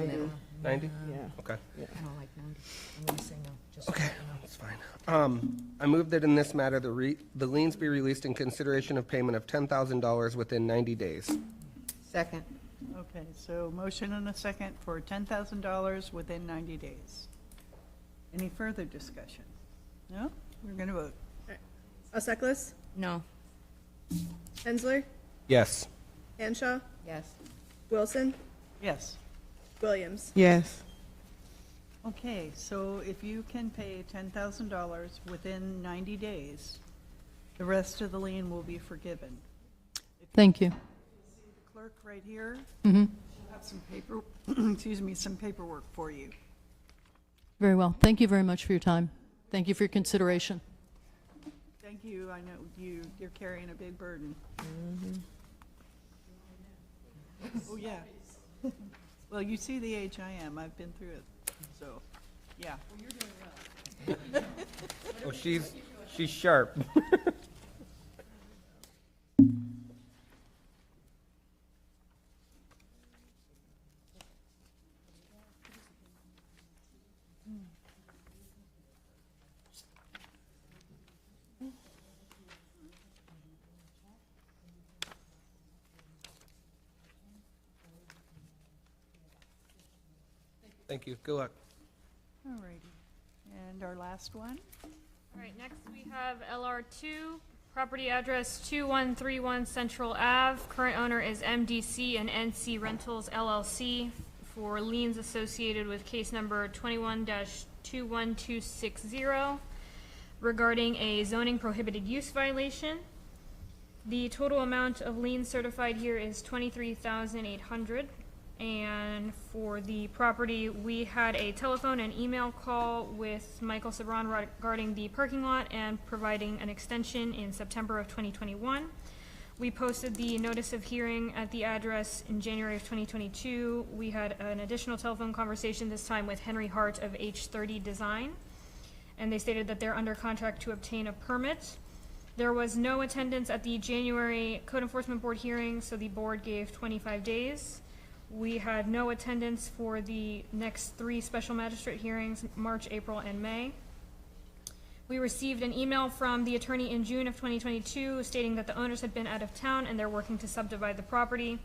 90. 90? Yeah. Okay. I don't like 90. I'm going to say no. Just so Okay, you know. that's fine. I move that in this matter, the liens be released in consideration of payment of $10,000 within 90 days. Second. Okay, so motion and a second for $10,000 within 90 days. Any further discussion? No? We're going to vote. Oseklis, No. Hensler, Yes. Hanshaw, Yes. Wilson, Yes. Williams. Yes. Okay, so if you can pay $10,000 within 90 days, the rest of the lien will be forgiven. Thank you. Clerk right here, Hmm. she'll have some paper, excuse me, some paperwork for you. Very well. Thank you very much for your time. Thank you for your consideration. Thank you, I know you're carrying a big burden. Oh, yeah. Well, you see the age I am, I've been through it, so, yeah. Oh, she's sharp. Thank you. Good luck. All righty. And our last one? All right, next we have LR2, property address 2131 Central Ave. Current owner is MDC and NC Rentals LLC for liens associated with case number 21-21260 regarding a zoning prohibited use violation. The total amount of liens certified here is $23,800. And for the property, we had a telephone and email call with Michael Sabran regarding the parking lot and providing an extension in September of 2021. We posted the notice of hearing at the address in January of 2022. We had an additional telephone conversation, this time with Henry Hart of H30 Design, and they stated that they're under contract to obtain a permit. There was no attendance at the January Code Enforcement Board hearing, so the board gave 25 days. We had no attendance for the next 3 special magistrate hearings, March, April, and May. We received an email from the attorney in June of 2022 stating that the owners had been out of town and they're working to subdivide the property.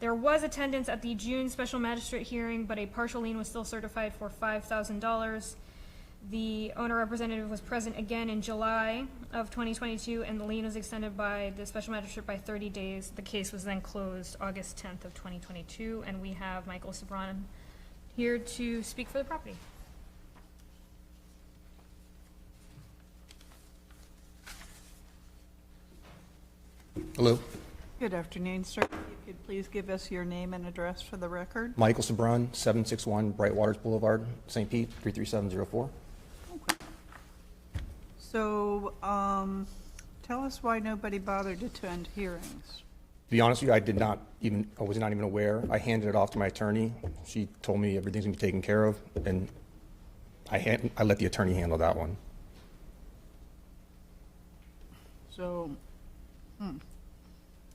There was attendance at the June special magistrate hearing, but a partial lien was still certified for $5,000. The owner representative was present again in July of 2022, and the lien was extended by the special magistrate by 30 days. The case was then closed August 10th of 2022, and we have Michael Sabran here to speak for the property. Hello, Good afternoon, sir. If you could please give us your name and address for the record. Michael Sabran, 761 Brightwaters Boulevard, St. Pete, 33704. So, tell us why nobody bothered to attend hearings. To be honest with you, I was not even aware. I handed it off to my attorney. She told me everything's gonna be taken care of, and I let the attorney handle that one. So,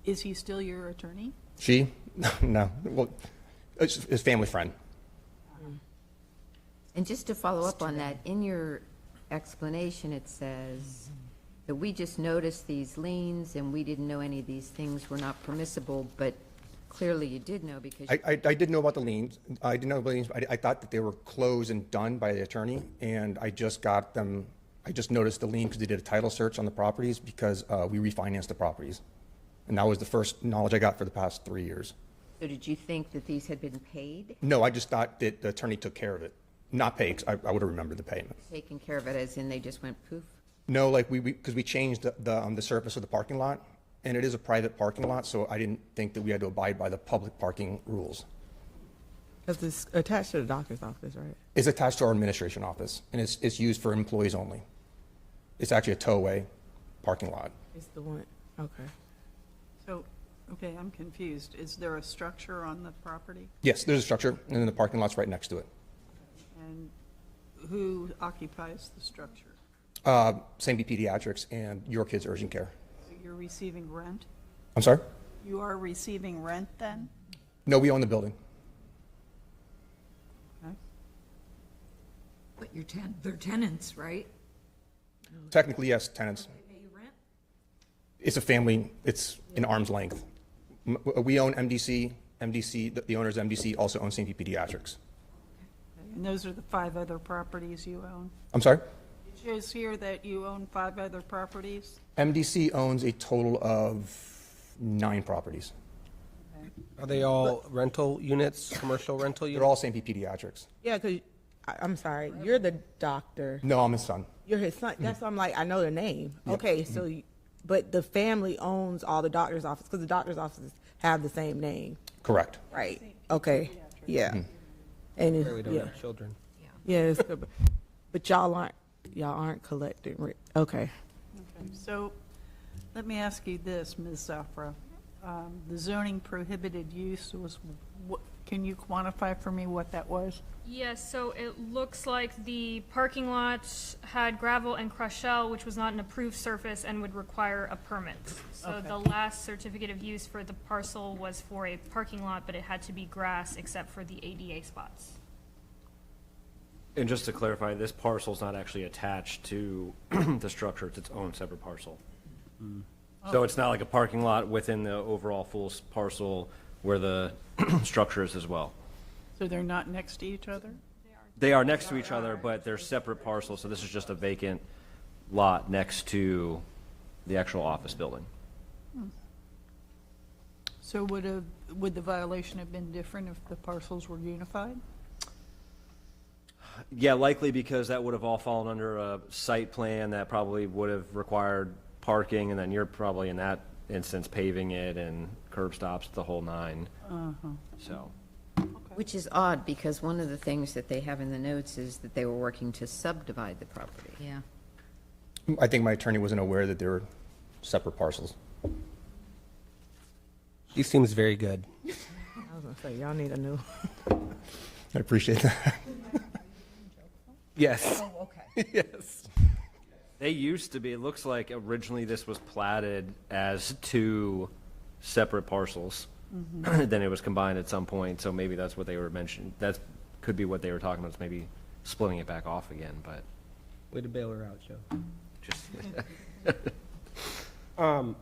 is he still your attorney? She? No, well, it's his family friend. And just to follow up on that, in your explanation, it says that we just noticed these liens and we didn't know any of these things were not permissible, but clearly you did know because. I did know about the liens. I didn't know about the liens. I thought that they were closed and done by the attorney, and I just got them. I just noticed the lien because they did a title search on the properties because we refinanced the properties. And that was the first knowledge I got for the past 3 years. So did you think that these had been paid? No, I just thought that the attorney took care of it. Not paid, 'cause I would have remembered the payment. Taken care of it as in they just went poof? No, like because we changed the surface of the parking lot, and it is a private parking lot, so I didn't think that we had to abide by the public parking rules. Because it's attached to the doctor's office, right? It's attached to our administration office, and it's used for employees only. It's actually a towaway parking lot. It's the one, okay. So, okay, I'm confused. Is there a structure on the property? Yes, there's a structure, and then the parking lot's right next to it. And who occupies the structure? St. B Pediatrics and Your Kids Urgent Care. So you're receiving rent? I'm sorry? You are receiving rent then? No, we own the building. They're tenants, right? Technically, yes, tenants. Pay you rent? It's a family, it's an arm's length. We own MDC, the owner's MDC also owns St. Pete Pediatrics. And those are the 5 other properties you own? I'm sorry? It shows here that you own 5 other properties? MDC owns a total of 9 properties. Are they all rental units, commercial rental They're units? all St. Pete Pediatrics. Yeah, because, I'm sorry, you're the doctor. No, I'm his son. You're his son. That's why I'm like, I know the name. Okay, so, but the family owns all the doctor's office, because the doctor's offices have the same name, Correct. right? Okay, yeah. And Clearly it's, don't yeah, have children. yeah, it's good. But y'all aren't collecting, okay. Okay, so let me ask you this, Ms. Zafra. The zoning prohibited use was, can you quantify for me what that was? Yes, so it looks like the parking lot had gravel and crushed shell, which was not an approved surface and would require a permit. So Okay. the last certificate of use for the parcel was for a parking lot, but it had to be grass except for the ADA spots. And just to clarify, this parcel's not actually attached to the structure, it's its own separate parcel. So it's not like a parking lot within the overall full parcel where the structure is as well. So they're not next to each other? They are next to each other, but they're separate parcels, so this is just a vacant lot next to the actual office building. So would the violation have been different if the parcels were unified? Yeah, likely because that would have all fallen under a site plan that probably would have required parking, and then you're probably in that instance paving it and curb stops, the whole 9. So, Which is odd, because one of the things that they have in the notes is that they were working to subdivide the property. Yeah. I think my attorney wasn't aware that they were separate parcels. He seems very good. I was gonna say, y'all need a new. I appreciate that. Yes. Oh, okay. Yes. they used to be, it looks like originally this was platted as 2 separate parcels. Then it was combined at some point, so maybe that's what they were mentioning. That could be what they were talking about, is maybe splitting it back off again, but Way to bail her out, Joe. just, So,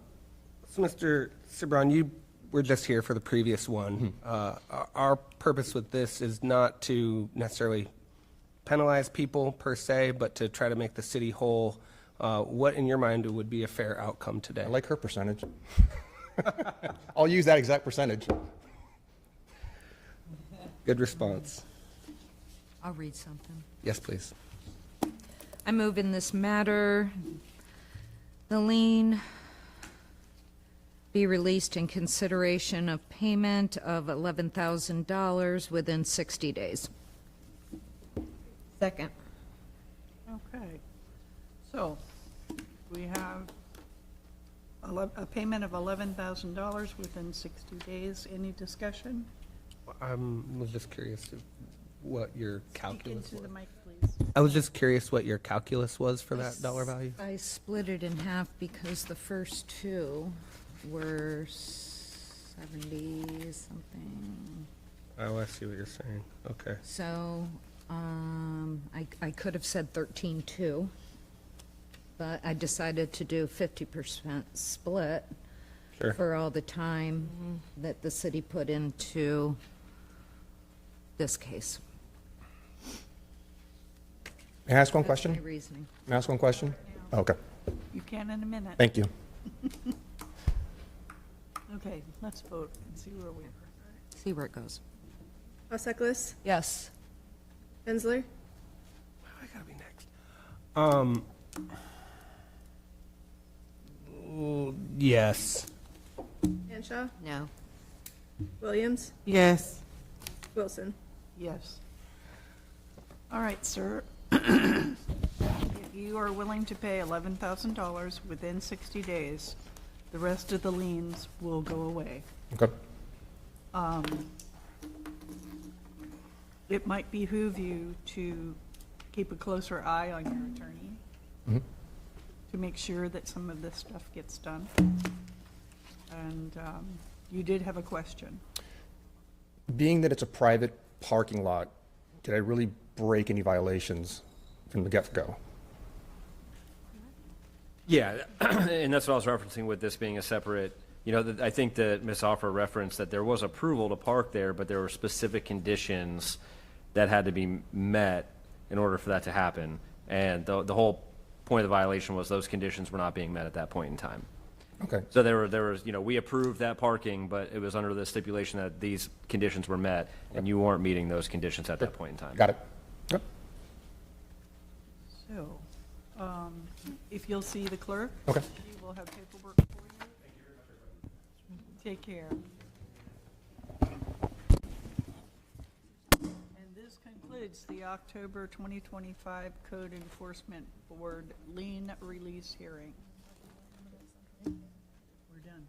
Mr. Sabron, you were just here for the previous one. Our purpose with this is not to necessarily penalize people per se, but to try to make the city whole. What in your mind would be a fair outcome today? I like her percentage. I'll use that exact percentage. Good response. I'll read something. Yes, please. I move in this matter, the lien be released in consideration of payment of $11,000 within 60 days. Second. Okay. So we have a payment of $11,000 within 60 days. Any discussion? I was just curious of what your Speak calculus into was. the mic, please. I was just curious what your calculus was for that dollar value. I split it in half because the first 2 were 70-something. Oh, I see what you're saying. Okay. So I could have said 13.2, but I decided to do 50% split Sure. for all the time that the city put into this case. May I ask one That's question? my reasoning. May I ask one question? Okay, You can in a minute. thank you. Okay, let's vote and see where we are. See where it goes. Auseklis, Yes. Hensler, I gotta be next. Yes. Hanshaw, No. Williams, Yes. Wilson. Yes. All right, sir. You are willing to pay $11,000 within 60 days. The rest of the liens will go away. Okay. It might behoove you to keep a closer eye on your attorney to make sure that some of this stuff gets done. And you did have a question. Being that it's a private parking lot, did I really break any violations from the get-go. Yeah, and that's what I was referencing with this being a separate, I think that Ms. Offer referenced that there was approval to park there, but there were specific conditions that had to be met in order for that to happen. And the whole point of the violation was those conditions were not being met at that point in time. Okay. So there was, we approved that parking, but it was under the stipulation that these conditions were met, and you weren't meeting those conditions at that point in time. Got it. Yep. So, if you'll see the clerk. Okay. She will have paperwork for you. Thank you very much. Take care. And this concludes the October 2025 Code Enforcement Board lien release hearing. We're done.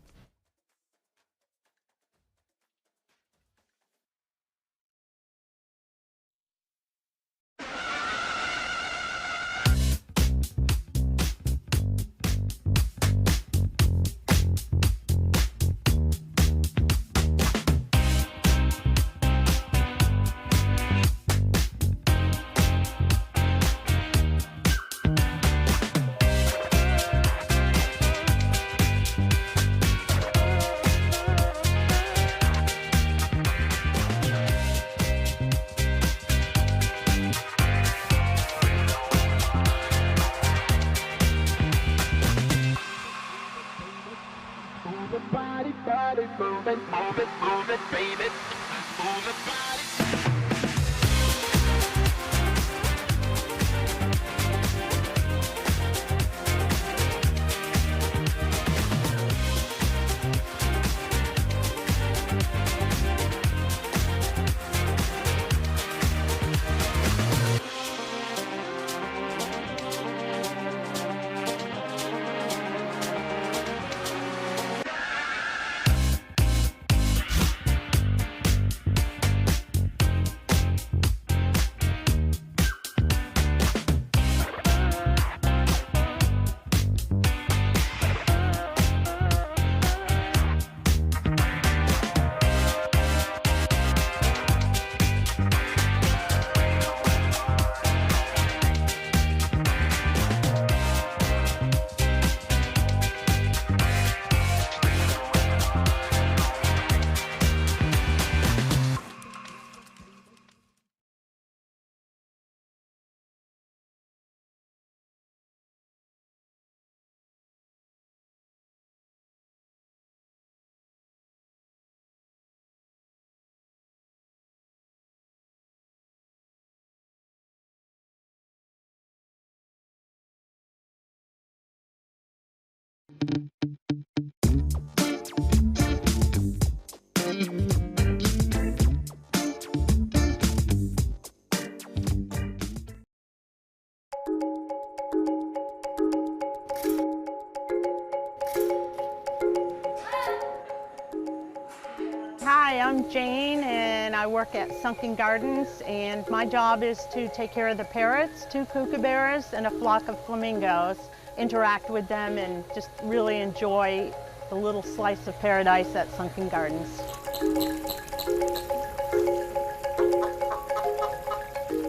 Hi, I'm Jane and I work at Sunken Gardens, and my job is to take care of the parrots, 2 kookaburras, and a flock of flamingos, interact with them and just really enjoy the little slice of paradise at Sunken Gardens.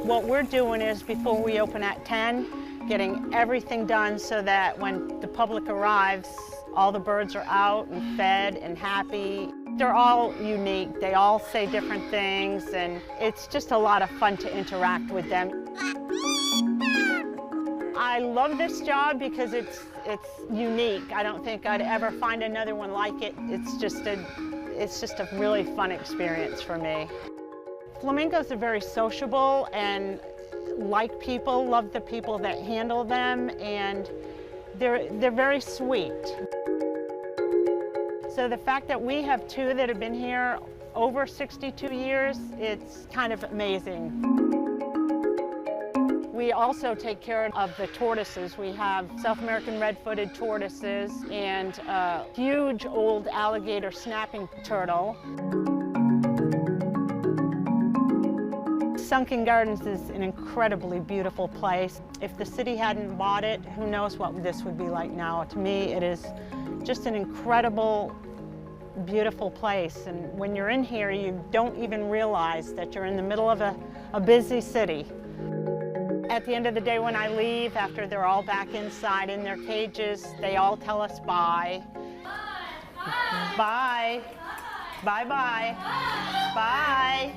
What we're doing is, before we open at 10, getting everything done so that when the public arrives, all the birds are out and fed and happy. They're all unique. They all say different things, and it's just a lot of fun to interact with them. I love this job because it's unique. I don't think I'd ever find another one like it. It's just a really fun experience for me. Flamingos are very sociable and like people, love the people that handle them, and they're very sweet. So the fact that we have 2 that have been here over 62 years, it's kind of amazing. We also take care of the tortoises. We have South American red-footed tortoises and a huge old alligator snapping turtle. Sunken Gardens is an incredibly beautiful place. If the city hadn't bought it, who knows what this would be like now. To me, it is just an incredible, beautiful place. And when you're in here, you don't even realize that you're in the middle of a busy city. At the end of the day, when I leave, after they're all back inside in their cages, they all tell us bye. Bye. Bye-bye. Bye.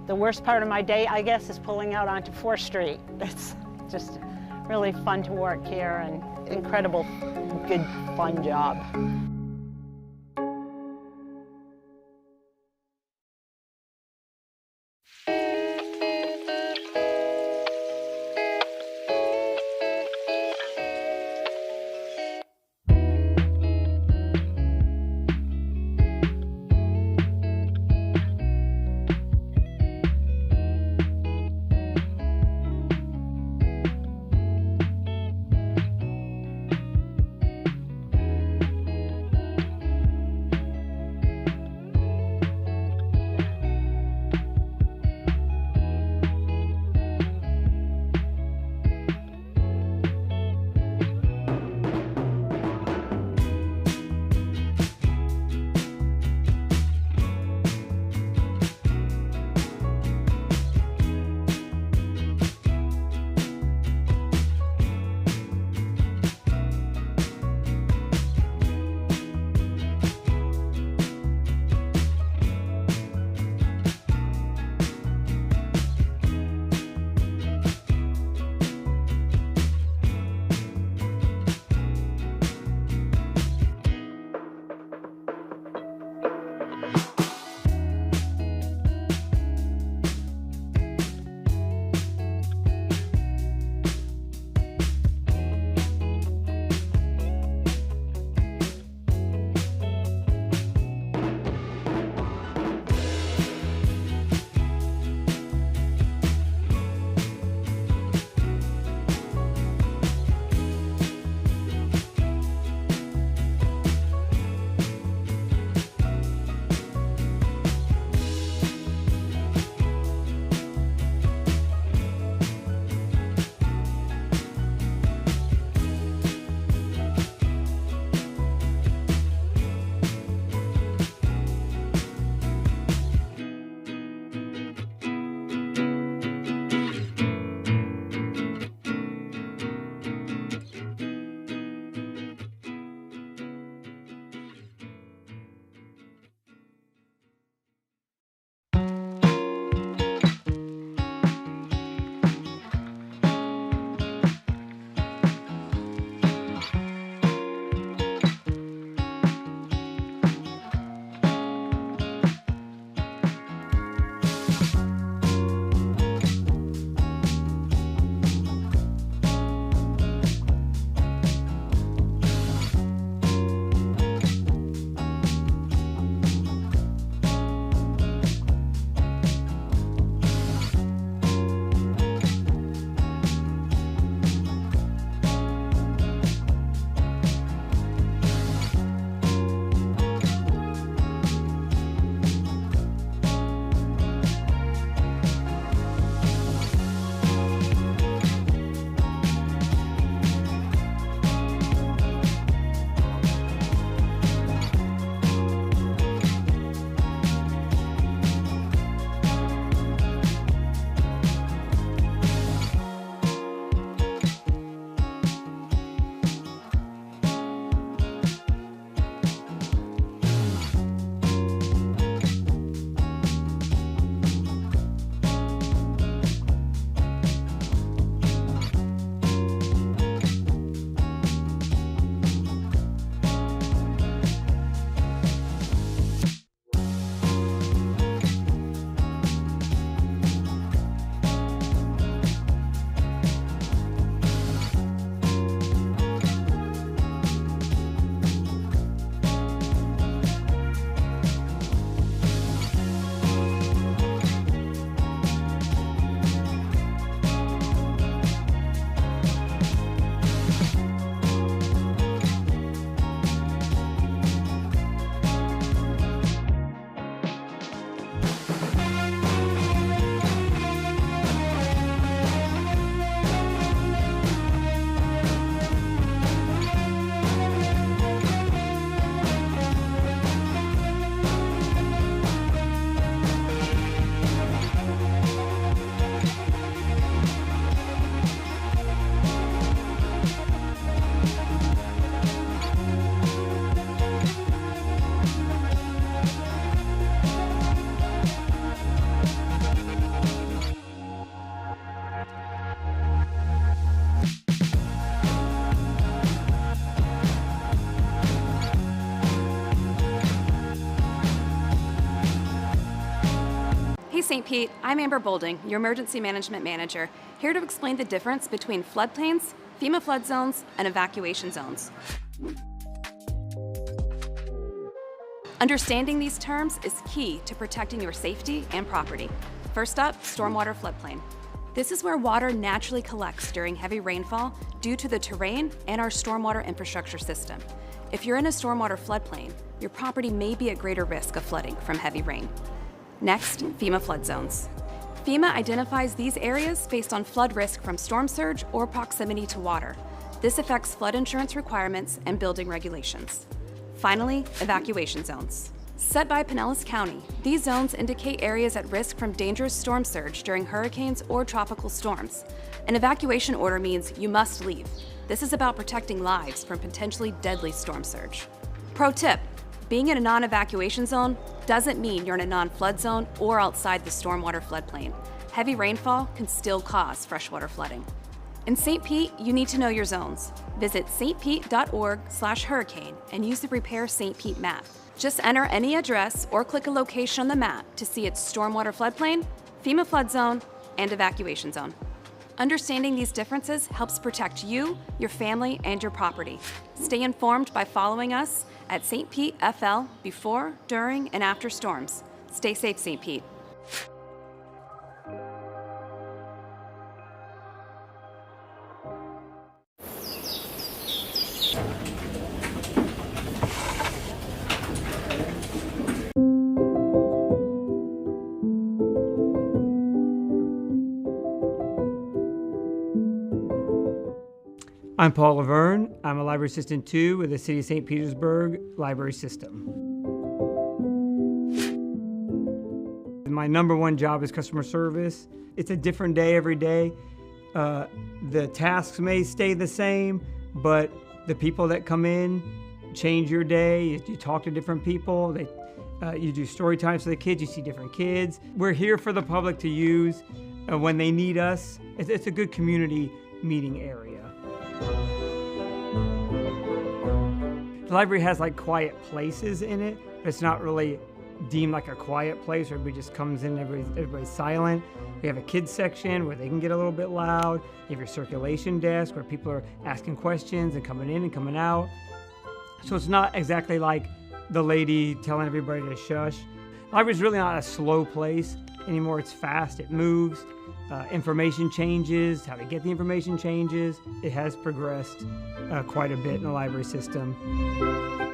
The worst part of my day, I guess, is pulling out onto 4th Street. It's just really fun to work here and incredible, good, fun job. St. Pete, I'm Amber Bolding, your Emergency Management Manager, here to explain the difference between floodplains, FEMA flood zones, and evacuation zones. Understanding these terms is key to protecting your safety and property. First up, stormwater floodplain. This is where water naturally collects during heavy rainfall due to the terrain and our stormwater infrastructure system. If you're in a stormwater floodplain, your property may be at greater risk of flooding from heavy rain. Next, FEMA flood zones. FEMA identifies these areas based on flood risk from storm surge or proximity to water. This affects flood insurance requirements and building regulations. Finally, evacuation zones. Set by Pinellas County, these zones indicate areas at risk from dangerous storm surge during hurricanes or tropical storms. An evacuation order means you must leave. This is about protecting lives from potentially deadly storm surge. Pro tip, being in a non-evacuation zone doesn't mean you're in a non-flood zone or outside the stormwater floodplain. Heavy rainfall can still cause freshwater flooding. In St. Pete, you need to know your zones. Visit stpete.org/hurricane and use the Prepare St. Pete map. Just enter any address or click a location on the map to see its stormwater floodplain, FEMA flood zone, and evacuation zone. Understanding these differences helps protect you, your family, and your property. Stay informed by following us at St. Pete FL before, during, and after storms. Stay safe, St. Pete. I'm Paul Laverne. I'm a Library Assistant 2 with the City of St. Petersburg Library System. My number one job is customer service. It's a different day every day. The tasks may stay the same, but the people that come in change your day. You talk to different people. You do story times for the kids. You see different kids. We're here for the public to use when they need us. It's a good community meeting area. The library has like quiet places in it, but it's not really deemed like a quiet place where everybody just comes in, everybody's silent. We have a kids section where they can get a little bit loud. You have your circulation desk where people are asking questions and coming in and coming out. So it's not exactly like the lady telling everybody to shush. The library's really not a slow place anymore. It's fast, it moves. Information changes, how to get the information changes. It has progressed quite a bit in the library system.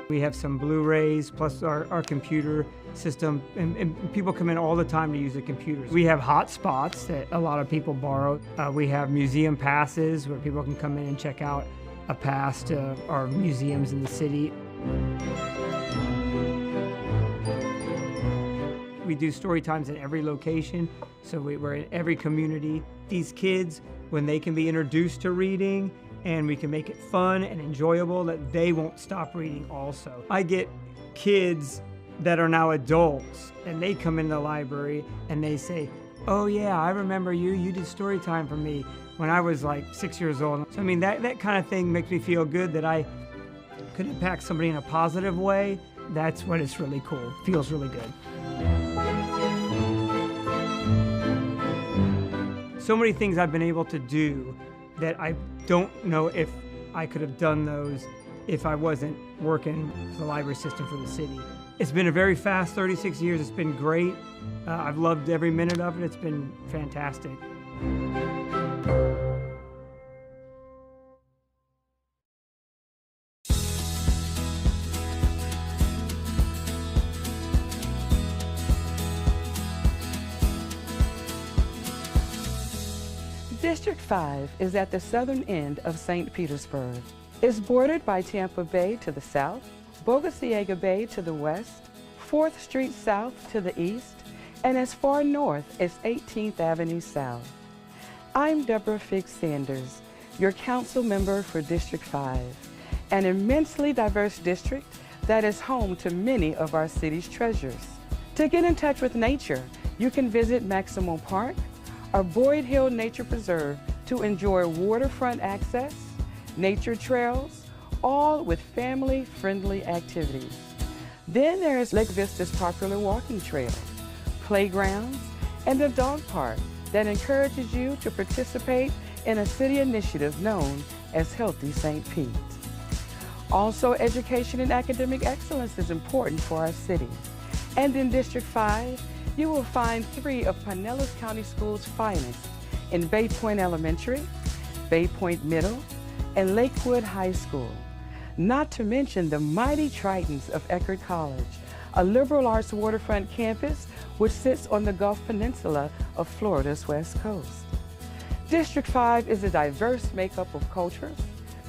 We have some Blu-rays plus our computer system, and people come in all the time to use the computers. We have hot spots that a lot of people borrow. We have museum passes where people can come in and check out a pass to our museums in the city. We do story times in every location, so we're in every community. These kids, when they can be introduced to reading and we can make it fun and enjoyable, that they won't stop reading also. I get kids that are now adults and they come in the library and they say, oh yeah, I remember you did story time for me when I was like 6 years old. So I mean, that kind of thing makes me feel good that I could impact somebody in a positive way. That's when it's really cool, feels really good. So many things I've been able to do that I don't know if I could have done those if I wasn't working for the library system for the city. It's been a very fast 36 years. It's been great. I've loved every minute of it. It's been fantastic. District 5 is at the southern end of St. Petersburg. It's bordered by Tampa Bay to the south, Bogosiega Bay to the west, 4th Street South to the east, and as far north as 18th Avenue South. I'm Deborah Figgs Sanders, your council member for District 5, an immensely diverse district that is home to many of our city's treasures. To get in touch with nature, you can visit Maximo Park or Boyd Hill Nature Preserve to enjoy waterfront access, nature trails, all with family-friendly activities. Then there is Lake Vista's popular walking trails, playgrounds, and a dog park that encourages you to participate in a city initiative known as Healthy St. Pete. Also, education and academic excellence is important for our city. And in District 5, you will find 3 of Pinellas County Schools' finest in Bay Point Elementary, Bay Point Middle, and Lakewood High School. Not to mention the mighty Tritons of Eckerd College, a liberal arts waterfront campus which sits on the Gulf Peninsula of Florida's west coast. District 5 is a diverse makeup of cultures,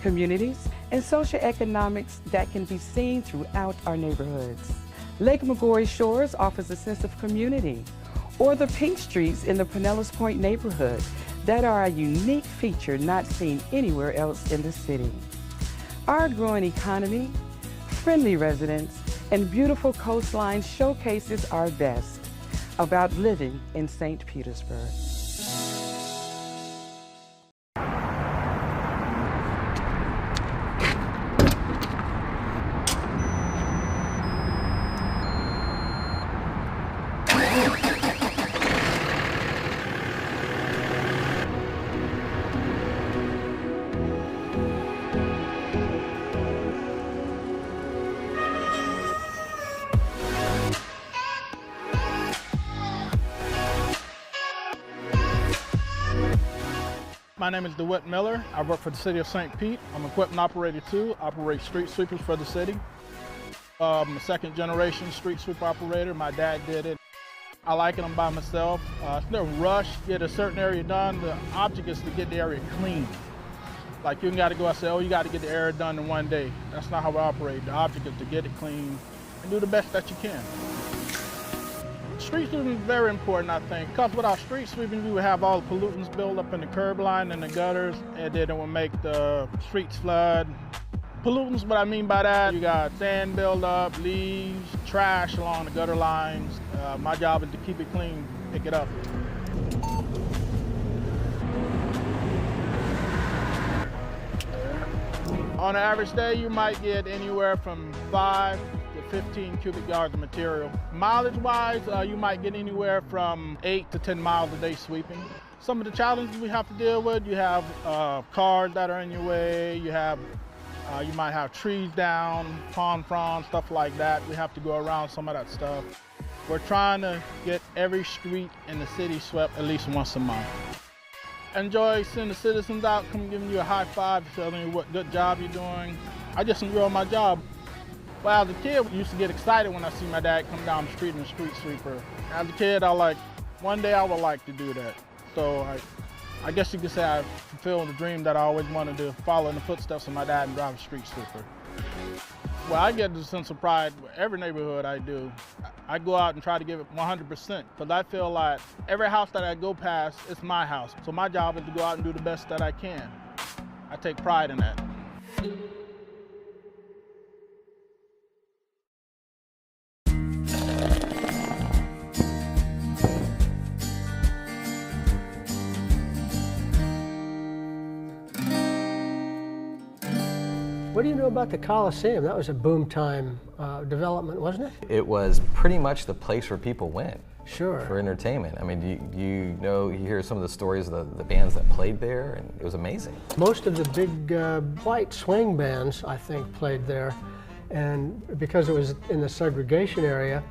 communities, and socioeconomics that can be seen throughout our neighborhoods. Lake McGorry Shores offers a sense of community, or the Pink Streets in the Pinellas Point neighborhood that are a unique feature not seen anywhere else in the city. Our growing economy, friendly residents, and beautiful coastline showcases our best about living in St. Petersburg. My name is DeWitt Miller. I work for the city of St. Pete. I'm equipment operator too, operate street sweepers for the city. I'm a second generation street sweeper operator. My dad did it. I like it, I'm by myself. It's no rush, get a certain area done. The object is to get the area clean. Like you gotta go and say, oh, you gotta get the area done in one day. That's not how we operate. The object is to get it clean and do the best that you can. Street sweeping is very important, I think, because without street sweeping, you would have all the pollutants build up in the curb line and the gutters, and then it would make the streets flood. Pollutants, what I mean by that, you got sand buildup, leaves, trash along the gutter lines. My job is to keep it clean, pick it up. On an average day, you might get anywhere from 5 to 15 cubic yards of material. Mileage-wise, you might get anywhere from 8 to 10 miles a day sweeping. Some of the challenges we have to deal with, you have cars that are in your way, you might have trees down, palm fronds, stuff like that. We have to go around some of that stuff. We're trying to get every street in the city swept at least once a month. Enjoy seeing the citizens out, come giving you a high five, telling you what good job you're doing. I just enjoy my job. Well, as a kid, I used to get excited when I see my dad come down the street in a street sweeper. As a kid, one day I would like to do that. So I guess you could say I fulfilled the dream that I always wanted to follow in the footsteps of my dad and drive a street sweeper. Well, I get a sense of pride with every neighborhood I do. I go out and try to give it 100% because I feel like every house that I go past, it's my house. So my job is to go out and do the best that I can. I take pride in that. What do you know about the Coliseum? That was a boom time development, wasn't it? It was pretty much the place where people went. Sure. For entertainment. I mean, you hear some of the stories of the bands that played there, and it was amazing. Most of the big white swing bands, I think, played there. And because it was in the segregation area,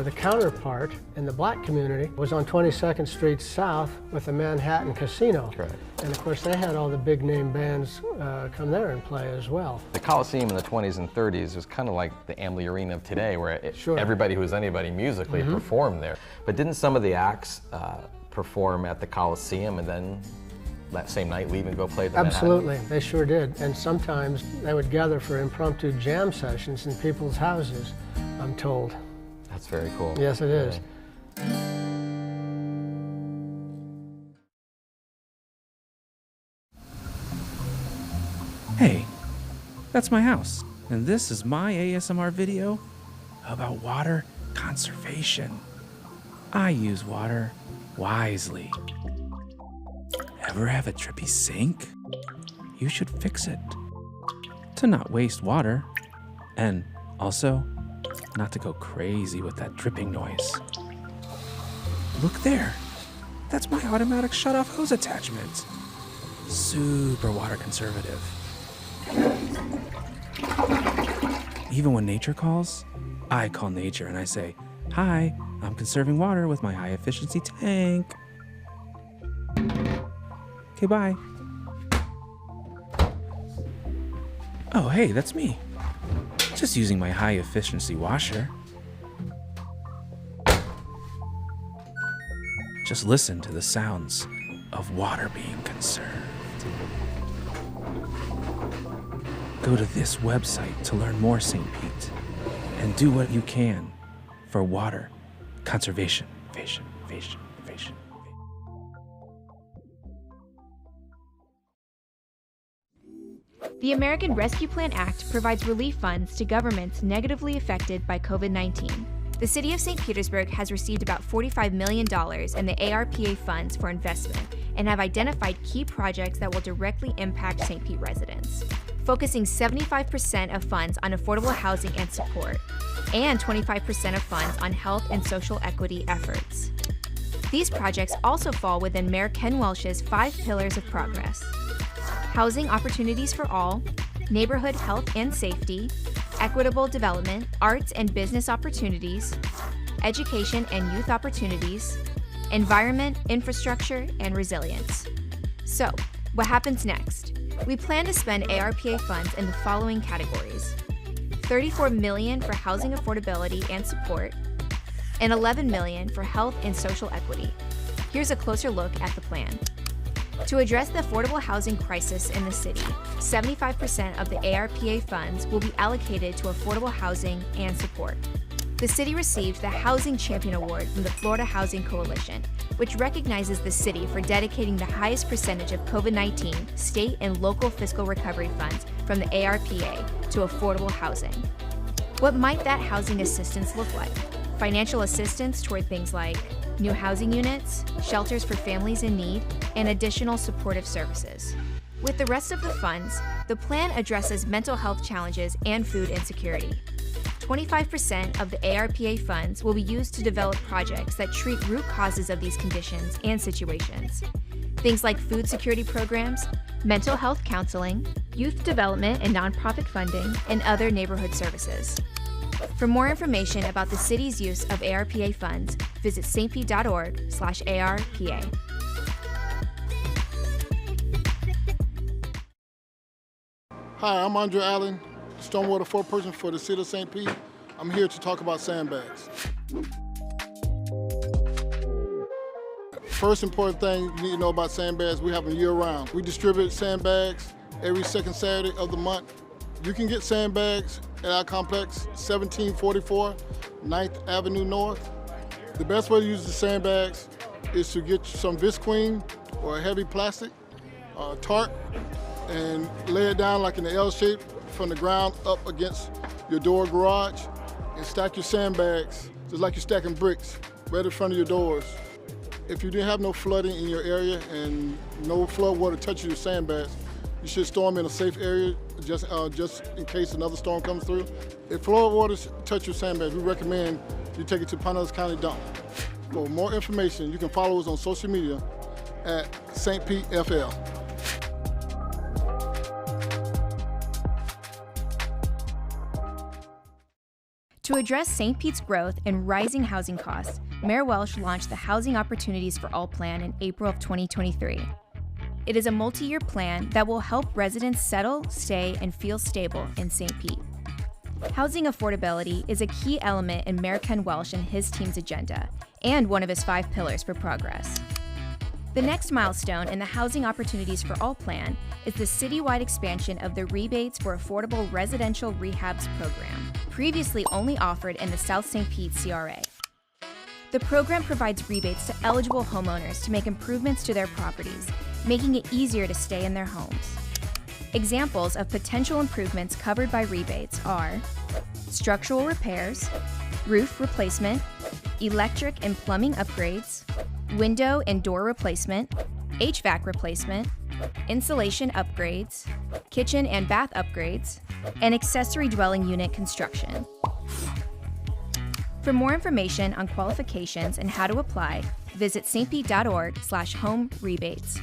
the counterpart in the black community was on 22nd Street South with the Manhattan Casino. Correct. And of course, they had all the big name bands come there and play as well. The Coliseum in the 20s and 30s was kind of like the Amalie Arena of today, where everybody who was anybody musically performed there. But didn't some of the acts perform at the Coliseum and then that same night leave and go play at the Absolutely, Manhattan? they sure did. And sometimes they would gather for impromptu jam sessions in people's houses, I'm told. That's very cool. Yes, it is. Hey, that's my house, and this is my ASMR video about water conservation. I use water wisely. Ever have a drippy sink? You should fix it to not waste water, and also not to go crazy with that dripping noise. Look there. That's my automatic shut-off hose attachment. Super water conservative. Even when nature calls, I call nature and I say, "Hi, I'm conserving water with my high-efficiency tank." Okay, bye. Oh, hey, that's me. Just using my high-efficiency washer. Just listen to the sounds of water being conserved. Go to this website to learn more, St. Pete, and do what you can for water conservation. The American Rescue Plan Act provides relief funds to governments negatively affected by COVID-19. The City of St. Petersburg has received about $45 million in the ARPA funds for investment and have identified key projects that will directly impact St. Pete residents, focusing 75% of funds on affordable housing and support, and 25% of funds on health and social equity efforts. These projects also fall within Mayor Ken Welch's 5 pillars of progress: housing opportunities for all, neighborhood health and safety, equitable development, arts and business opportunities, education and youth opportunities, environment, infrastructure, and resilience. So, what happens next? We plan to spend ARPA funds in the following categories: $34 million for housing affordability and support, and $11 million for health and social equity. Here's a closer look at the plan. To address the affordable housing crisis in the city, 75% of the ARPA funds will be allocated to affordable housing and support. The city received the Housing Champion Award from the Florida Housing Coalition, which recognizes the city for dedicating the highest percentage of COVID-19 state and local fiscal recovery funds from the ARPA to affordable housing. What might that housing assistance look like? Financial assistance toward things like new housing units, shelters for families in need, and additional supportive services. With the rest of the funds, the plan addresses mental health challenges and food insecurity. 25% of the ARPA funds will be used to develop projects that treat root causes of these conditions and situations. Things like food security programs, mental health counseling, youth development and nonprofit funding, and other neighborhood services. For more information about the city's use of ARPA funds, visit stpete.org/ARPA. Hi, I'm Andre Allen, stormwater foreperson for the City of St. Pete. I'm here to talk about sandbags. First important thing you need to know about sandbags, we have them year-round. We distribute sandbags every second Saturday of the month. You can get sandbags at our complex, 1744 9th Avenue North. The best way to use the sandbags is to get some Visqueen or a heavy plastic, tarp, and lay it down like in the L shape from the ground up against your door garage, and stack your sandbags just like you're stacking bricks right in front of your doors. If you didn't have no flooding in your area and no flood water touching your sandbags, you should store them in a safe area just in case another storm comes through. If flood water touch your sandbags, we recommend you take it to Pinellas County Dump. For more information, you can follow us on social media at St. Pete FL. To address St. Pete's growth and rising housing costs, Mayor Welch launched the Housing Opportunities for All plan in April of 2023. It is a multi-year plan that will help residents settle, stay, and feel stable in St. Pete. Housing affordability is a key element in Mayor Ken Welch and his team's agenda, and one of his 5 pillars for progress. The next milestone in the Housing Opportunities for All plan is the citywide expansion of the Rebates for Affordable Residential Rehabs program, previously only offered in the South St. Pete CRA. The program provides rebates to eligible homeowners to make improvements to their properties, making it easier to stay in their homes. Examples of potential improvements covered by rebates are structural repairs, roof replacement, electric and plumbing upgrades, window and door replacement, HVAC replacement, insulation upgrades, kitchen and bath upgrades, and accessory dwelling unit construction. For more information on qualifications and how to apply, visit stpete.org/home rebates.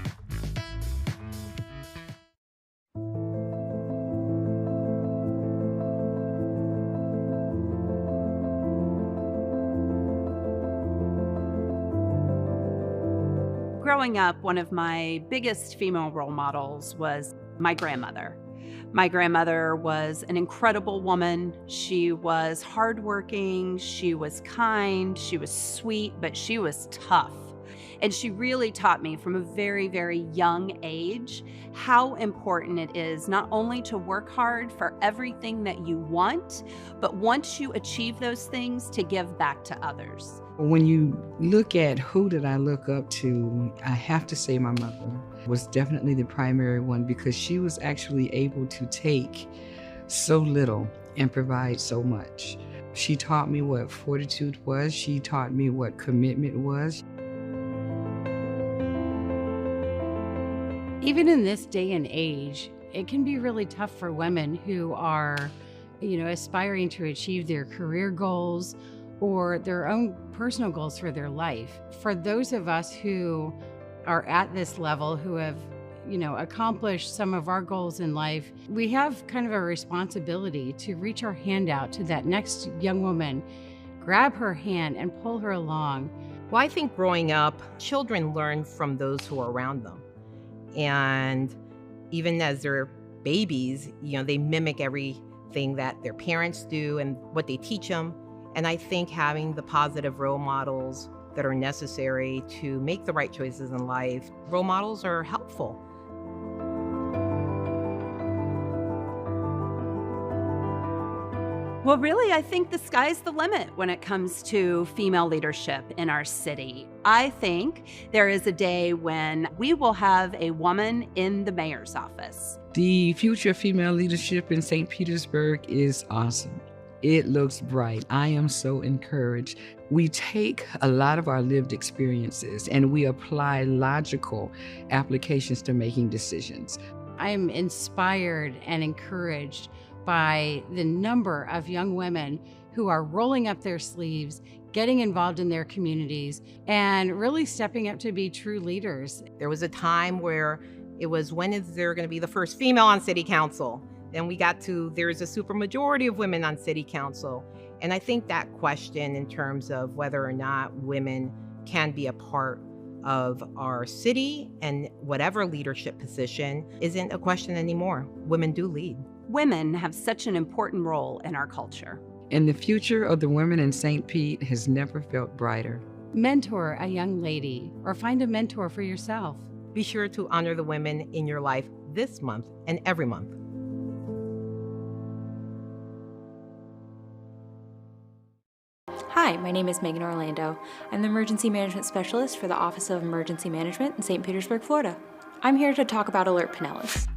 Growing up, one of my biggest female role models was my grandmother. My grandmother was an incredible woman. She was hardworking, she was kind, she was sweet, but she was tough. And she really taught me from a very, very young age how important it is not only to work hard for everything that you want, but once you achieve those things, to give back to others. When you look at who did I look up to, I have to say my mother was definitely the primary one, because she was actually able to take so little and provide so much. She taught me what fortitude was. She taught me what commitment was. Even in this day and age, it can be really tough for women who are, aspiring to achieve their career goals or their own personal goals for their life. For those of us who are at this level, who have, accomplished some of our goals in life, we have kind of a responsibility to reach our hand out to that next young woman, grab her hand and pull her along. Well, I think growing up, children learn from those who are around them. And even as they're babies, they mimic everything that their parents do and what they teach them. And I think having the positive role models that are necessary to make the right choices in life, role models are helpful. Well, really, I think the sky's the limit when it comes to female leadership in our city. I think there is a day when we will have a woman in the mayor's office. The future of female leadership in St. Petersburg is awesome. It looks bright. I am so encouraged. We take a lot of our lived experiences and we apply logical applications to making decisions. I'm inspired and encouraged by the number of young women who are rolling up their sleeves, getting involved in their communities, and really stepping up to be true leaders. There was a time where it was, when is there going to be the first female on city council? Then we got to, there's a supermajority of women on city council. And I think that question in terms of whether or not women can be a part of our city and whatever leadership position isn't a question anymore. Women do lead. Women have such an important role in our culture. And the future of the women in St. Pete has never felt brighter. Mentor a young lady or find a mentor for yourself. Be sure to honor the women in your life this month and every month. Hi, my name is Megan Orlando. I'm the Emergency Management Specialist for the Office of Emergency Management in St. Petersburg, Florida. I'm here to talk about Alert Pinellas.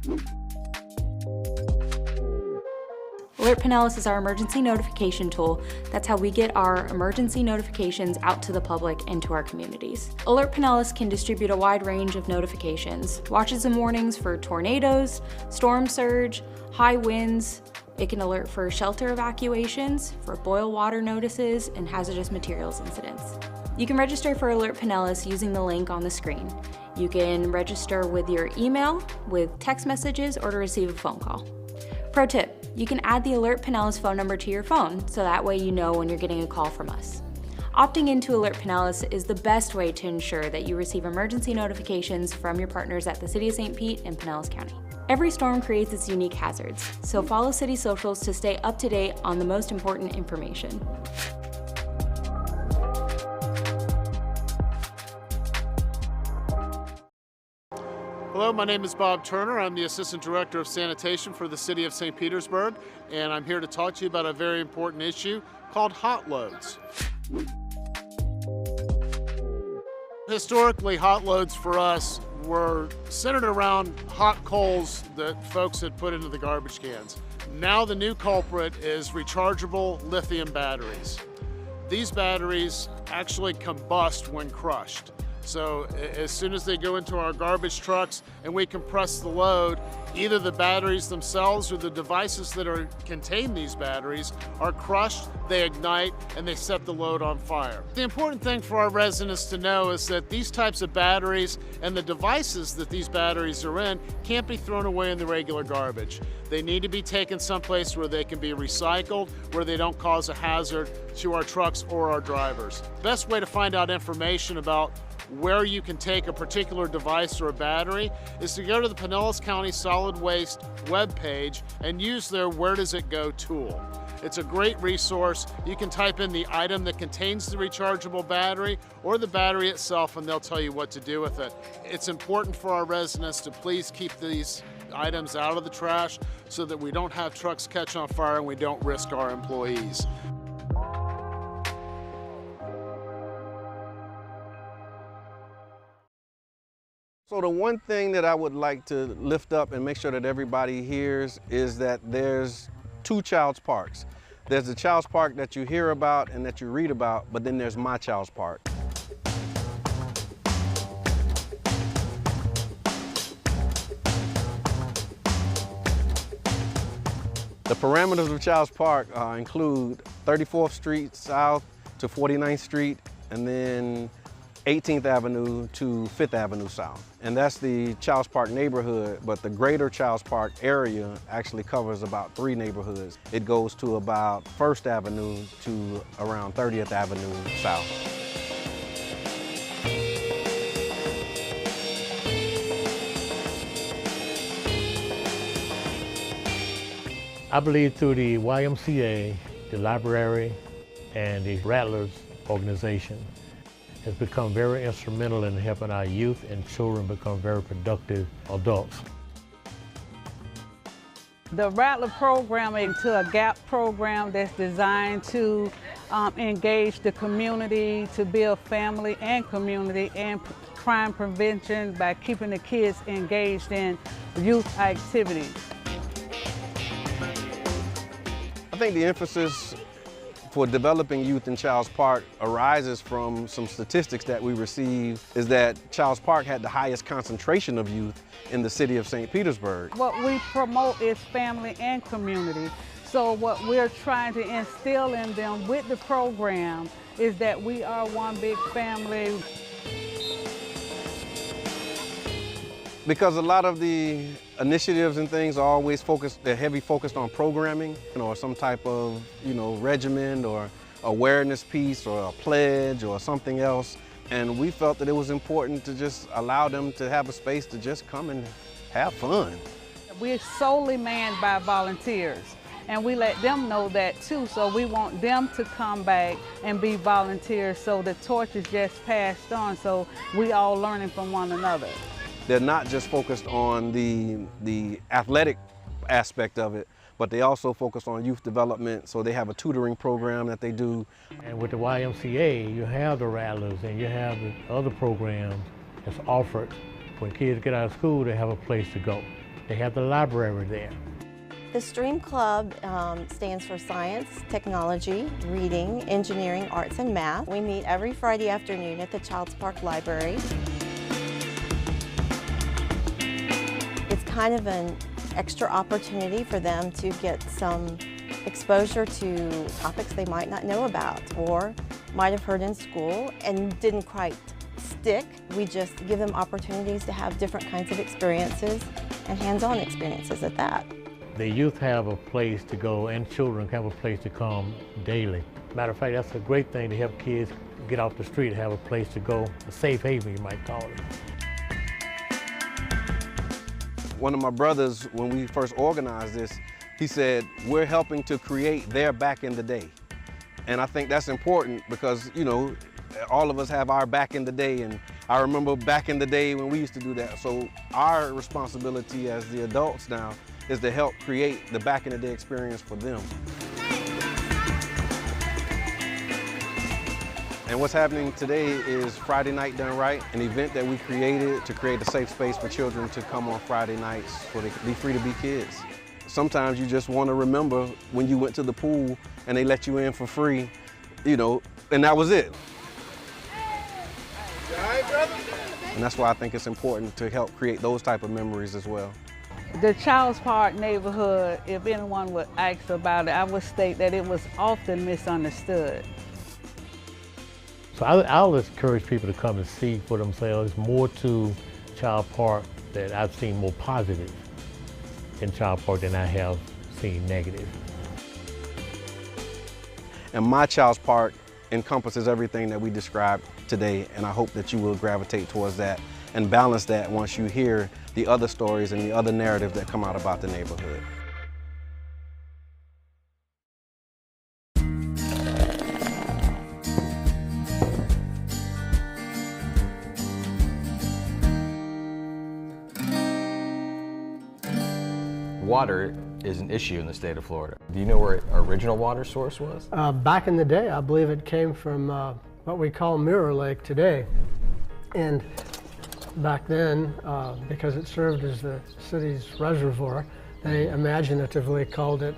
Alert Pinellas is our emergency notification tool. That's how we get our emergency notifications out to the public and to our communities. Alert Pinellas can distribute a wide range of notifications, watches and warnings for tornadoes, storm surge, high winds. It can alert for shelter evacuations, for boil water notices, and hazardous materials incidents. You can register for Alert Pinellas using the link on the screen. You can register with your email, with text messages, or to receive a phone call. Pro tip, you can add the Alert Pinellas phone number to your phone, so that way you know when you're getting a call from us. Opting into Alert Pinellas is the best way to ensure that you receive emergency notifications from your partners at the City of St. Pete and Pinellas County. Every storm creates its unique hazards, so follow city socials to stay up to date on the most important information. Hello, my name is Bob Turner. I'm the Assistant Director of Sanitation for the City of St. Petersburg, and I'm here to talk to you about a very important issue called hot loads. Historically, hot loads for us were centered around hot coals that folks had put into the garbage cans. Now the new culprit is rechargeable lithium batteries. These batteries actually combust when crushed. So as soon as they go into our garbage trucks and we compress the load, either the batteries themselves or the devices that contain these batteries are crushed, they ignite, and they set the load on fire. The important thing for our residents to know is that these types of batteries and the devices that these batteries are in can't be thrown away in the regular garbage. They need to be taken someplace where they can be recycled, where they don't cause a hazard to our trucks or our drivers. Best way to find out information about where you can take a particular device or a battery is to go to the Pinellas County Solid Waste webpage and use their Where Does It Go tool. It's a great resource. You can type in the item that contains the rechargeable battery or the battery itself, and they'll tell you what to do with it. It's important for our residents to please keep these items out of the trash so that we don't have trucks catch on fire and we don't risk our employees. So the one thing that I would like to lift up and make sure that everybody hears is that there's two Child's Parks. There's the Child's Park that you hear about and that you read about, but then there's my Child's Park. The parameters of Child's Park include 34th Street South to 49th Street, and then 18th Avenue to 5th Avenue South. And that's the Child's Park neighborhood, but the greater Child's Park area actually covers about 3 neighborhoods. It goes to about 1st Avenue to around 30th Avenue South. I believe through the YMCA, the library, and the Rattlers organization has become very instrumental in helping our youth and children become very productive adults. The Rattler program into a GAP program that's designed to engage the community, to build family and community and crime prevention by keeping the kids engaged in youth activities. I think the emphasis for developing youth in Child's Park arises from some statistics that we received, is that Child's Park had the highest concentration of youth in the city of St. Petersburg. What we promote is family and community. So what we're trying to instill in them with the program is that we are one big family. Because a lot of the initiatives and things are always focused, they're heavy focused on programming, or some type of, regimen or awareness piece or a pledge or something else. And we felt that it was important to just allow them to have a space to just come and have fun. We're solely manned by volunteers, and we let them know that too. So we want them to come back and be volunteers, so the torch is just passed on, so we all learning from one another. They're not just focused on the athletic aspect of it, but they also focus on youth development. So they have a tutoring program that they do. And with the YMCA, you have the Rattlers and you have the other programs that's offered. When kids get out of school, they have a place to go. They have the library there. The STREAM Club stands for Science, Technology, Reading, Engineering, Arts, and Math. We meet every Friday afternoon at the Child's Park Library. It's kind of an extra opportunity for them to get some exposure to topics they might not know about or might have heard in school and didn't quite stick. We just give them opportunities to have different kinds of experiences and hands-on experiences at that. The youth have a place to go and children have a place to come daily. Matter of fact, that's a great thing to help kids get off the street, have a place to go, a safe haven you might call it. One of my brothers, when we first organized this, he said, we're helping to create their back in the day. And I think that's important because, all of us have our back in the day, and I remember back in the day when we used to do that. So our responsibility as the adults now is to help create the back in the day experience for them. And what's happening today is Friday Night Done Right, an event that we created to create a safe space for children to come on Friday nights so they can be free to be kids. Sometimes you just want to remember when you went to the pool and they let you in for free, and that was it. And that's why I think it's important to help create those type of memories as well. The Charles Park neighborhood, if anyone would ask about it, I would state that it was often misunderstood. So I'll encourage people to come and see for themselves. More to Child Park that I've seen more positive in Child Park than I have seen negative. And my Child's Park encompasses everything that we described today, and I hope that you will gravitate towards that and balance that once you hear the other stories and the other narratives that come out about the neighborhood. Water is an issue in the state of Florida. Do you know where our original water source was? Back in the day, I believe it came from what we call Mirror Lake today. And back then, because it served as the city's reservoir, they imaginatively called it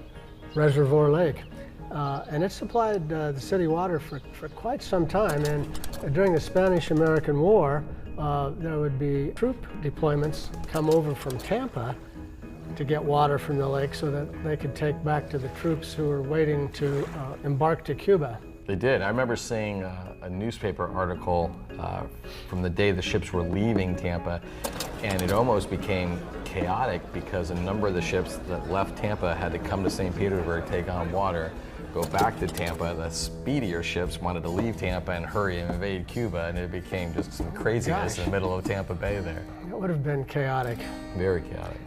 Reservoir Lake. And it supplied the city water for quite some time. And during the Spanish-American War, there would be troop deployments come over from Tampa to get water from the lake so that they could take back to the troops who were waiting to embark to Cuba. They did. I remember seeing a newspaper article from the day the ships were leaving Tampa, and it almost became chaotic because a number of the ships that left Tampa had to come to St. Petersburg, take on water, go back to Tampa. The speedier ships wanted to leave Tampa and hurry and invade Cuba, and it became just some craziness in the middle of Tampa Bay there. It would have been chaotic. Very chaotic.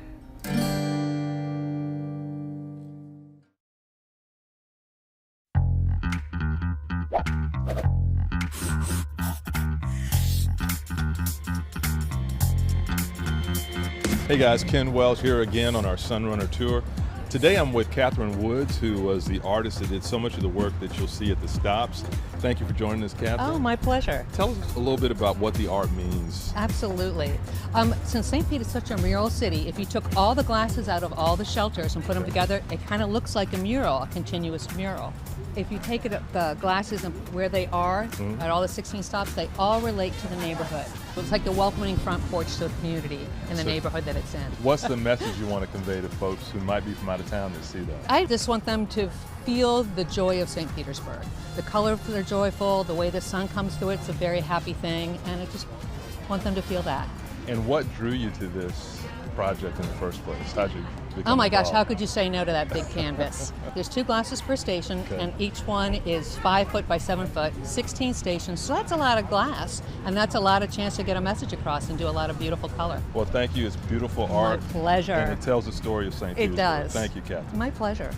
Hey guys, Ken Wells here again on our Sunrunner tour. Today I'm with Catherine Woods, who was the artist that did so much of the work that you'll see at the stops. Thank you for joining us, Catherine. Oh, my pleasure. Tell us a little bit about what the art means. Absolutely. Since St. Pete is such a mural city, if you took all the glasses out of all the shelters and put them together, it kind of looks like a mural, a continuous mural. If you take the glasses and where they are at all the 16 stops, they all relate to the neighborhood. It's like the welcoming front porch to the community and the neighborhood that it's in. What's the message you want to convey to folks who might be from out of town that see that? I just want them to feel the joy of St. Petersburg. The colors are joyful, the way the sun comes through it's a very happy thing, and I just want them to feel that. And what drew you to this project in the first place? How'd you become Oh my gosh, involved? how could you say no to that big canvas? There's 2 glasses per station, and each one is 5 foot by 7 foot, 16 stations, so that's a lot of glass, and that's a lot of chance to get a message across and do a lot of beautiful color. Well, thank you. It's beautiful art. My pleasure. And it tells the story of St. Petersburg. It does. Thank you, Catherine. My pleasure.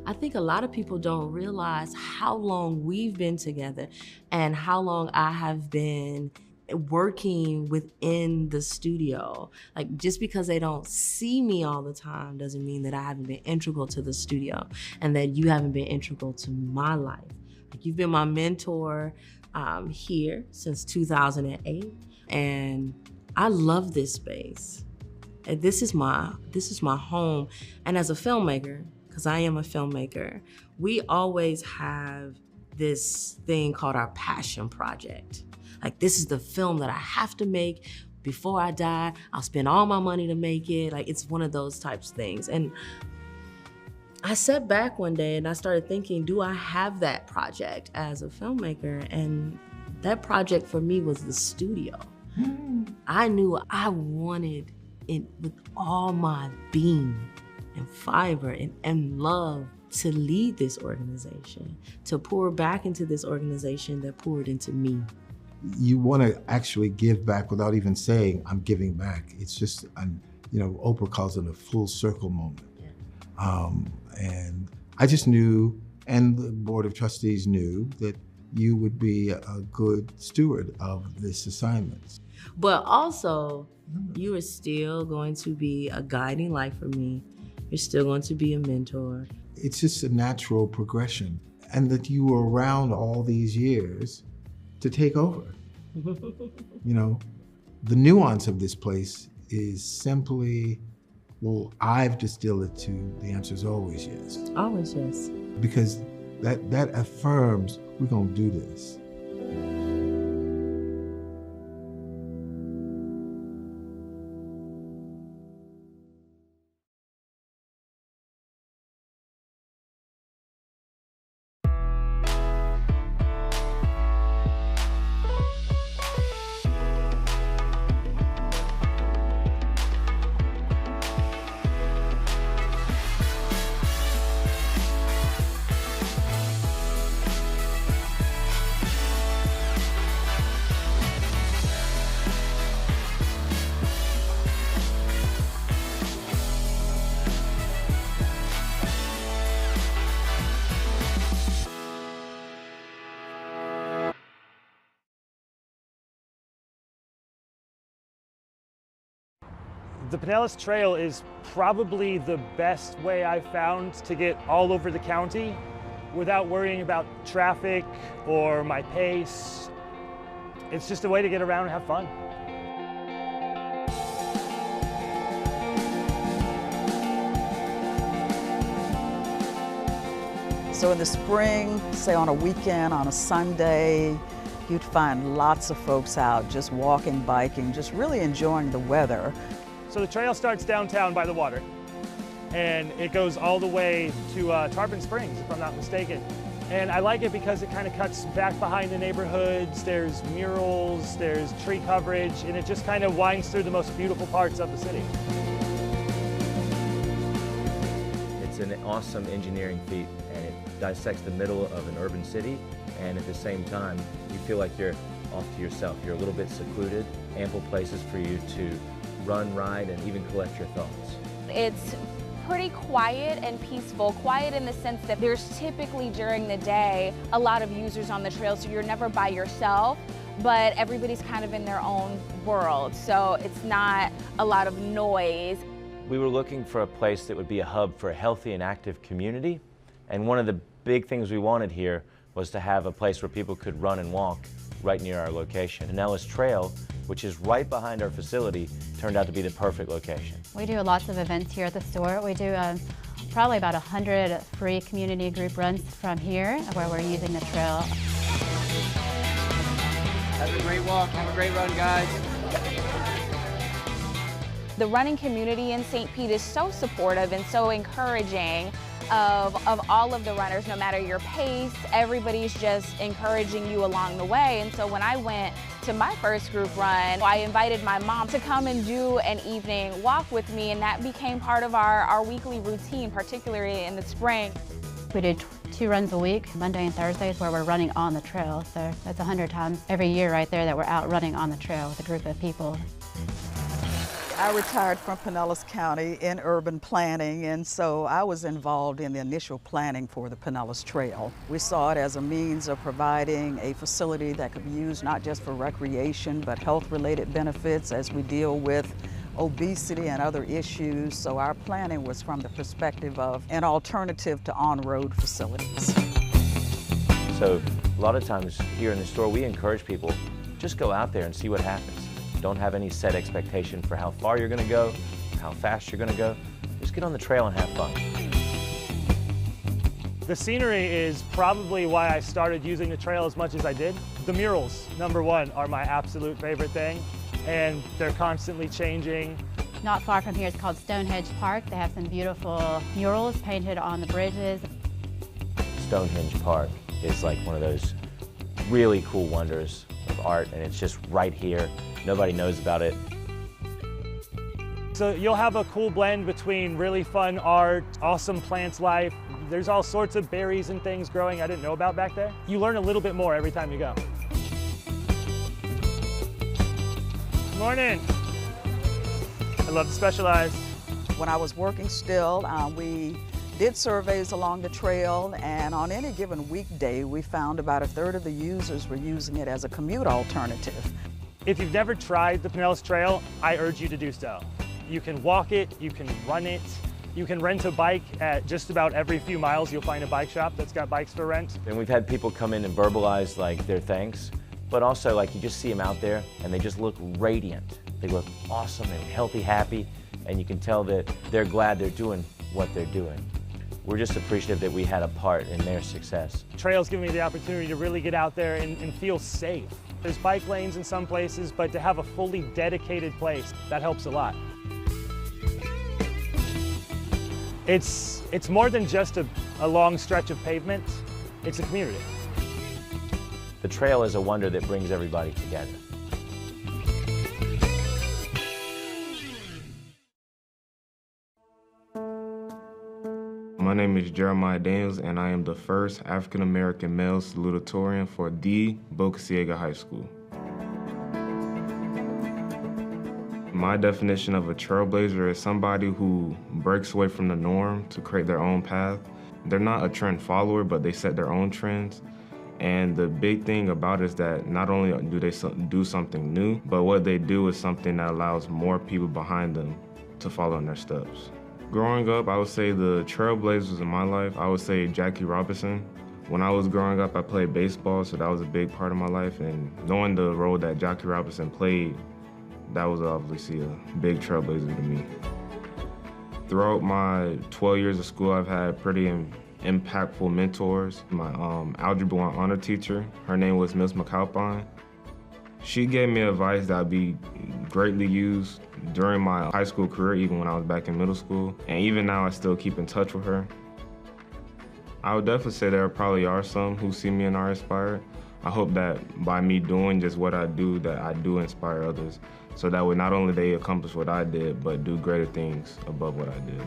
I think a lot of people don't realize how long we've been together and how long I have been working within the studio. Like, just because they don't see me all the time doesn't mean that I haven't been integral to the studio and that you haven't been integral to my life. Like, you've been my mentor here since 2008, and I love this space. And this is my home. And as a filmmaker, because I am a filmmaker, we always have this thing called our passion project. Like, this is the film that I have to make before I die. I'll spend all my money to make it. Like, it's one of those types of things. And I sat back one day and I started thinking, do I have that project as a filmmaker? And that project for me was the studio. I knew I wanted it with all my being and fiber and love to lead this organization, to pour back into this organization that poured into me. You want to actually give back without even saying, I'm giving back. It's just, Oprah calls it a full circle moment. Yeah. And I just knew, and the Board of Trustees knew, that you would be a good steward of this assignment. But also, you are still going to be a guiding light for me. You're still going to be a mentor. It's just a natural progression, and that you were around all these years to take over. The nuance of this place is simply, well, I've distilled it to the answer is always yes. Always yes. Because that affirms we're gonna do this. The Pinellas Trail is probably the best way I've found to get all over the county without worrying about traffic or my pace. It's just a way to get around and have fun. So in the spring, say on a weekend, on a Sunday, you'd find lots of folks out just walking, biking, just really enjoying the weather. So the trail starts downtown by the water, and it goes all the way to Tarpon Springs, if I'm not mistaken. And I like it because it kind of cuts back behind the neighborhoods. There's murals, there's tree coverage, and it just kind of winds through the most beautiful parts of the city. It's an awesome engineering feat, and it dissects the middle of an urban city, and at the same time, you feel like you're off to yourself. You're a little bit secluded, ample places for you to run, ride, and even collect your thoughts. It's pretty quiet and peaceful. Quiet in the sense that there's typically during the day a lot of users on the trail, so you're never by yourself, but everybody's kind of in their own world, so it's not a lot of noise. We were looking for a place that would be a hub for a healthy and active community, and one of the big things we wanted here was to have a place where people could run and walk right near our location. Pinellas Trail, which is right behind our facility, turned out to be the perfect location. We do lots of events here at the store. We do probably about 100 free community group runs from here where we're using the trail. Have a great walk, have a great run, guys. The running community in St. Pete is so supportive and so encouraging of all of the runners, no matter your pace. Everybody's just encouraging you along the way. And so when I went to my first group run, I invited my mom to come and do an evening walk with me, and that became part of our weekly routine, particularly in the spring. We do 2 runs a week, Monday and Thursdays, where we're running on the trail. So that's 100 times every year right there that we're out running on the trail with a group of people. I retired from Pinellas County in urban planning, and so I was involved in the initial planning for the Pinellas Trail. We saw it as a means of providing a facility that could be used not just for recreation, but health-related benefits as we deal with obesity and other issues. So our planning was from the perspective of an alternative to on-road facilities. So a lot of times here in the store, we encourage people, just go out there and see what happens. Don't have any set expectation for how far you're gonna go, how fast you're gonna go. Just get on the trail and have fun. The scenery is probably why I started using the trail as much as I did. The murals, number one, are my absolute favorite thing, and they're constantly changing. Not far from here, it's called Stonehenge Park. They have some beautiful murals painted on the bridges. Stonehenge Park is like one of those really cool wonders of art, and it's just right here. Nobody knows about it. So you'll have a cool blend between really fun art, awesome plants life. There's all sorts of berries and things growing I didn't know about back there. You learn a little bit more every time you go. Good morning. I love to specialize. When I was working still, we did surveys along the trail, and on any given weekday, we found about 1/3 of the users were using it as a commute alternative. If you've never tried the Pinellas Trail, I urge you to do so. You can walk it, you can run it, you can rent a bike at just about every few miles. You'll find a bike shop that's got bikes for rent. And we've had people come in and verbalize like their thanks but also like you just see them out there and they just look radiant. They look awesome and healthy, happy, and you can tell that they're glad they're doing what they're doing. We're just appreciative that we had a part in their success. Trails give me the opportunity to really get out there and feel safe. There's bike lanes in some places, but to have a fully dedicated place, that helps a lot. It's more than just a long stretch of pavement, it's a community. The trail is a wonder that brings everybody together. My name is Jeremiah Daniels, and I am the first African-American male salutatorian for the Boca Ciega High School. My definition of a trailblazer is somebody who breaks away from the norm to create their own path. They're not a trend follower, but they set their own trends. And the big thing about it is that not only do they do something new, but what they do is something that allows more people behind them to follow in their steps. Growing up, I would say the trailblazers in my life, I would say Jackie Robinson. When I was growing up, I played baseball, so that was a big part of my life. And knowing the role that Jackie Robinson played, that was obviously a big trailblazer to me. Throughout my 12 years of school, I've had pretty impactful mentors. My Algebra 1 honor teacher, her name was Ms. McAlpine. She gave me advice that would be greatly used during my high school career, even when I was back in middle school. And even now, I still keep in touch with her. I would definitely say there probably are some who see me and are inspired. I hope that by me doing just what I do, that I do inspire others. So that way not only they accomplish what I did, but do greater things above what I did.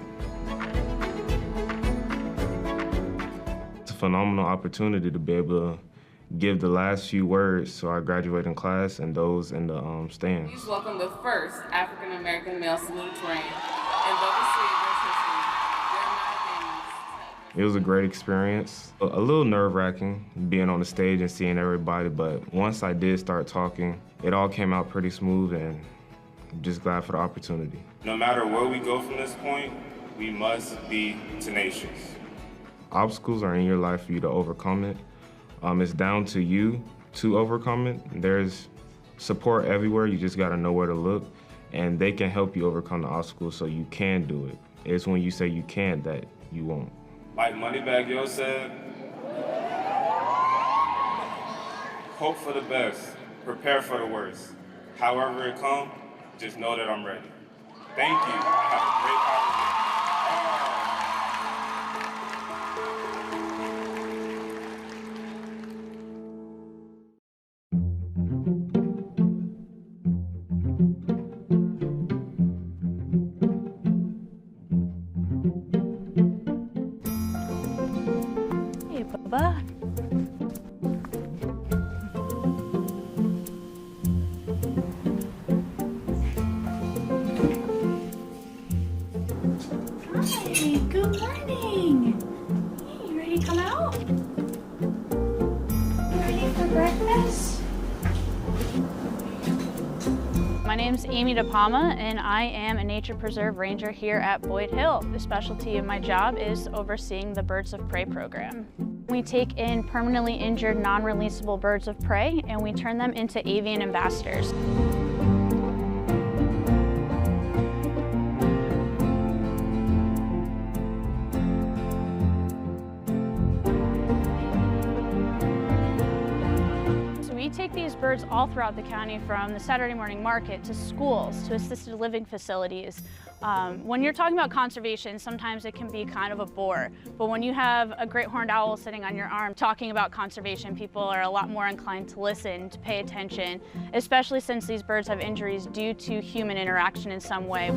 It's a phenomenal opportunity to be able to give the last few words to our graduating class and those in the stands. Please welcome the first African-American male salutatorian in Boca Ciega history, Jeremiah Daniels. It was a great experience. A little nerve-wracking being on the stage and seeing everybody, but once I did start talking, it all came out pretty smooth, and I'm just glad for the opportunity. No matter where we go from this point, we must be tenacious. Obstacles are in your life for you to overcome it. It's down to you to overcome it. There's support everywhere. You just got to know where to look, and they can help you overcome the obstacles so you can do it. It's when you say you can't that you won't. Like Moneybagg Yo said, hope for the best, prepare for the worst. However it comes, just know that I'm ready. Thank you. Have a great holiday. Baba. Hi, good morning. Hey, you ready to come out? You ready for breakfast? My name's Amy DePalma, and I am a nature preserve ranger here at Boyd Hill. The specialty of my job is overseeing the Birds of Prey program. We take in permanently injured, non-releasable birds of prey, and we turn them into avian ambassadors. We take these birds all throughout the county, from the Saturday morning market to schools to assisted living facilities. When you're talking about conservation, sometimes it can be kind of a bore, but when you have a great horned owl sitting on your arm talking about conservation, people are a lot more inclined to listen, to pay attention, especially since these birds have injuries due to human interaction in some way.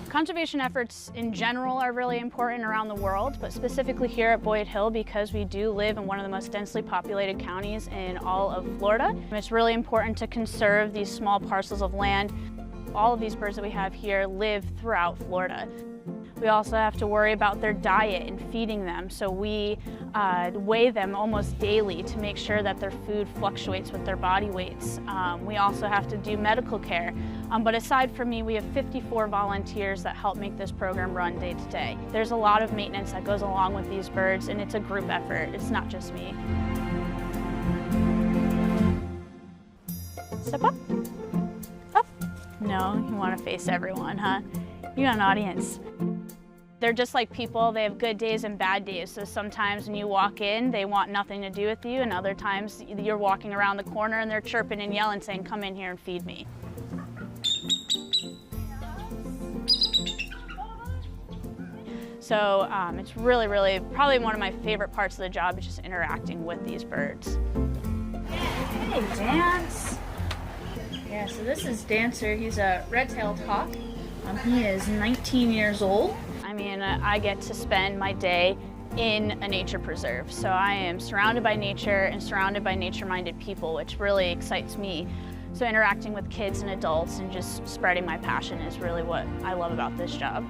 Conservation efforts in general are really important around the world, but specifically here at Boyd Hill because we do live in one of the most densely populated counties in all of Florida. It's really important to conserve these small parcels of land. All of these birds that we have here live throughout Florida. We also have to worry about their diet and feeding them, so we weigh them almost daily to make sure that their food fluctuates with their body weights. We also have to do medical care, but aside from me, we have 54 volunteers that help make this program run day to day. There's a lot of maintenance that goes along with these birds, and it's a group effort. It's not just me. Step up. Up. No, you want to face everyone, huh? You got an audience. They're just like people. They have good days and bad days. So sometimes when you walk in, they want nothing to do with you, and other times you're walking around the corner and they're chirping and yelling, saying, come in here and feed me. So it's really, really, probably one of my favorite parts of the job is just interacting with these birds. Hey, Dance. Yeah, so this is Dancer. He's a red-tailed hawk. He is 19 years old. I mean, I get to spend my day in a nature preserve. So I am surrounded by nature and surrounded by nature-minded people, which really excites me. So interacting with kids and adults and just spreading my passion is really what I love about this job.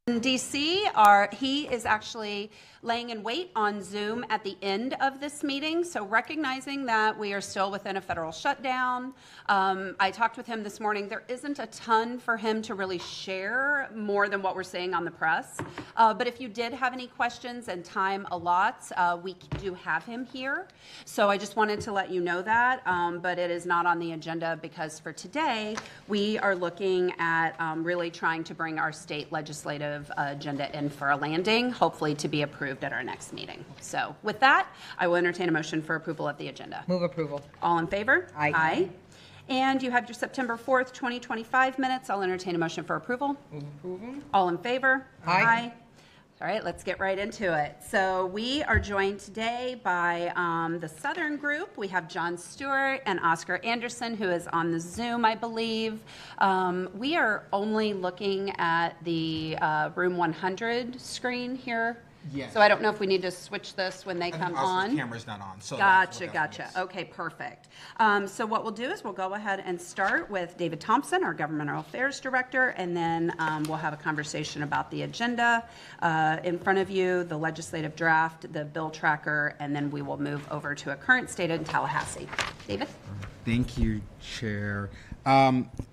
In DC, he is actually laying in wait on Zoom at the end of this meeting, so recognizing that we are still within a federal shutdown. I talked with him this morning. There isn't a ton for him to really share more than what we're seeing on the press, but if you did have any questions and time allots, we do have him here. So I just wanted to let you know that, but it is not on the agenda because for today, we are looking at really trying to bring our state legislative agenda in for a landing, hopefully to be approved at our next meeting. So with that, I will entertain a motion for approval of the agenda. Move approval. All in favor? Aye. Aye. And you have your September 4th, 2025 minutes. I'll entertain a motion for approval. Move approval. All in favor? Aye. All right, let's get right into it. So we are joined today by the Southern group. We have John Stewart and Oscar Anderson, who is on the Zoom, I believe. We are only looking at the room 100 screen here. Yes. So I don't know if we need to switch this when they come on. The camera's not on. So Gotcha. Okay, perfect. So what we'll do is we'll go ahead and start with David Thompson, our Governmental Affairs Director, and then we'll have a conversation about the agenda in front of you, the legislative draft, the bill tracker, and then we will move over to a current state in Tallahassee. David? Thank you, Chair.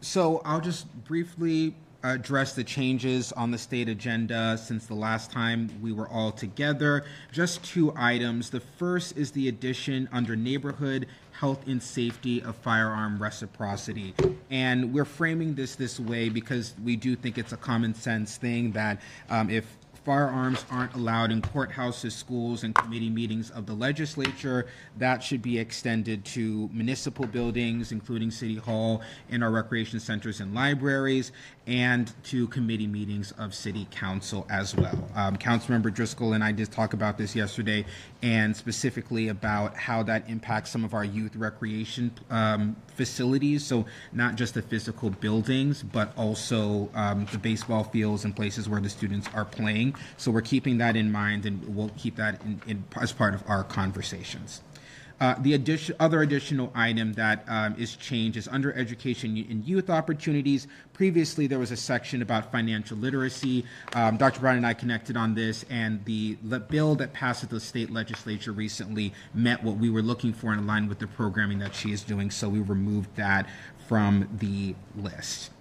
So I'll just briefly address the changes on the state agenda since the last time we were all together. Just 2 items. The first is the addition under neighborhood health and safety of firearm reciprocity. And we're framing this way because we do think it's a common sense thing that if firearms aren't allowed in courthouses, schools, and committee meetings of the legislature, that should be extended to municipal buildings, including City Hall and our recreation centers and libraries, and to committee meetings of City Council as well. Councilmember Driscoll and I did talk about this yesterday, and specifically about how that impacts some of our youth recreation facilities. So not just the physical buildings, but also the baseball fields and places where the students are playing. So we're keeping that in mind, and we'll keep that as part of our conversations. The other additional item that is changed is under education and youth opportunities. Previously, there was a section about financial literacy. Dr. Brown and I connected on this, and the bill that passed at the state legislature recently met what we were looking for in line with the programming that she is doing, so we removed that from the list.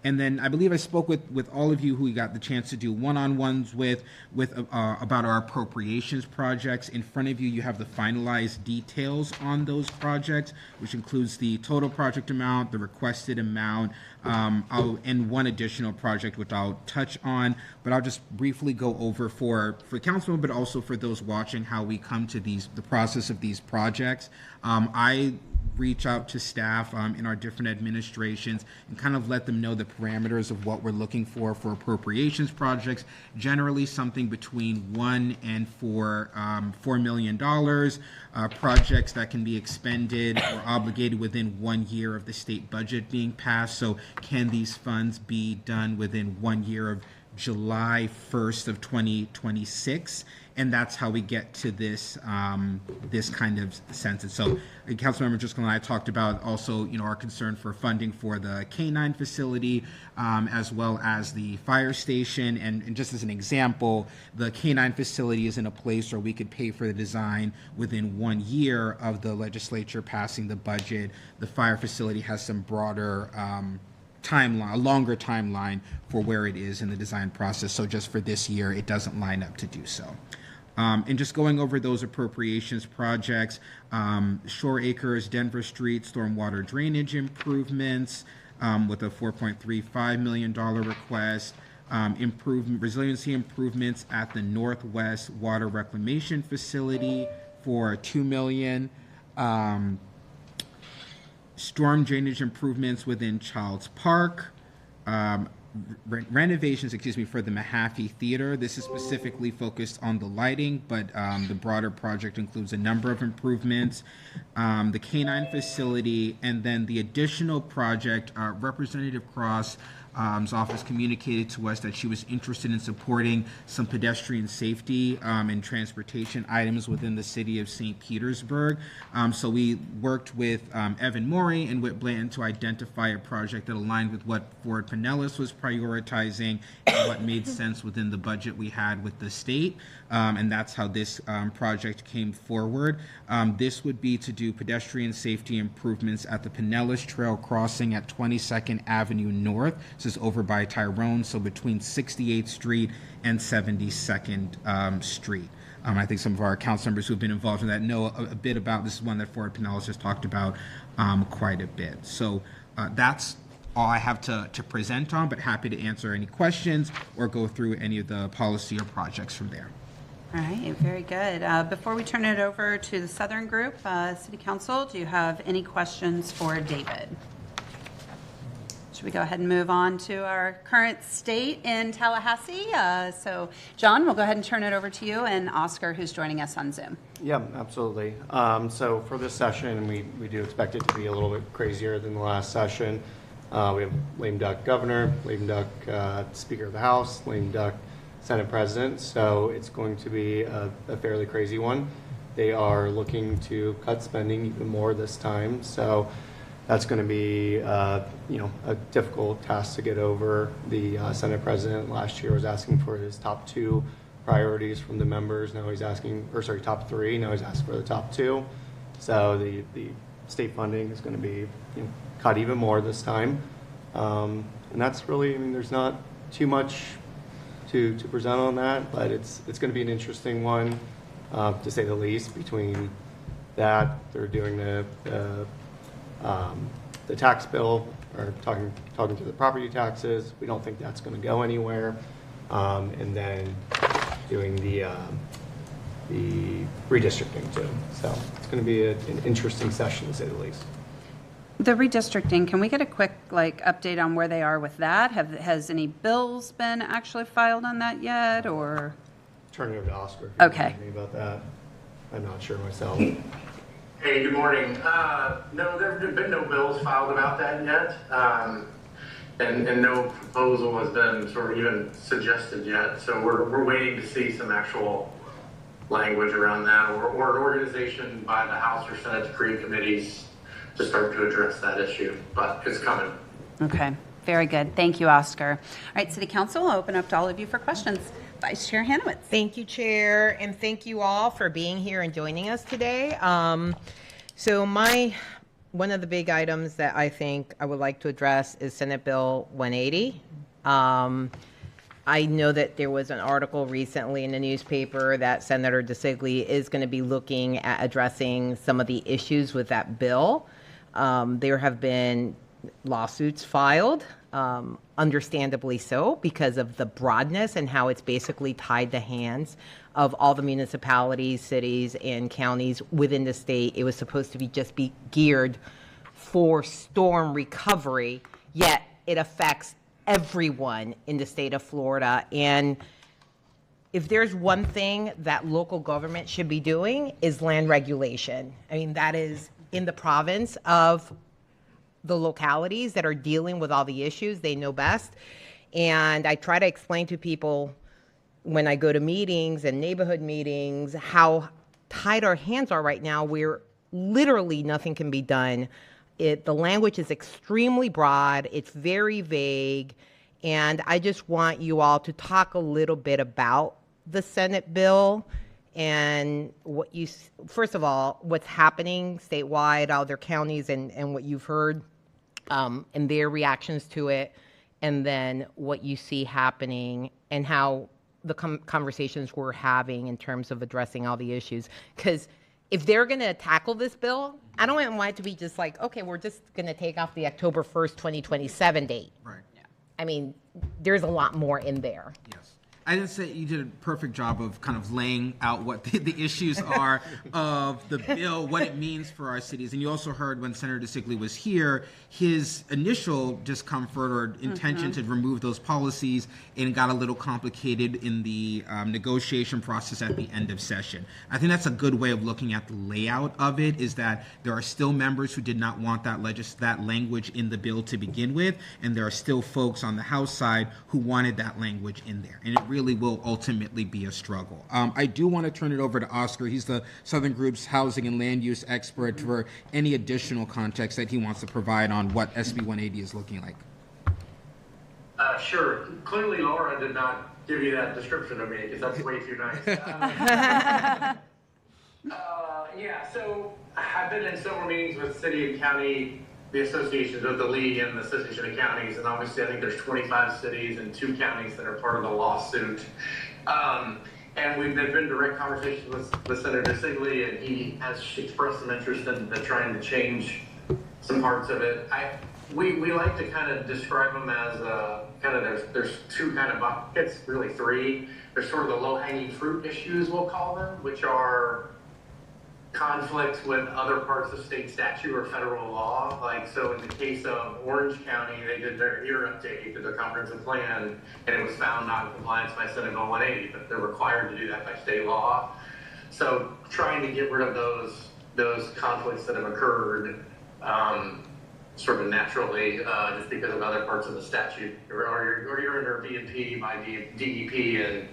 And then I believe I spoke with all of you who we got the chance to do one-on-ones with about our appropriations projects. In front of you, you have the finalized details on those projects, which includes the total project amount, the requested amount, and one additional project, which I'll touch on. But I'll just briefly go over for councilmen, but also for those watching, how we come to the process of these projects. I reach out to staff in our different administrations and kind of let them know the parameters of what we're looking for appropriations projects, generally something between $1 and $4 million, projects that can be expended or obligated within 1 year of the state budget being passed. So can these funds be done within 1 year of July 1st of 2026? And that's how we get to this this kind of census. So Councilmember Driscoll and I talked about also, our concern for funding for the K-9 facility, as well as the fire station. And just as an example, the K-9 facility is in a place where we could pay for the design within 1 year of the legislature passing the budget. The fire facility has some broader timeline, a longer timeline for where it is in the design process. So just for this year, it doesn't line up to do so. And just going over those appropriations projects, Shore Acres, Denver Street, stormwater drainage improvements with a $4.35 million request, resiliency improvements at the Northwest Water Reclamation Facility for $2 million, storm drainage improvements within Childs Park, renovations, for the Mahaffey Theater. This is specifically focused on the lighting, but the broader project includes a number of improvements. The K-9 facility, and then the additional project, Representative Cross office communicated to us that she was interested in supporting some pedestrian safety and transportation items within the city of St. Petersburg. So we worked with Evan Morey and Whit Blanton to identify a project that aligned with what Ford Pinellas was prioritizing and what made sense within the budget we had with the state. And that's how this project came forward. This would be to do pedestrian safety improvements at the Pinellas Trail crossing at 22nd Avenue North. This is over by Tyrone, so between 68th Street and 72nd Street. I think some of our council members who have been involved in that know a bit about this. Is one that Ford Pinellas has talked about quite a bit. So that's all I have to present on, but happy to answer any questions or go through any of the policy or projects from there. All right, very good. Before we turn it over to the Southern Group, City Council, do you have any questions for David? Should we go ahead and move on to our current state in Tallahassee? So, John, we'll go ahead and turn it over to you, and Oscar, who's joining us on Zoom. Yeah, absolutely. So for this session, we do expect it to be a little bit crazier than the last session. We have lame duck governor, lame duck Speaker of the House, lame duck Senate President, so it's going to be a fairly crazy one. They are looking to cut spending even more this time, so that's going to be a difficult task to get over. The Senate President last year was asking for his top 2 priorities from the members. Now he's asking, or sorry, top 3. Now he's asking for the top 2. So the state funding is going to be cut even more this time, and that's really, there's not too much to present on that, but it's going to be an interesting one, to say the least. Between that, they're doing the tax bill, or talking to the property taxes. We don't think that's going to go anywhere, and then doing the redistricting too. So it's going to be an interesting session, to say the least. The redistricting, can we get a quick update on where they are with that? Has any bills been actually filed on that yet, or? Turn it over to Oscar. Okay. Me about that. I'm not sure myself. Hey, good morning. No, there have been no bills filed about that yet, and no proposal has been sort of even suggested yet. So we're waiting to see some actual language around that, or an organization by the House or Senate to create committees to start to address that issue, but it's coming. Okay, very good. Thank you, Oscar. All right, City Council, I'll open up to all of you for questions. Vice Chair Hanowitz. Thank you, Chair, and thank you all for being here and joining us today. So one of the big items that I think I would like to address is Senate Bill 180. I know that there was an article recently in the newspaper that Senator DeSigli is going to be looking at addressing some of the issues with that bill. There have been lawsuits filed, understandably so, because of the broadness and how it's basically tied the hands of all the municipalities, cities, and counties within the state. It was supposed to be geared for storm recovery, yet it affects everyone in the state of Florida. And if there's one thing that local government should be doing is land regulation. I mean, that is in the province of the localities that are dealing with all the issues. They know best. And I try to explain to people when I go to meetings and neighborhood meetings how tight our hands are right now, where literally nothing can be done. The language is extremely broad, it's very vague, and I just want you all to talk a little bit about the Senate bill and first of all, what's happening statewide, other counties, and what you've heard and their reactions to it, and then what you see happening and how the conversations we're having in terms of addressing all the issues. Because if they're going to tackle this bill, I don't want it to be just like, okay, we're just going to take off the October 1st, 2027 date. Right. I mean, there's a lot more in there. Yes. I didn't say you did a perfect job of kind of laying out what the issues are of the bill, what it means for our cities. And you also heard when Senator DeSigley was here, his initial discomfort or intention to remove those policies, and it got a little complicated in the negotiation process at the end of session. I think that's a good way of looking at the layout of it, is that there are still members who did not want that language in the bill to begin with, and there are still folks on the House side who wanted that language in there. And it really will ultimately be a struggle. I do want to turn it over to Oscar. He's the Southern Group's housing and land use expert for any additional context that he wants to provide on what SB 180 is looking like. Sure. Clearly, Laura did not give you that description of me because that's way too nice. Yeah, so I've been in several meetings with city and county, the associations with the league and the association of counties, and obviously I think there's 25 cities and 2 counties that are part of the lawsuit. And we've been in direct conversations with Senator DeSigley, and he has expressed some interest in trying to change some parts of it. We like to kind of describe them as there's 2 kind of buckets, really 3. There's sort of the low-hanging fruit issues, we'll call them, which are conflicts with other parts of state statute or federal law. Like, so in the case of Orange County, they did their ear update to their comprehensive plan, and it was found not in compliance by Senate Bill 180, but they're required to do that by state law. So trying to get rid of those conflicts that have occurred sort of naturally, just because of other parts of the statute, or you're under B&P by DEP, and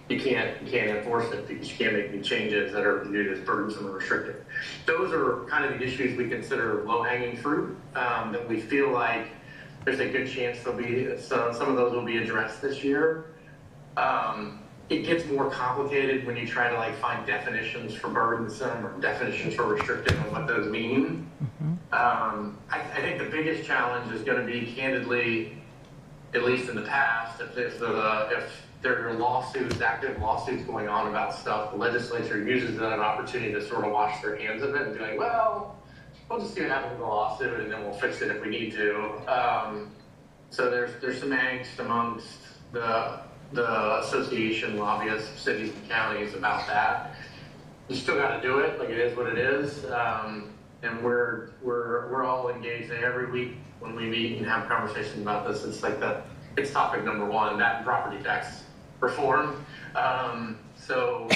you can't enforce it because you can't make any changes that are viewed as burdensome or restrictive. Those are kind of the issues we consider low-hanging fruit, that we feel like there's a good chance there'll be some of those will be addressed this year. It gets more complicated when you try to like find definitions for burdensome or definitions for restrictive and what those mean. I think the biggest challenge is going to be, candidly, at least in the past, if there are lawsuits, active lawsuits going on about stuff, the legislature uses that as an opportunity to sort of wash their hands of it and be like, well, we'll just see what happens with the lawsuit and then we'll fix it if we need to. So there's some angst amongst the association lobbyists, cities and counties about that. You still got to do it, like it is what it is. And we're all engaged every week when we meet and have conversations about this. It's like it's topic number 1, that and property tax reform. So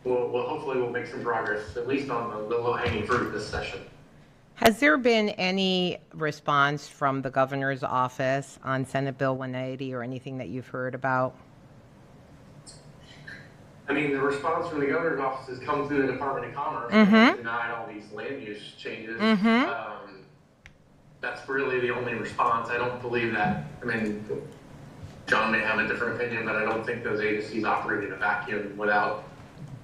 we'll hopefully we'll make some progress, at least on the low-hanging fruit this session. Has there been any response from the governor's office on Senate Bill 180 or anything that you've heard about? I mean, the response from the governor's office has come through the Department of Commerce, and denied all these land use changes. That's really the only response. I don't believe that. I mean, John may have a different opinion, but I don't think those agencies operate in a vacuum without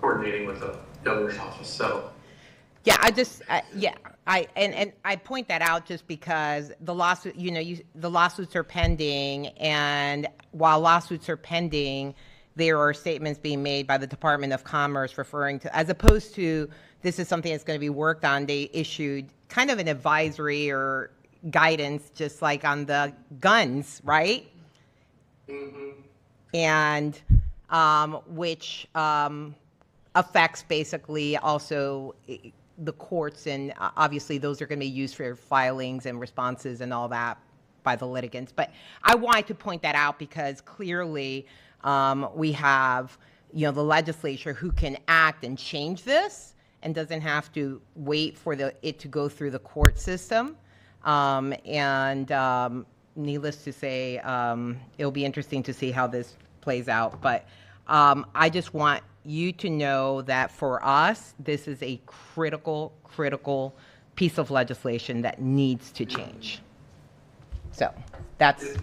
coordinating with the governor's office. So, yeah, I point that out just because the lawsuit, the lawsuits are pending, and while lawsuits are pending, there are statements being made by the Department of Commerce referring to, as opposed to this is something that's going to be worked on, they issued kind of an advisory or guidance, just like on the guns, right? And which affects basically also the courts, and obviously those are going to be used for filings and responses and all that by the litigants. But I wanted to point that out because clearly we have, the legislature who can act and change this and doesn't have to wait for it to go through the court system. Needless to say, it'll be interesting to see how this plays out. But I just want you to know that for us, this is a critical piece of legislation that needs to change. So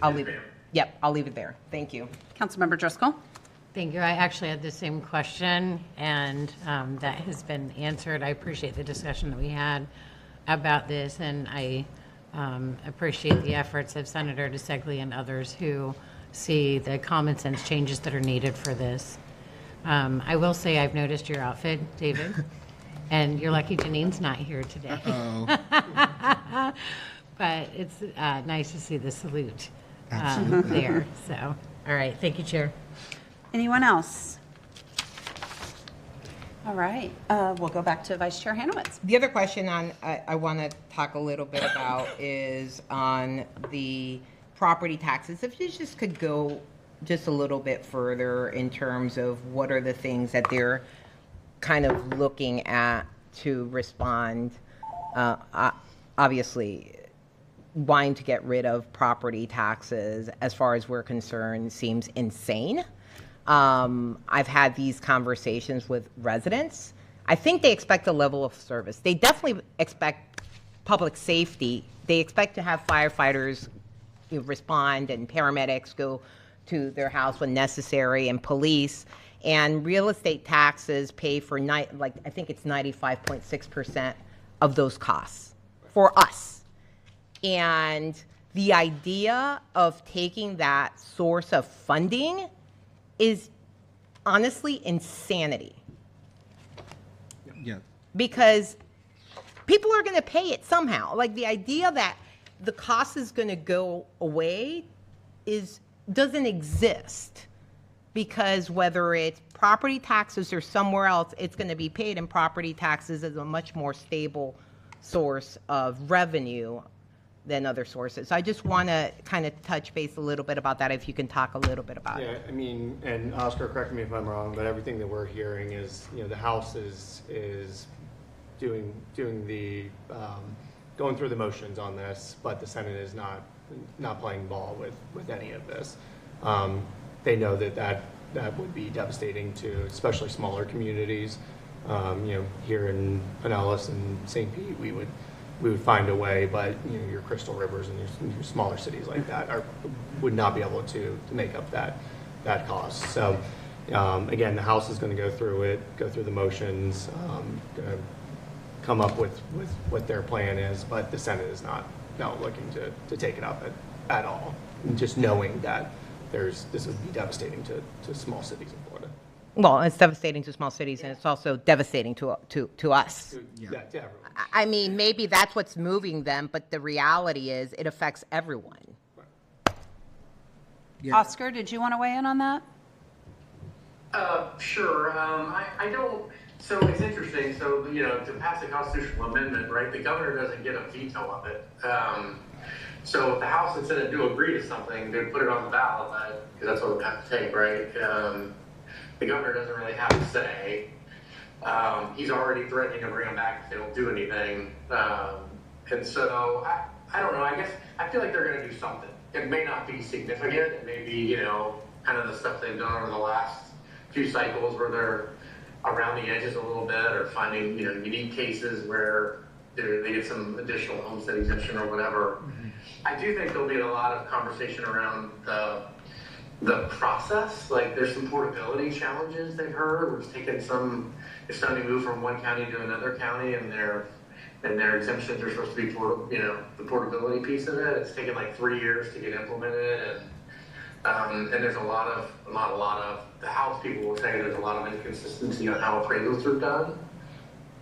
I'll leave it. Yep, I'll leave it there. Thank you. Councilmember Driscoll. Thank you. I actually had the same question, and that has been answered. I appreciate the discussion that we had about this, and I appreciate the efforts of Senator DeSigley and others who see the common sense changes that are needed for this. I will say I've noticed your outfit, David, and you're lucky Janine's not here today. But it's nice to see the salute there. So All right, thank you, Chair. Anyone else? All right, we'll go back to Vice Chair Hanowitz. The other question I want to talk a little bit about is on the property taxes. If you just could go just a little bit further in terms of what are the things that they're kind of looking at to respond. Obviously, wanting to get rid of property taxes, as far as we're concerned, seems insane. I've had these conversations with residents. I think they expect a level of service. They definitely expect public safety. They expect to have firefighters respond and paramedics go to their house when necessary, and police. And real estate taxes pay for I think it's 95.6% of those costs for us. And the idea of taking that source of funding is honestly insanity. Yeah. Because people are going to pay it somehow. Like, the idea that the cost is going to go away doesn't exist. Because whether it's property taxes or somewhere else, it's going to be paid, and property taxes is a much more stable source of revenue than other sources. So I just want to kind of touch base a little bit about that, if you can talk a little bit about it. Yeah, I mean, and Oscar, correct me if I'm wrong, but everything that we're hearing is, the House is doing the going through the motions on this, but the Senate is not playing ball with any of this. They know that would be devastating to especially smaller communities. Here in Pinellas and St. Pete, we would find a way, but your Crystal Rivers and your smaller cities like that would not be able to make up that cost. So again, the House is going to go through the motions, going to come up with what their plan is, but the Senate is not looking to take it up at all. And just knowing that this would be devastating to small cities in Florida. Well, it's devastating to small cities, and it's also devastating to us. Yeah, to everyone. I mean, maybe that's what's moving them, but the reality is it affects everyone. Yeah. Oscar, did you want to weigh in on that? Sure. I don't. So it's interesting. So, to pass a constitutional amendment, right, the governor doesn't get a veto of it. So if the House and Senate do agree to something, they put it on the ballot, because that's what it would have to take, right? The governor doesn't really have to say. He's already threatening to bring them back if they don't do anything. And so, I don't know. I guess I feel like they're going to do something. It may not be significant. It may be, kind of the stuff they've done over the last few cycles where they're around the edges a little bit, or finding, unique cases where they get some additional homestead exemption or whatever. Mm-hmm. I do think there'll be a lot of conversation around the process. Like, there's some portability challenges they've heard. We're taking if somebody moved from one county to another county, and their exemptions are supposed to be the portability piece of it. It's taken like 3 years to get implemented, and there's a lot of the House people will say there's a lot of inconsistency on how appraisals are done.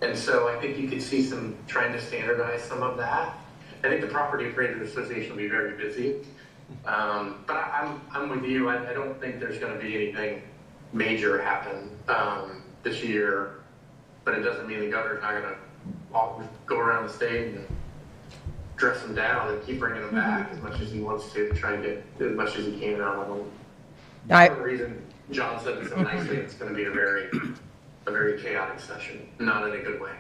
And so I think you could see some trying to standardize some of that. I think the Property Appraisers Association will be very busy. But I'm with you. I don't think there's going to be anything major happen this year. But it doesn't mean the governor's not going to go around the state and dress them down and keep bringing them back as much as he wants to try and get as much as he can out of them. For the reason John said it so nicely, it's going to be a very chaotic session, not in a good way.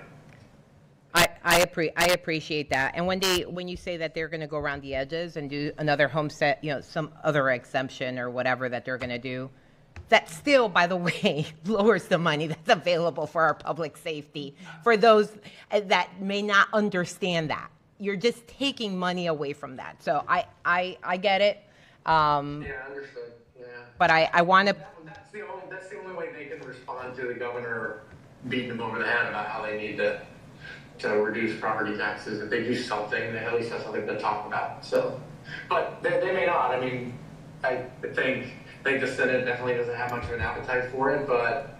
I appreciate that. And when you say that they're going to go around the edges and do another homestead, some other exemption or whatever that they're going to do, that still, by the way, lowers the money that's available for our public safety. For those that may not understand that, you're just taking money away from that. So I get it. Yeah, understood. Yeah. But I want to. That's the only way they can respond to the governor beating them over the head about how they need to reduce property taxes. If they do something, they at least have something to talk about. So, but they may not. I mean, I think the Senate definitely doesn't have much of an appetite for it. But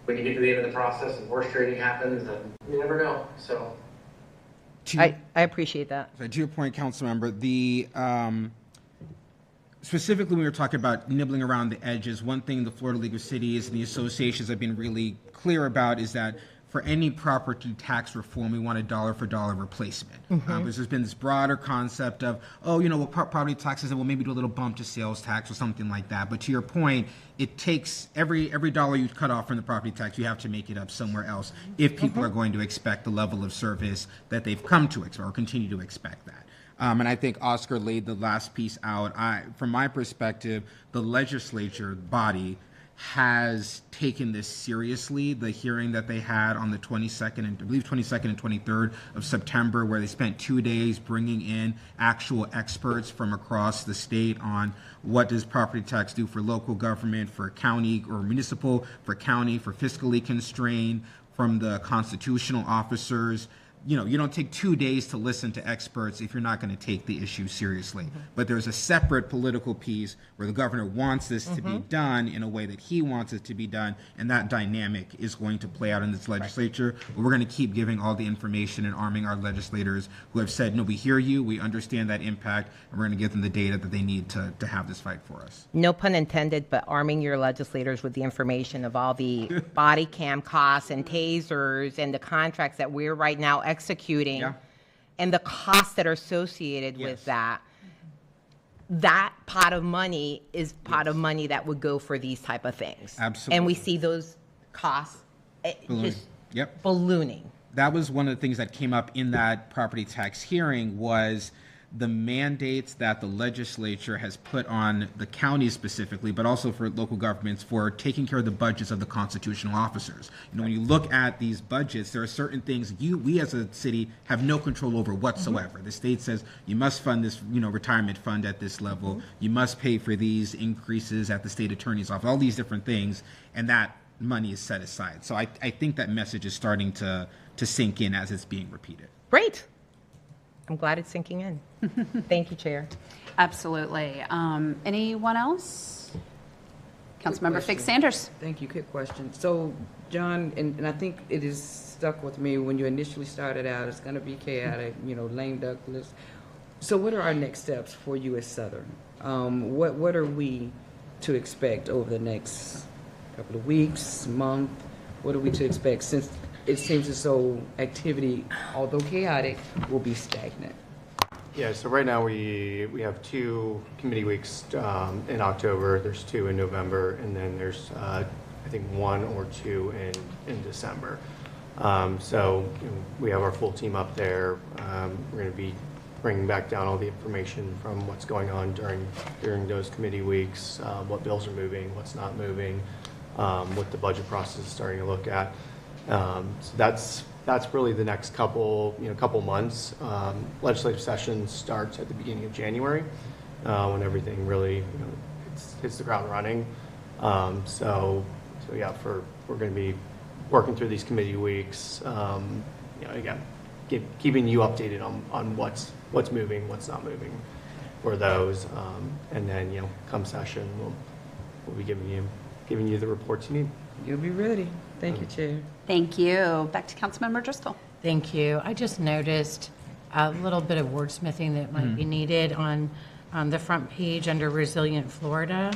when you get to the end of the process and horse trading happens, then you never know. So, I appreciate that. So to your point, Councilmember, specifically when we were talking about nibbling around the edges, one thing the Florida League of Cities and the associations have been really clear about is that for any property tax reform, we want a dollar for dollar replacement. Because there's been this broader concept of, property taxes, and we'll maybe do a little bump to sales tax or something like that. But to your point, it takes every dollar you cut off from the property tax, you have to make it up somewhere else if people are going to expect the level of service that they've come to expect or continue to expect that. And I think Oscar laid the last piece out. From my perspective, the legislature body has taken this seriously. The hearing that they had on the 22nd and 23rd of September, where they spent 2 days bringing in actual experts from across the state on what does property tax do for local government, for county or municipal, for county, for fiscally constrained, from the constitutional officers. You don't take 2 days to listen to experts if you're not going to take the issue seriously. But there's a separate political piece where the governor wants this to be done in a way that he wants it to be done, and that dynamic is going to play out in this legislature. But we're going to keep giving all the information and arming our legislators who have said, no, we hear you, we understand that impact, and we're going to give them the data that they need to have this fight for us. No pun intended, but arming your legislators with the information of all the body cam costs and tasers and the contracts that we're right now executing and the costs that are associated with that. That pot of money is pot of money that would go for these type of things. Absolutely. And we see those costs just ballooning. That was one of the things that came up in that property tax hearing was the mandates that the legislature has put on the counties specifically, but also for local governments for taking care of the budgets of the constitutional officers. When you look at these budgets, there are certain things we as a city have no control over whatsoever. The state says you must fund this, retirement fund at this level. You must pay for these increases at the state attorney's office, all these different things, and that money is set aside. So I think that message is starting to sink in as it's being repeated. Great. I'm glad it's sinking in. Thank you, Chair. Absolutely. Anyone else? Councilmember Fix Sanders. Thank you. Quick question. So, John, and I think it is stuck with me when you initially started out, it's going to be chaotic, lame duck list. So what are our next steps for U.S. Southern? What are we to expect over the next couple of weeks, month? What are we to expect since it seems as though activity, although chaotic, will be stagnant? Yeah, so right now we have 2 committee weeks in October. There's 2 in November, and then there's I think 1 or 2 in December. So we have our full team up there. We're going to be bringing back down all the information from what's going on during those committee weeks, what bills are moving, what's not moving, what the budget process is starting to look at. So that's really the next couple months. Legislative session starts at the beginning of January, when everything really hits the ground running. So yeah, we're going to be working through these committee weeks. Again, keeping you updated on what's moving, what's not moving for those, and then come session, we'll be giving you the reports you need. You'll be ready. Thank you, Chair. Thank you. Back to Councilmember Driscoll. Thank you. I just noticed a little bit of wordsmithing that might be needed on the front page under Resilient Florida.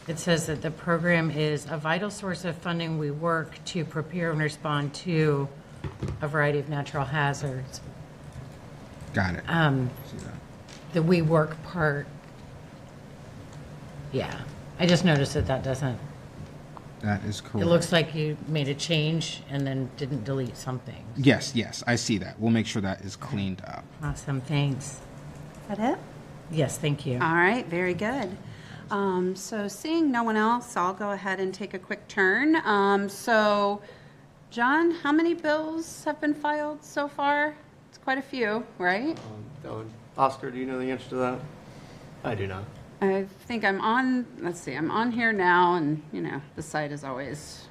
It says that the program is a vital source of funding. We work to prepare and respond to a variety of natural hazards. Got it. The we work part. Yeah. I just noticed that doesn't. That is correct. It looks like you made a change and then didn't delete something. Yes, I see that. We'll make sure that is cleaned up. Awesome, thanks. Is that it? Yes, thank you. All right, very good. So seeing no one else, I'll go ahead and take a quick turn. So, John, how many bills have been filed so far? It's quite a few, right? Oscar, do you know the answer to that? I do not. I think I'm on, I'm on here now, and, the site is always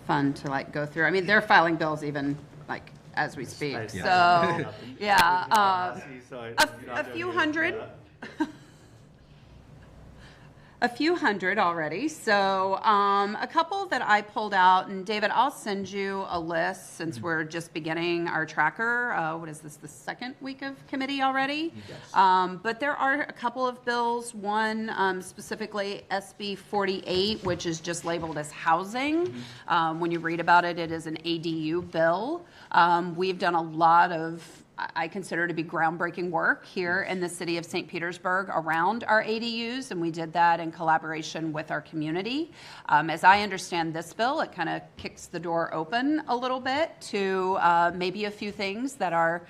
fun to, go through. I mean, they're filing bills even, as we speak. Nice. So, yeah, a few hundred. a few hundred already. So a couple that I pulled out, and David, I'll send you a list since we're just beginning our tracker. What is this, the second week of committee already? Yes. But there are a couple of bills, one specifically SB 48, which is just labeled as housing. When you read about it, it is an ADU bill. We've done a lot of I consider to be groundbreaking work here in the city of St. Petersburg around our ADUs, and we did that in collaboration with our community. As I understand this bill, it kind of kicks the door open a little bit to maybe a few things that our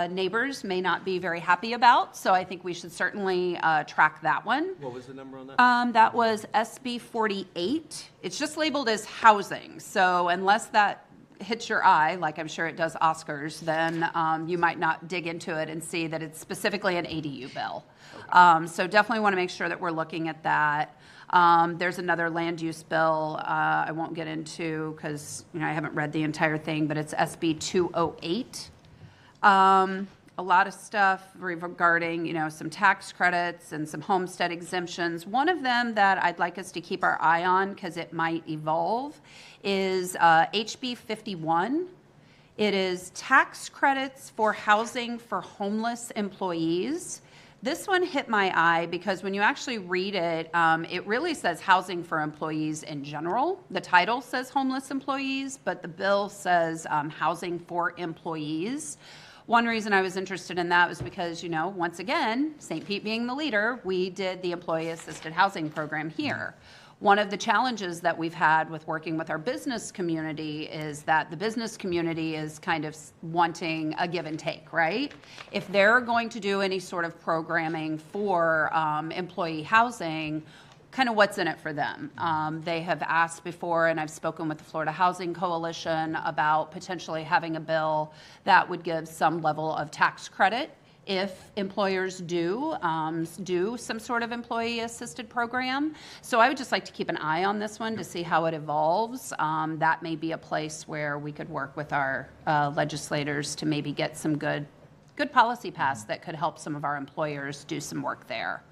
neighbors may not be very happy about, so I think we should certainly track that one. What was the number on that? That was SB 48. It's just labeled as housing, so unless that hits your eye, like I'm sure it does Oscars, then you might not dig into it and see that it's specifically an ADU bill. So definitely want to make sure that we're looking at that. There's another land use bill I won't get into because I haven't read the entire thing, but it's SB 208. A lot of stuff regarding, some tax credits and some homestead exemptions. One of them that I'd like us to keep our eye on because it might evolve is HB 51. It is tax credits for housing for homeless employees. This one hit my eye because when you actually read it, it really says housing for employees in general. The title says homeless employees, but the bill says housing for employees. One reason I was interested in that was because, once again, St. Pete being the leader, we did the employee assisted housing program here. One of the challenges that we've had with working with our business community is that the business community is kind of wanting a give and take, right? If they're going to do any sort of programming for employee housing, kind of what's in it for them. They have asked before, and I've spoken with the Florida Housing Coalition about potentially having a bill that would give some level of tax credit if employers do some sort of employee-assisted program. So I would just like to keep an eye on this one to see how it evolves. That may be a place where we could work with our legislators to maybe get some good policy passed that could help some of our employers do some work there.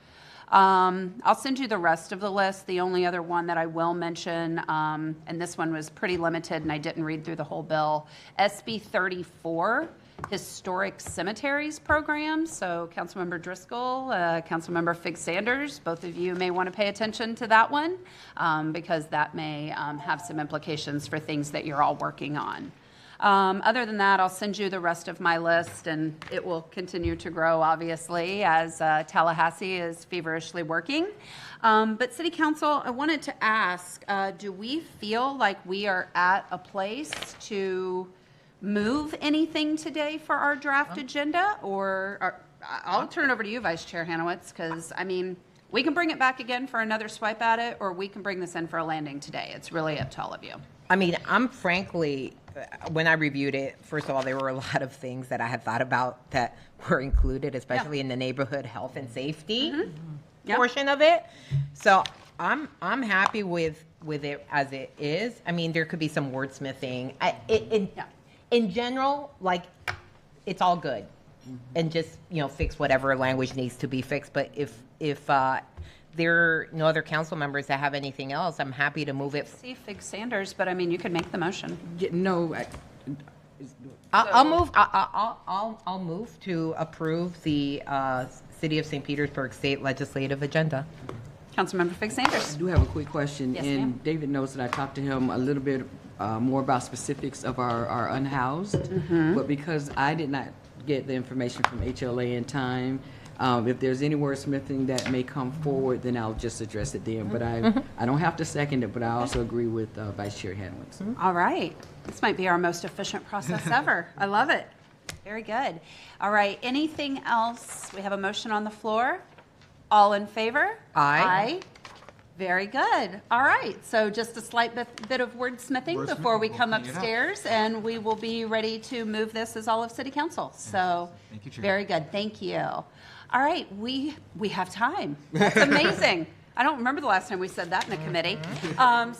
I'll send you the rest of the list. The only other one that I will mention, and this one was pretty limited and I didn't read through the whole bill, SB 34, Historic Cemeteries Program. So Councilmember Driscoll, Councilmember Figg-Sanders, both of you may want to pay attention to that one because that may have some implications for things that you're all working on. Other than that, I'll send you the rest of my list, and it will continue to grow, obviously, as Tallahassee is feverishly working. But City Council, I wanted to ask, do we feel like we are at a place to move anything today for our draft agenda? Or I'll turn it over to you, Vice Chair Hanowitz, because, we can bring it back again for another swipe at it, or we can bring this in for a landing today. It's really up to all of you. I'm frankly, when I reviewed it, first of all, there were a lot of things that I had thought about that were included, especially in the neighborhood health and safety portion of it. So I'm happy with it as it is. There could be some wordsmithing. In general, it's all good, and just fix whatever language needs to be fixed. But if there are no other council members that have anything else, I'm happy to move it. See Figg-Sanders, but you could make the motion. I'll move to approve the City of St. Petersburg State Legislative Agenda. Councilmember Figg-Sanders. I do have a quick question. Yes, and ma'am. David knows that I talked to him a little bit more about specifics of our unhoused, but because I did not get the information from HLA in time, if there's any wordsmithing that may come forward, then I'll just address it then. But I don't have to second it, but I also agree with Vice Chair Hanowitz. All right. This might be our most efficient process ever. I love it. Very good. All right. Anything else? We have a motion on the floor. All in favor? Aye. Very good. All right. So just a slight bit of wordsmithing before we come upstairs, and we will be ready to move this as all of City Council. So Thank you, Chair. very good. Thank you. All right. We have time. That's amazing. I don't remember the last time we said that in a committee.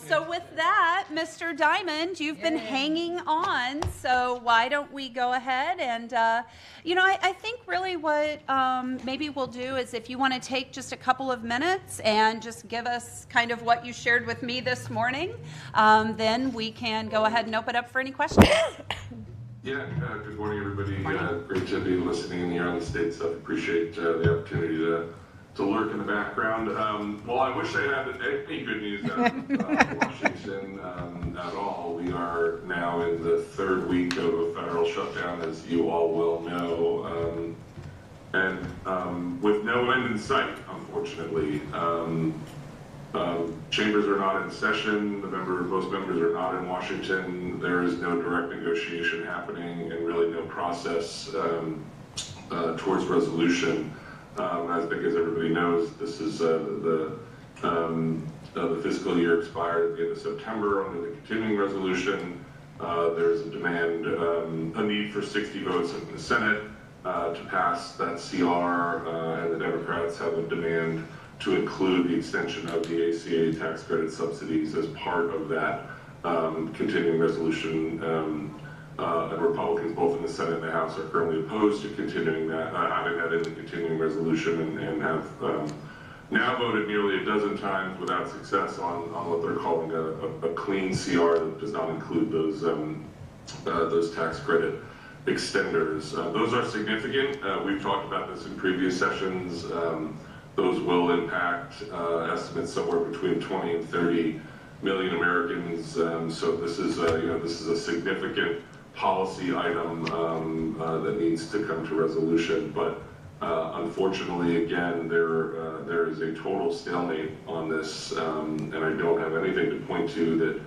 So with that, Mr. Diamond, you've been hanging on, so why don't we go ahead and, I think really what maybe we'll do is if you want to take just a couple of minutes and just give us kind of what you shared with me this morning, then we can go ahead and open up for any questions. Yeah, good morning, everybody. Great to be listening in here on the state stuff. Appreciate the opportunity to lurk in the background. Well, I wish I had any good news out of Washington at all. We are now in the third week of a federal shutdown, as you all well know, and with no end in sight, unfortunately. Chambers are not in session. Most members are not in Washington. There is no direct negotiation happening and really no process towards resolution. I think, as everybody knows, this is the fiscal year expired at the end of September under the continuing resolution. There's a demand, a need for 60 votes in the Senate to pass that CR, and the Democrats have a demand to include the extension of the ACA tax credit subsidies as part of that continuing resolution. And Republicans, both in the Senate and the House, are currently opposed to continuing that, having that in the continuing resolution, and have now voted nearly a dozen times without success on what they're calling a clean CR that does not include those tax credit extenders. Those are significant. We've talked about this in previous sessions. Those will impact estimates somewhere between 20 and 30 million Americans. So this is a significant policy item that needs to come to resolution. But unfortunately, again, there is a total stalemate on this, and I don't have anything to point to that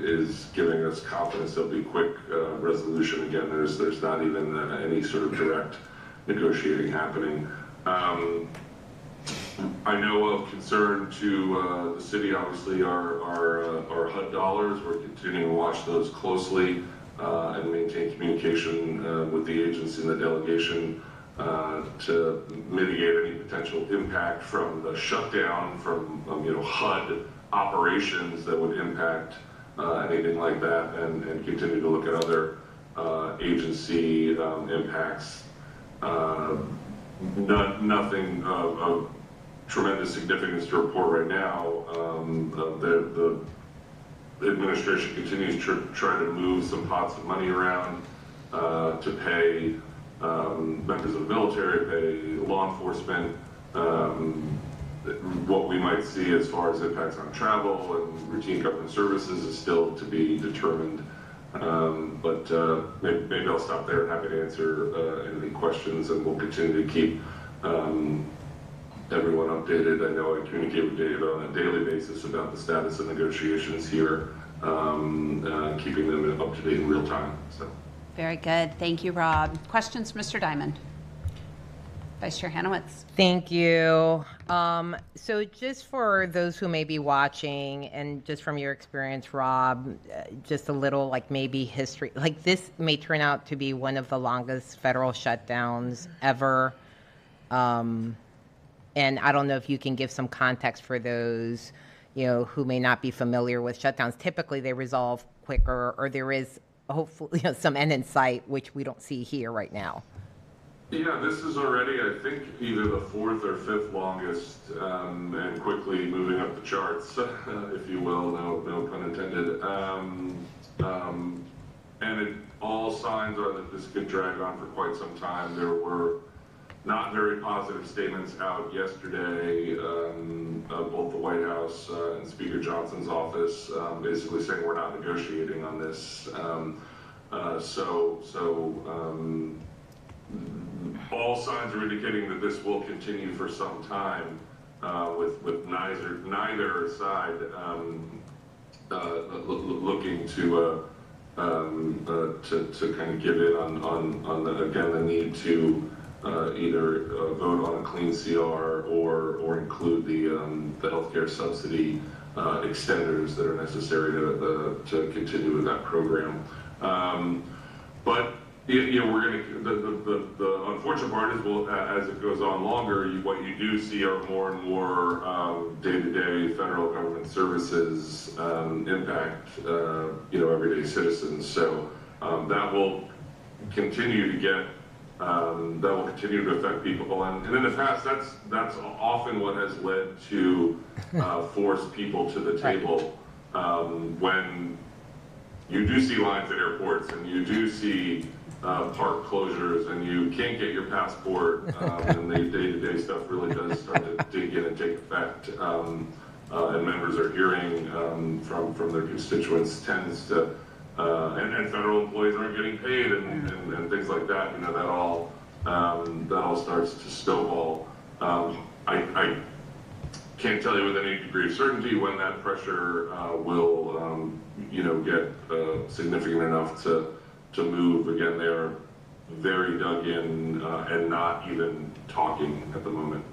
is giving us confidence there'll be quick resolution. Again, there's not even any sort of direct negotiating happening. I know of concern to the city, obviously, our HUD dollars. We're continuing to watch those closely and maintain communication with the agency and the delegation to mitigate any potential impact from the shutdown, from HUD operations that would impact anything like that, and continue to look at other agency impacts. Nothing of tremendous significance to report right now. The administration continues to try to move some pots of money around to pay members of the military, pay law enforcement. What we might see as far as impacts on travel and routine government services is still to be determined. But maybe I'll stop there. Happy to answer any questions, and we'll continue to keep everyone updated. I know I communicate with David on a daily basis about the status of negotiations here, keeping them up to date in real time. So. Very good. Thank you, Rob. Questions, Mr. Diamond? Vice Chair Hanowitz. Thank you. So just for those who may be watching, and just from your experience, Rob, just a little maybe history, this may turn out to be one of the longest federal shutdowns ever. And I don't know if you can give some context for those, who may not be familiar with shutdowns. Typically they resolve quicker, or there is hopefully some end in sight, which we don't see here right now. Yeah, this is already, I think, either the fourth or fifth longest, and quickly moving up the charts, if you will, no pun intended. And all signs are that this could drag on for quite some time. There were not very positive statements out yesterday, both the White House and Speaker Johnson's office, basically saying we're not negotiating on this. All signs are indicating that this will continue for some time, with neither side looking to kind of give in on the need to either vote on a clean CR or include the healthcare subsidy extenders that are necessary to continue with that program. But we're going to, the unfortunate part is, well, as it goes on longer, what you do see are more and more day-to-day federal government services impact, everyday citizens. So that will continue to get, that will continue to affect people. And in the past, that's often what has led to force people to the table when you do see lines at airports and you do see park closures and you can't get your passport and the day-to-day stuff really does start to dig in and take effect. And members are hearing from their constituents tends to, and federal employees aren't getting paid and things like that. That all starts to snowball. I can't tell you with any degree of certainty when that pressure will, get significant enough to move. Again, they're very dug in and not even talking at the moment.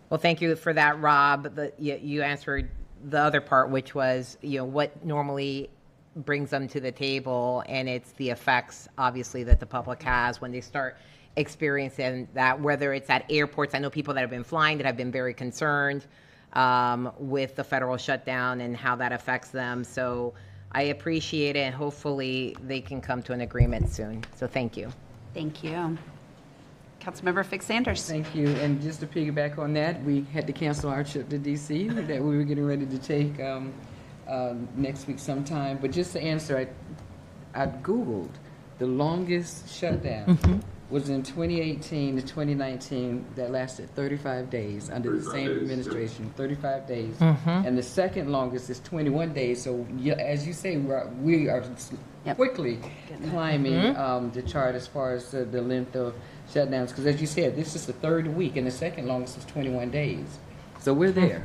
Well, thank you for that, Rob. You answered the other part, which was, what normally brings them to the table, and it's the effects, obviously, that the public has when they start experiencing that, whether it's at airports. I know people that have been flying that have been very concerned with the federal shutdown and how that affects them. So I appreciate it, and hopefully they can come to an agreement soon. So thank you. Thank you. Councilmember Fix-Sanders. Thank you. And just to piggyback on that, we had to cancel our trip to D.C. that we were getting ready to take next week sometime. But just to answer, I Googled the longest shutdown was in 2018 to 2019 that lasted 35 days under the same administration, 35 days. And the second longest is 21 days. So as you say, we are quickly climbing the chart as far as the length of shutdowns. Because as you said, this is the third week and the second longest is 21 days. So we're there.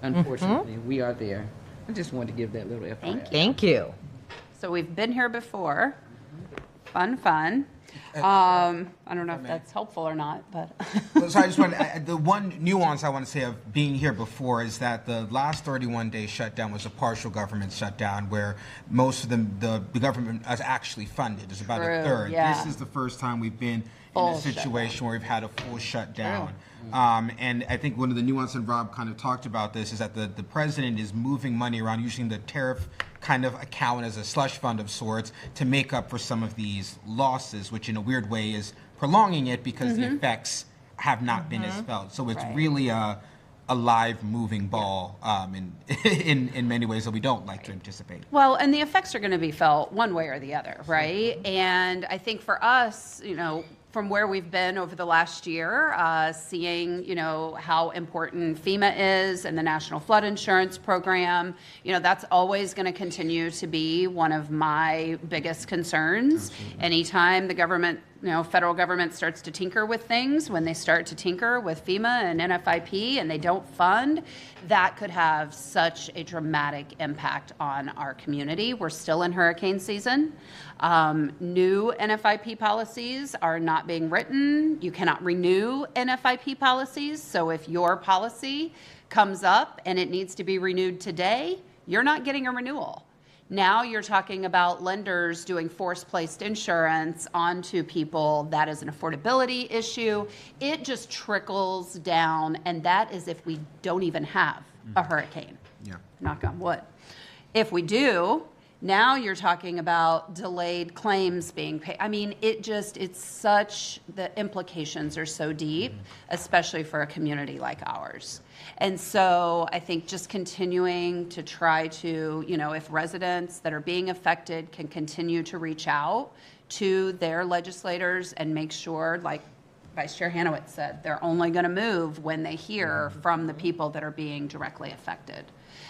Unfortunately, we are there. I just wanted to give that little FYI. Thank you. So we've been here before. Fun. I don't know if that's helpful or not, but. So I just want the one nuance I want to say of being here before is that the last 31-day shutdown was a partial government shutdown where most of the government is actually funded. It's about a third. Yeah. This is the first time we've been in a situation where we've had a full shutdown. And I think one of the nuances, and Rob kind of talked about this, is that the president is moving money around using the tariff kind of account as a slush fund of sorts to make up for some of these losses, which in a weird way is prolonging it because the effects have not been as felt. So it's really a live moving ball in many ways that we don't like to anticipate. Well, and the effects are going to be felt one way or the other, right? And I think for us, from where we've been over the last year, seeing, how important FEMA is and the National Flood Insurance Program, that's always going to continue to be one of my biggest concerns. Anytime the government, federal government starts to tinker with things, when they start to tinker with FEMA and NFIP and they don't fund, that could have such a dramatic impact on our community. We're still in hurricane season. New NFIP policies are not being written. You cannot renew NFIP policies. So if your policy comes up and it needs to be renewed today, you're not getting a renewal. Now you're talking about lenders doing force-placed insurance onto people. That is an affordability issue. It just trickles down, and that is if we don't even have a hurricane. Knock on wood. If we do, now you're talking about delayed claims being paid. I mean, the implications are so deep, especially for a community like ours. And so I think just continuing to try to, if residents that are being affected can continue to reach out to their legislators and make sure, like Vice Chair Hanowitz said, they're only going to move when they hear from the people that are being directly affected.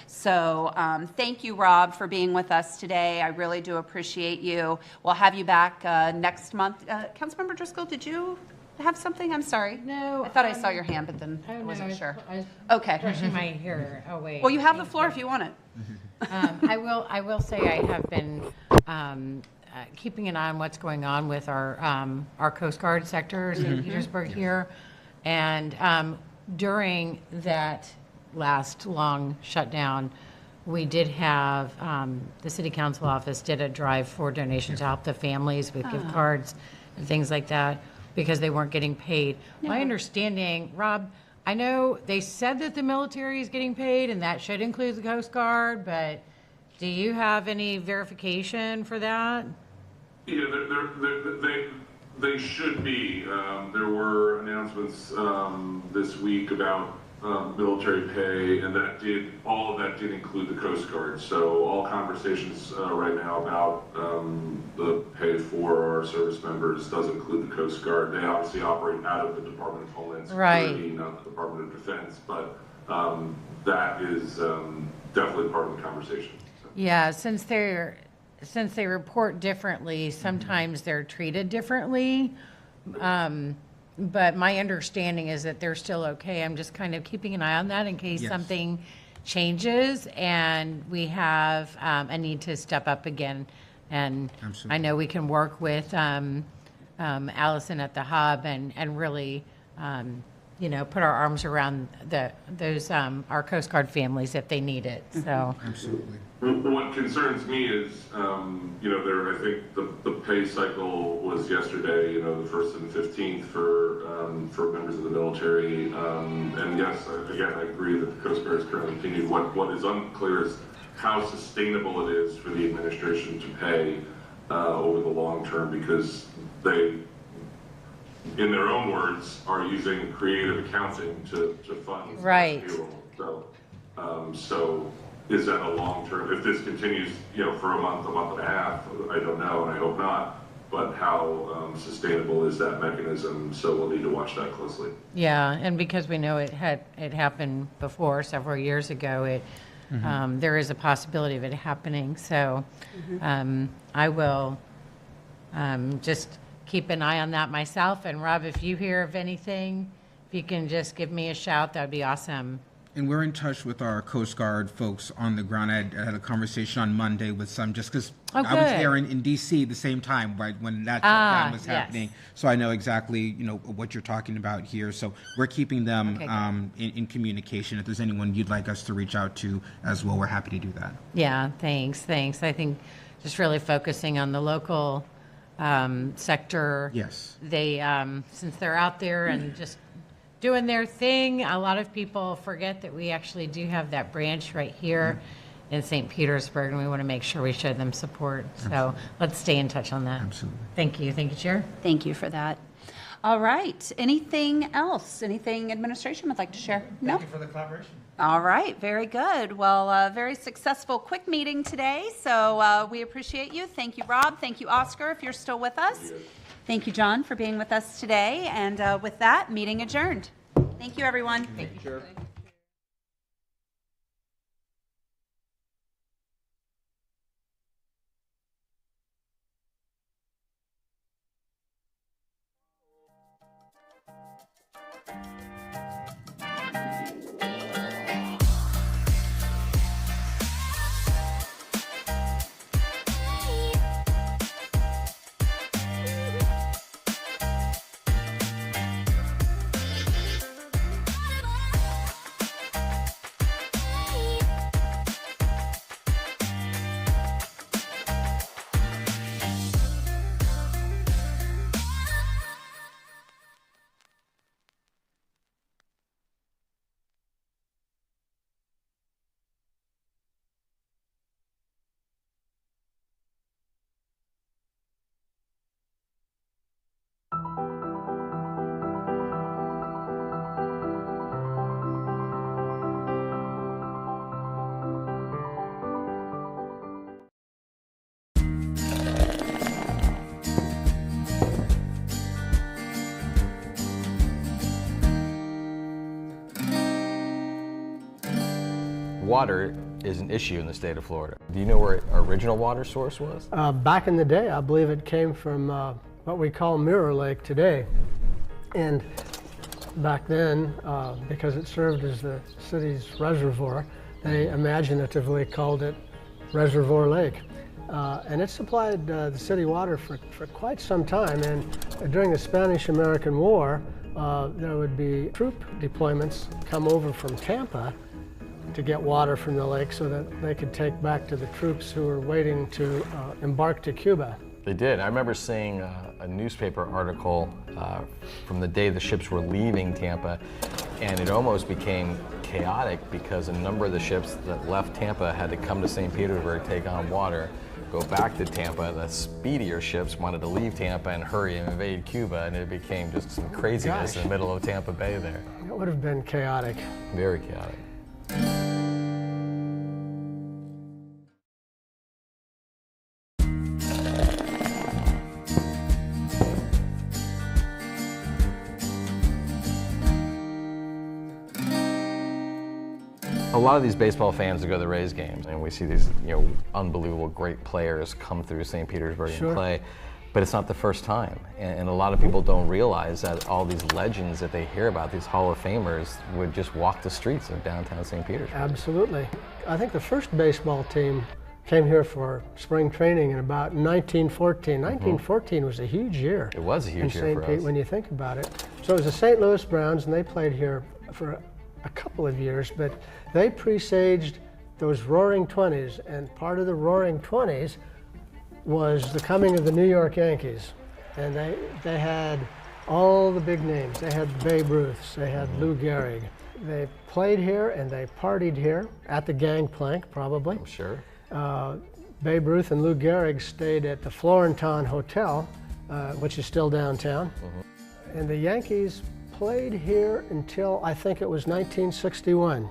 So thank you, Rob, for being with us today. I really do appreciate you. We'll have you back next month. Councilmember Driscoll, did you have something? I'm sorry. No. I thought I saw your hand, but then I wasn't sure. Okay. Brushing my hair away. Well, you have the floor if you want it. I will say I have been keeping an eye on what's going on with our Coast Guard sectors in Petersburg here. And during that last long shutdown, we did have the city council office did a drive for donations to help the families with gift cards and things like that because they weren't getting paid. My understanding, Rob, I know they said that the military is getting paid and that should include the Coast Guard, but do you have any verification for that? Yeah, they should be. There were announcements this week about military pay, and all of that did include the Coast Guard. So all conversations right now about the pay for our service members does include the Coast Guard. They obviously operate out of the Department of Homeland Security, not the Department of Defense, but that is definitely part of the conversation. So. Yeah, since they report differently, sometimes they're treated differently. But my understanding is that they're still okay. I'm just kind of keeping an eye on that in case something changes and we have a need to step up again. And I know we can work with Allison at the hub and really, put our arms around those our Coast Guard families if they need it. So absolutely. What concerns me is, I think the pay cycle was yesterday, the 1st and 15th for members of the military. And yes, again, I agree that the Coast Guard is currently continued. What is unclear is how sustainable it is for the administration to pay over the long term, because they, in their own words, are using creative accounting to fund payroll. So is that a long-term, if this continues, for a month and a half, I don't know, and I hope not, but how sustainable is that mechanism? So we'll need to watch that closely. yeah, and because we know it happened before several years ago, there is a possibility of it happening. So I will just keep an eye on that myself. And Rob, if you hear of anything, if you can just give me a shout, that would be awesome. And we're in touch with our Coast Guard folks on the ground. I had a conversation on Monday with some, just because I was there in D.C. the same time, right, when that shutdown was happening. So I know exactly, what you're talking about here. So we're keeping them in communication. If there's anyone you'd like us to reach out to as well, we're happy to do that. Yeah, thanks. I think just really focusing on the local sector. Yes. They, since they're out there and just doing their thing, a lot of people forget that we actually do have that branch right here in St. Petersburg, and we want to make sure we show them support. So let's stay in touch on that. Absolutely. Thank you, Chair. Thank you for that. All right, anything else? Anything administration would like to share? No? Thank you for the collaboration. All right, very good. Well, very successful, quick meeting today, so we appreciate you. Thank you, Rob. Thank you, Oscar, if you're still with us. Thank you, John, for being with us today. And with that, meeting adjourned. Thank you, everyone. Thank you, Chair. Water is an issue in the state of Florida. Do you know where our original water source was? Back in the day, I believe it came from what we call Mirror Lake today. And back then, because it served as the city's reservoir, they imaginatively called it Reservoir Lake. And it supplied the city water for quite some time. And during the Spanish-American War, there would be troop deployments come over from Tampa to get water from the lake so that they could take back to the troops who were waiting to embark to Cuba. They did. I remember seeing a newspaper article from the day the ships were leaving Tampa, and it almost became chaotic because a number of the ships that left Tampa had to come to St. Petersburg, take on water, go back to Tampa. The speedier ships wanted to leave Tampa and hurry and invade Cuba, and it became just some craziness in the middle of Tampa Bay there. It would have been chaotic. Very chaotic. A lot of these baseball fans that go to the Rays games, and we see these, unbelievable great players come through St. Petersburg and play, but it's not the first time. And a lot of people don't realize that all these legends that they hear about, these Hall of Famers, would just walk the streets of downtown St. Petersburg. Absolutely. I think the first baseball team came here for spring training in about 1914. 1914 was a huge year. It was a huge year for us. When you think about it. So it was the St. Louis Browns, and they played here for a couple of years, but they presaged those Roaring 20s, and part of the Roaring 20s was the coming of the New York Yankees. And they had all the big names. They had Babe Ruth, they had Lou Gehrig. They played here and they partied here at the Gangplank, probably. I'm sure. Babe Ruth and Lou Gehrig stayed at the Florenton Hotel, which is still downtown. And the Yankees played here until I think it was 1961.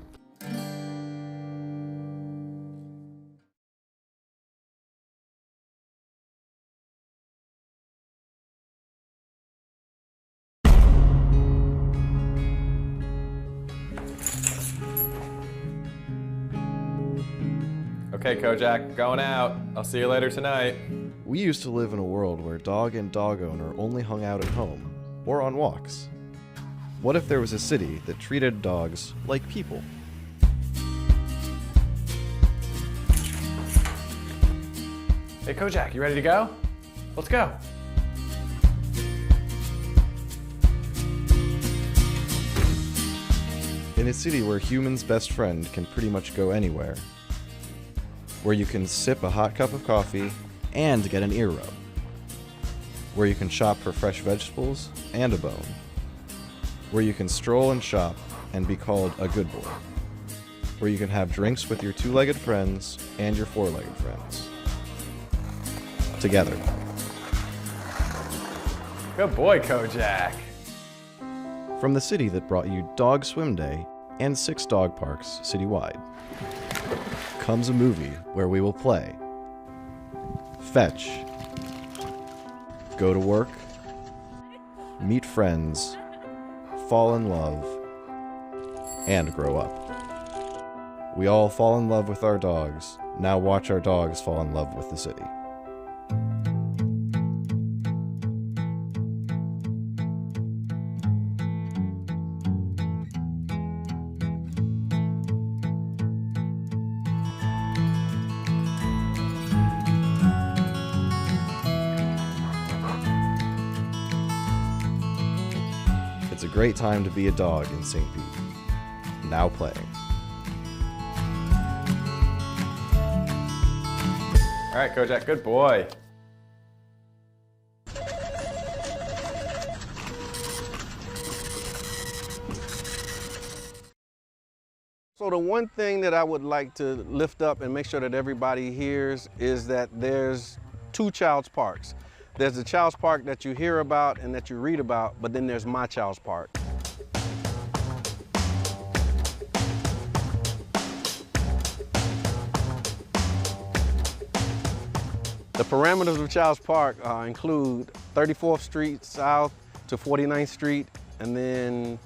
Okay, Kojak, going out. I'll see you later tonight. We used to live in a world where dog and dog owner only hung out at home or on walks. What if there was a city that treated dogs like people? Hey, Kojak, you ready to go? Let's go. In a city where humans' best friend can pretty much go anywhere, where you can sip a hot cup of coffee and get an ear rub, where you can shop for fresh vegetables and a bone, where you can stroll and shop and be called a good boy, where you can have drinks with your two-legged friends and your four-legged friends. Together. Good boy, Kojak. From the city that brought you Dog Swim Day and 6 dog parks citywide, comes a movie where we will play, fetch, go to work, meet friends, fall in love, and grow up. We all fall in love with our dogs. Now watch our dogs fall in love with the city. It's a great time to be a dog in St. Pete. Now playing. All right, Kojak, good boy. So the one thing that I would like to lift up and make sure that everybody hears is that there's 2 Child's Parks. There's the Child's Park that you hear about and that you read about, but then there's my Child's Park. The parameters of Child's Park include 34th Street South to 49th Street, and then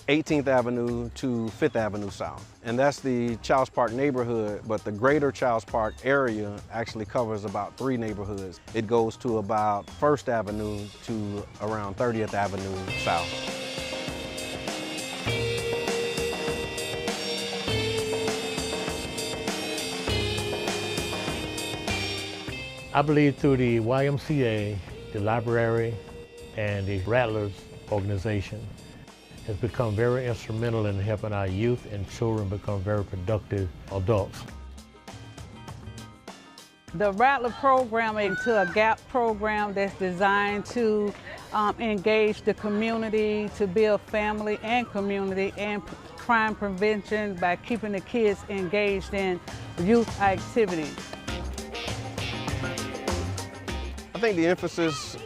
18th Avenue to 5th Avenue South. And that's the Child's Park neighborhood, but the greater Child's Park area actually covers about 3 neighborhoods. It goes to about 1st Avenue to around 30th Avenue South. I believe through the YMCA, the library, and the Rattlers organization has become very instrumental in helping our youth and children become very productive adults. the Rattler program into a GAP program that's designed to engage the community, to build family and community and crime prevention by keeping the kids engaged in youth activities. I think the emphasis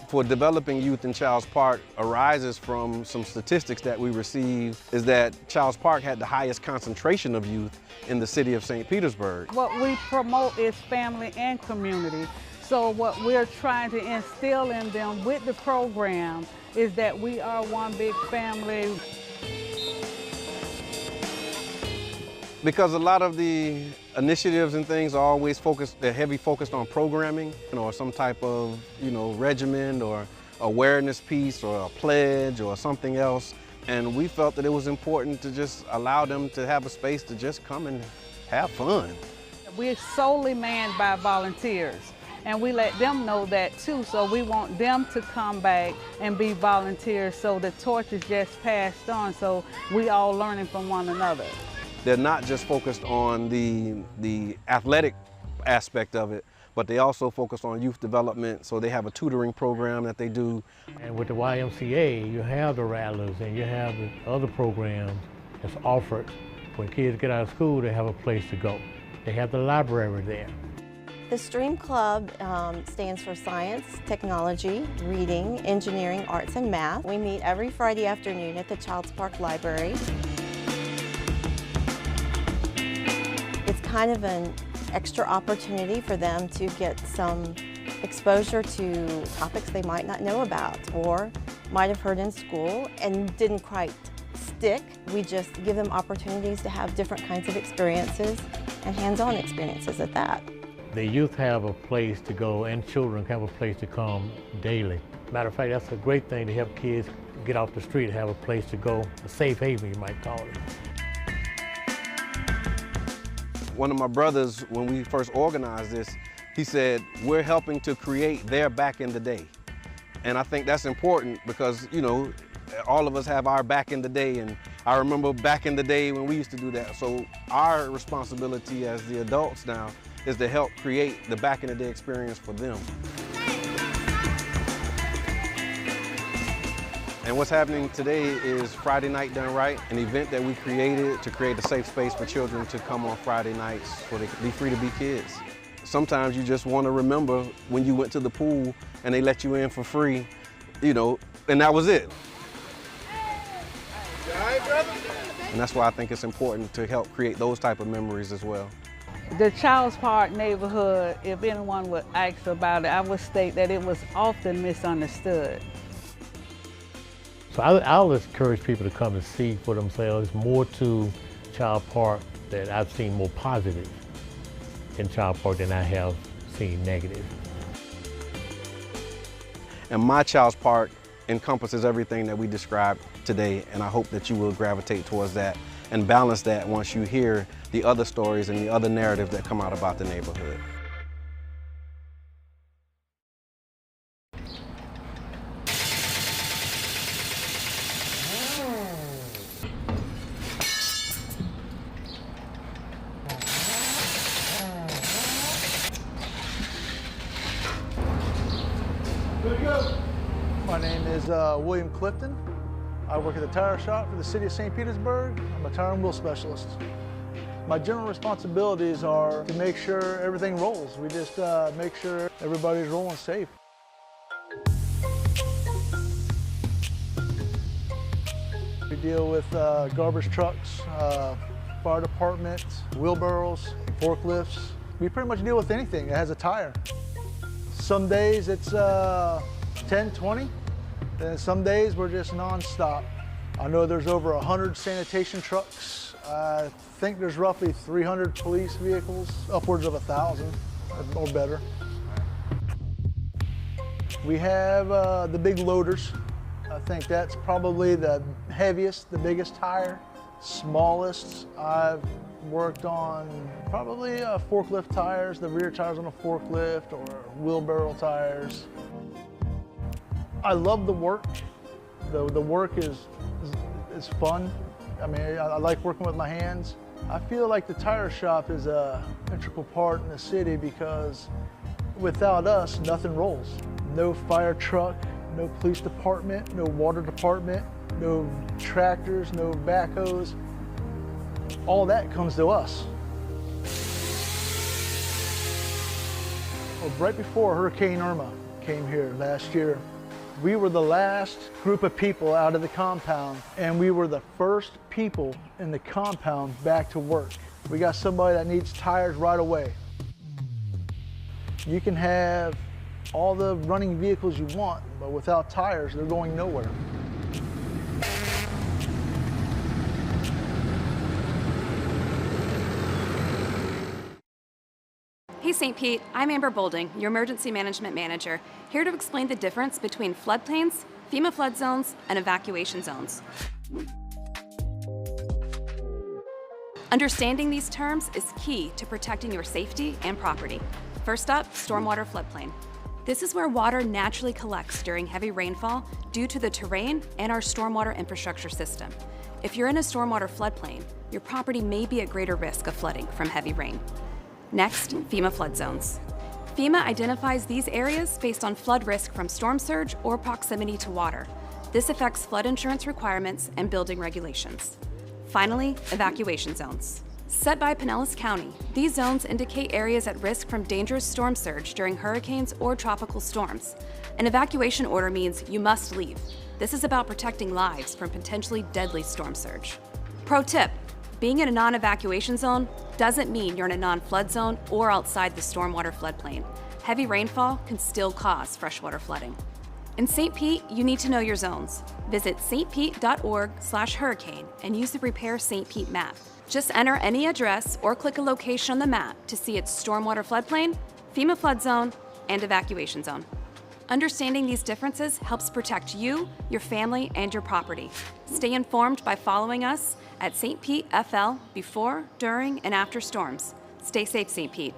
for developing youth in Childs Park arises from some statistics that we received, is that Childs Park had the highest concentration of youth in the city of St. Petersburg. What we promote is family and community. So what we're trying to instill in them with the program is that we are one big family. Because a lot of the initiatives and things are always focused, they're heavy focused on programming, or some type of, regimen or awareness piece or a pledge or something else. And we felt that it was important to just allow them to have a space to just come and have fun. We're solely manned by volunteers, and we let them know that too. So we want them to come back and be volunteers, so the torch is just passed on, so we all learning from one another. They're not just focused on the athletic aspect of it, but they also focus on youth development. So they have a tutoring program that they do. And with the YMCA, you have the Rattlers and you have the other programs that's offered. When kids get out of school, they have a place to go. They have the library there. The STREAM Club stands for Science, Technology, Reading, Engineering, Arts, and Math. We meet every Friday afternoon at the Childs Park Library. It's kind of an extra opportunity for them to get some exposure to topics they might not know about or might have heard in school and didn't quite stick. We just give them opportunities to have different kinds of experiences and hands-on experiences at that. The youth have a place to go and children have a place to come daily. Matter of fact, that's a great thing to help kids get off the street, have a place to go, a safe haven you might call it. One of my brothers, when we first organized this, he said, we're helping to create their back in the day. And I think that's important because, all of us have our back in the day, and I remember back in the day when we used to do that. So our responsibility as the adults now is to help create the back in the day experience for them. And what's happening today is Friday Night Done Right, an event that we created to create a safe space for children to come on Friday nights so they can be free to be kids. Sometimes you just want to remember when you went to the pool and they let you in for free, and that was it. And that's why I think it's important to help create those type of memories as well. The Childs Park neighborhood, if anyone would ask about it, I would state that it was often misunderstood. So I'll encourage people to come and see for themselves. More to Childs Park that I've seen more positive in Childs Park than I have seen negative. And my Childs Park encompasses everything that we described today, and I hope that you will gravitate towards that and balance that once you hear the other stories and the other narratives that come out about the neighborhood. My name is William Clifton. I work at the tire shop for the city of St. Petersburg. I'm a tire and wheel specialist. My general responsibilities are to make sure everything rolls. We just make sure everybody's rolling safe. We deal with garbage trucks, fire department, wheelbarrows, forklifts. We pretty much deal with anything that has a tire. Some days it's 10, 20, then some days we're just non-stop. I know there's over 100 sanitation trucks. I think there's roughly 300 police vehicles, upwards of 1,000 or better. We have the big loaders. I think that's probably the heaviest, the biggest tire. Smallest, I've worked on probably forklift tires, the rear tires on a forklift, or wheelbarrow tires. I love the work. The work is fun. I mean, I like working with my hands. I feel like the tire shop is a integral part in the city because without us, nothing rolls. No fire truck, no police department, no water department, no tractors, no backhoes. All that comes to us. Well, right before Hurricane Irma came here last year, we were the last group of people out of the compound, and we were the first people in the compound back to work. We got somebody that needs tires right away. You can have all the running vehicles you want, but without tires, they're going nowhere. Hey St. Pete, I'm Amber Bolding, your Emergency Management Manager, here to explain the difference between floodplains, FEMA flood zones, and evacuation zones. Understanding these terms is key to protecting your safety and property. First up, stormwater floodplain. This is where water naturally collects during heavy rainfall due to the terrain and our stormwater infrastructure system. If you're in a stormwater floodplain, your property may be at greater risk of flooding from heavy rain. Next, FEMA flood zones. FEMA identifies these areas based on flood risk from storm surge or proximity to water. This affects flood insurance requirements and building regulations. Finally, evacuation zones. Set by Pinellas County, these zones indicate areas at risk from dangerous storm surge during hurricanes or tropical storms. An evacuation order means you must leave. This is about protecting lives from potentially deadly storm surge. Pro tip, being in a non-evacuation zone doesn't mean you're in a non-flood zone or outside the stormwater floodplain. Heavy rainfall can still cause freshwater flooding. In St. Pete, you need to know your zones. Visit stpete.org/hurricane and use the Prepare St. Pete map. Just enter any address or click a location on the map to see its stormwater floodplain, FEMA flood zone, and evacuation zone. Understanding these differences helps protect you, your family, and your property. Stay informed by following us at St. Pete FL before, during, and after storms. Stay safe, St. Pete.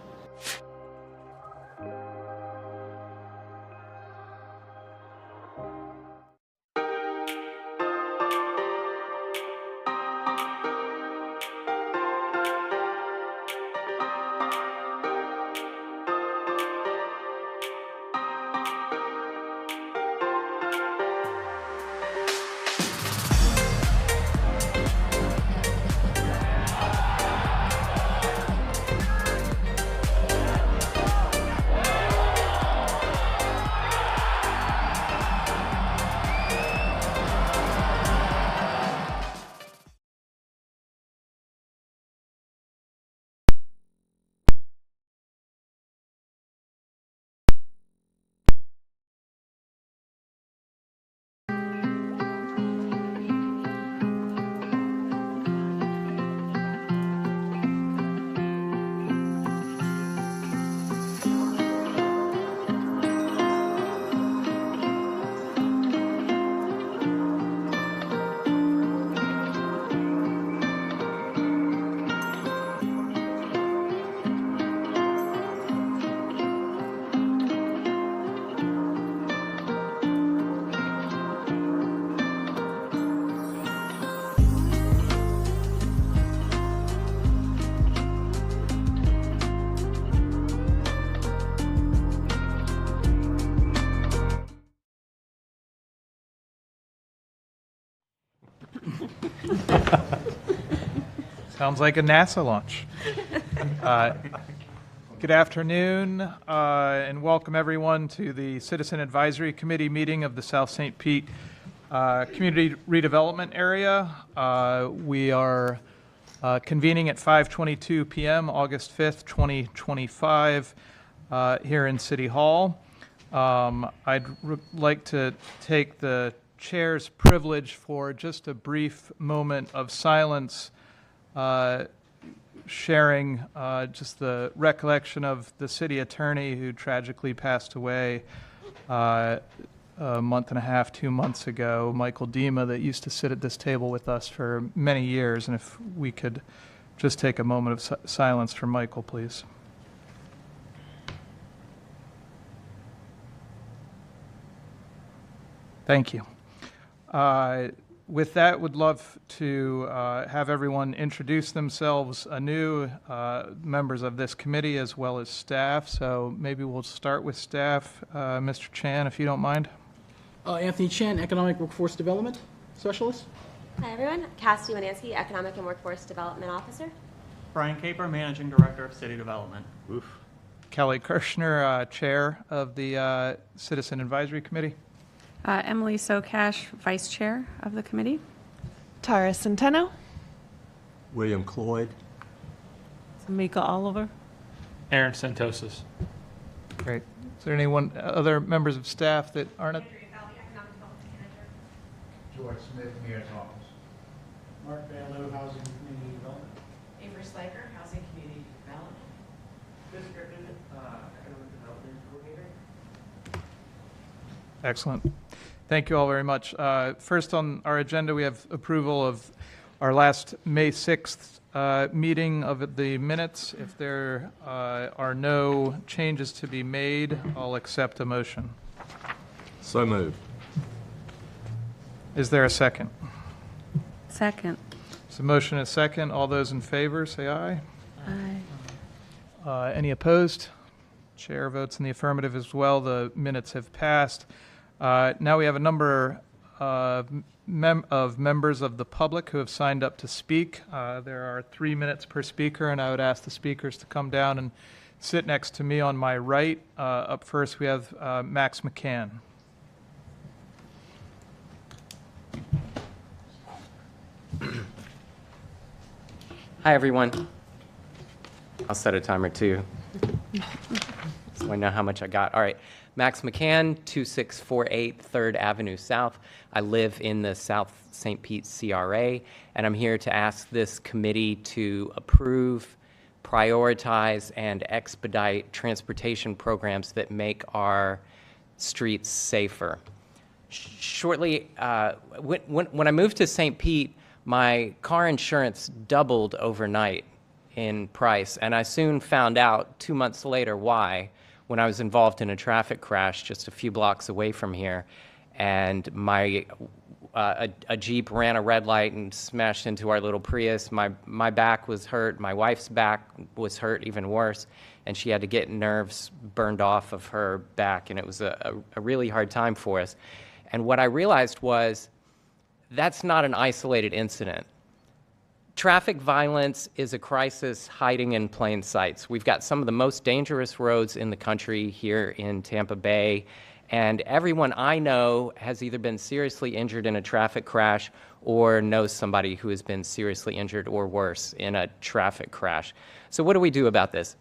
Sounds like a NASA launch. Good afternoon, and welcome everyone to the Citizen Advisory Committee meeting of the South St. Pete Community Redevelopment Area. We are convening at 5:22 p.m. August 5th, 2025, here in City Hall. I'd like to take the chair's privilege for just a brief moment of silence, sharing just the recollection of the city attorney who tragically passed away a month and a half, 2 months ago, Michael Dima, that used to sit at this table with us for many years. And if we could just take a moment of silence for Michael, please. Thank you. With that, would love to have everyone introduce themselves anew, members of this committee as well as staff. So maybe we'll start with staff. Mr. Chan, if you don't mind. Anthony Chen, Economic Workforce Development Specialist. Hi everyone, Cassidy Wanansky, Economic and Workforce Development Officer. Brian Caper, Managing Director of City Development. Oof. Kelly Kirshner, Chair of the Citizen Advisory Committee. Emily Socash, Vice Chair of the committee. Tara Centeno. William Cloyd. Tamika Oliver. Aaron Santosis. Great. Is there anyone, other members of staff that aren't? George Smith, Mayor's Office. Mark Van Loo, Housing and Community Development. Avery Sliker, Housing Community Development. Chris Griffin, Economic Development Coordinator. Excellent. Thank you all very much. First on our agenda, we have approval of our last May 6th meeting of the minutes. If there are no changes to be made, I'll accept a motion. So moved. Is there a second? Second. So motion is second. All those in favor, say aye. Aye. Any opposed? Chair votes in the affirmative as well. The minutes have passed. Now we have a number of members of the public who have signed up to speak. There are 3 minutes per speaker, and I would ask the speakers to come down and sit next to me on my right. Up first, we have Max McCann. Hi, everyone. I'll set a timer too, so I know how much I got. All right. Max McCann, 2648 3rd Avenue South. I live in the South St. Pete CRA, and I'm here to ask this committee to approve, prioritize, and expedite transportation programs that make our streets safer. Shortly, when I moved to St. Pete, my car insurance doubled overnight in price, and I soon found out 2 months later why, when I was involved in a traffic crash just a few blocks away from here, and a Jeep ran a red light and smashed into our little Prius. My back was hurt. My wife's back was hurt even worse, and she had to get nerves burned off of her back, and it was a really hard time for us. And what I realized was that's not an isolated incident. Traffic violence is a crisis hiding in plain sight. We've got some of the most dangerous roads in the country here in Tampa Bay, and everyone I know has either been seriously injured in a traffic crash or knows somebody who has been seriously injured or worse in a traffic crash. So what do we do about this?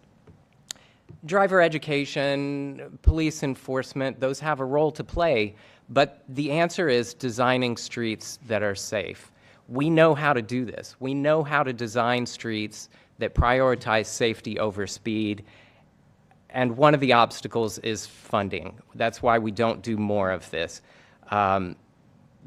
Driver education, police enforcement, those have a role to play, but the answer is designing streets that are safe. We know how to do this. We know how to design streets that prioritize safety over speed, and one of the obstacles is funding. That's why we don't do more of this.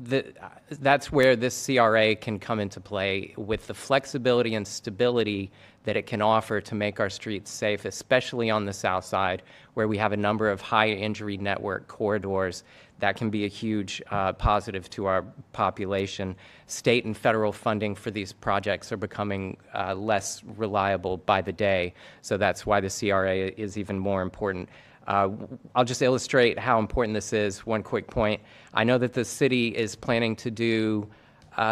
That's where this CRA can come into play with the flexibility and stability that it can offer to make our streets safe, especially on the south side, where we have a number of high injury network corridors. That can be a huge positive to our population. State and federal funding for these projects are becoming less reliable by the day, so that's why the CRA is even more important. I'll just illustrate how important this is. One quick point. I know that the city is planning to do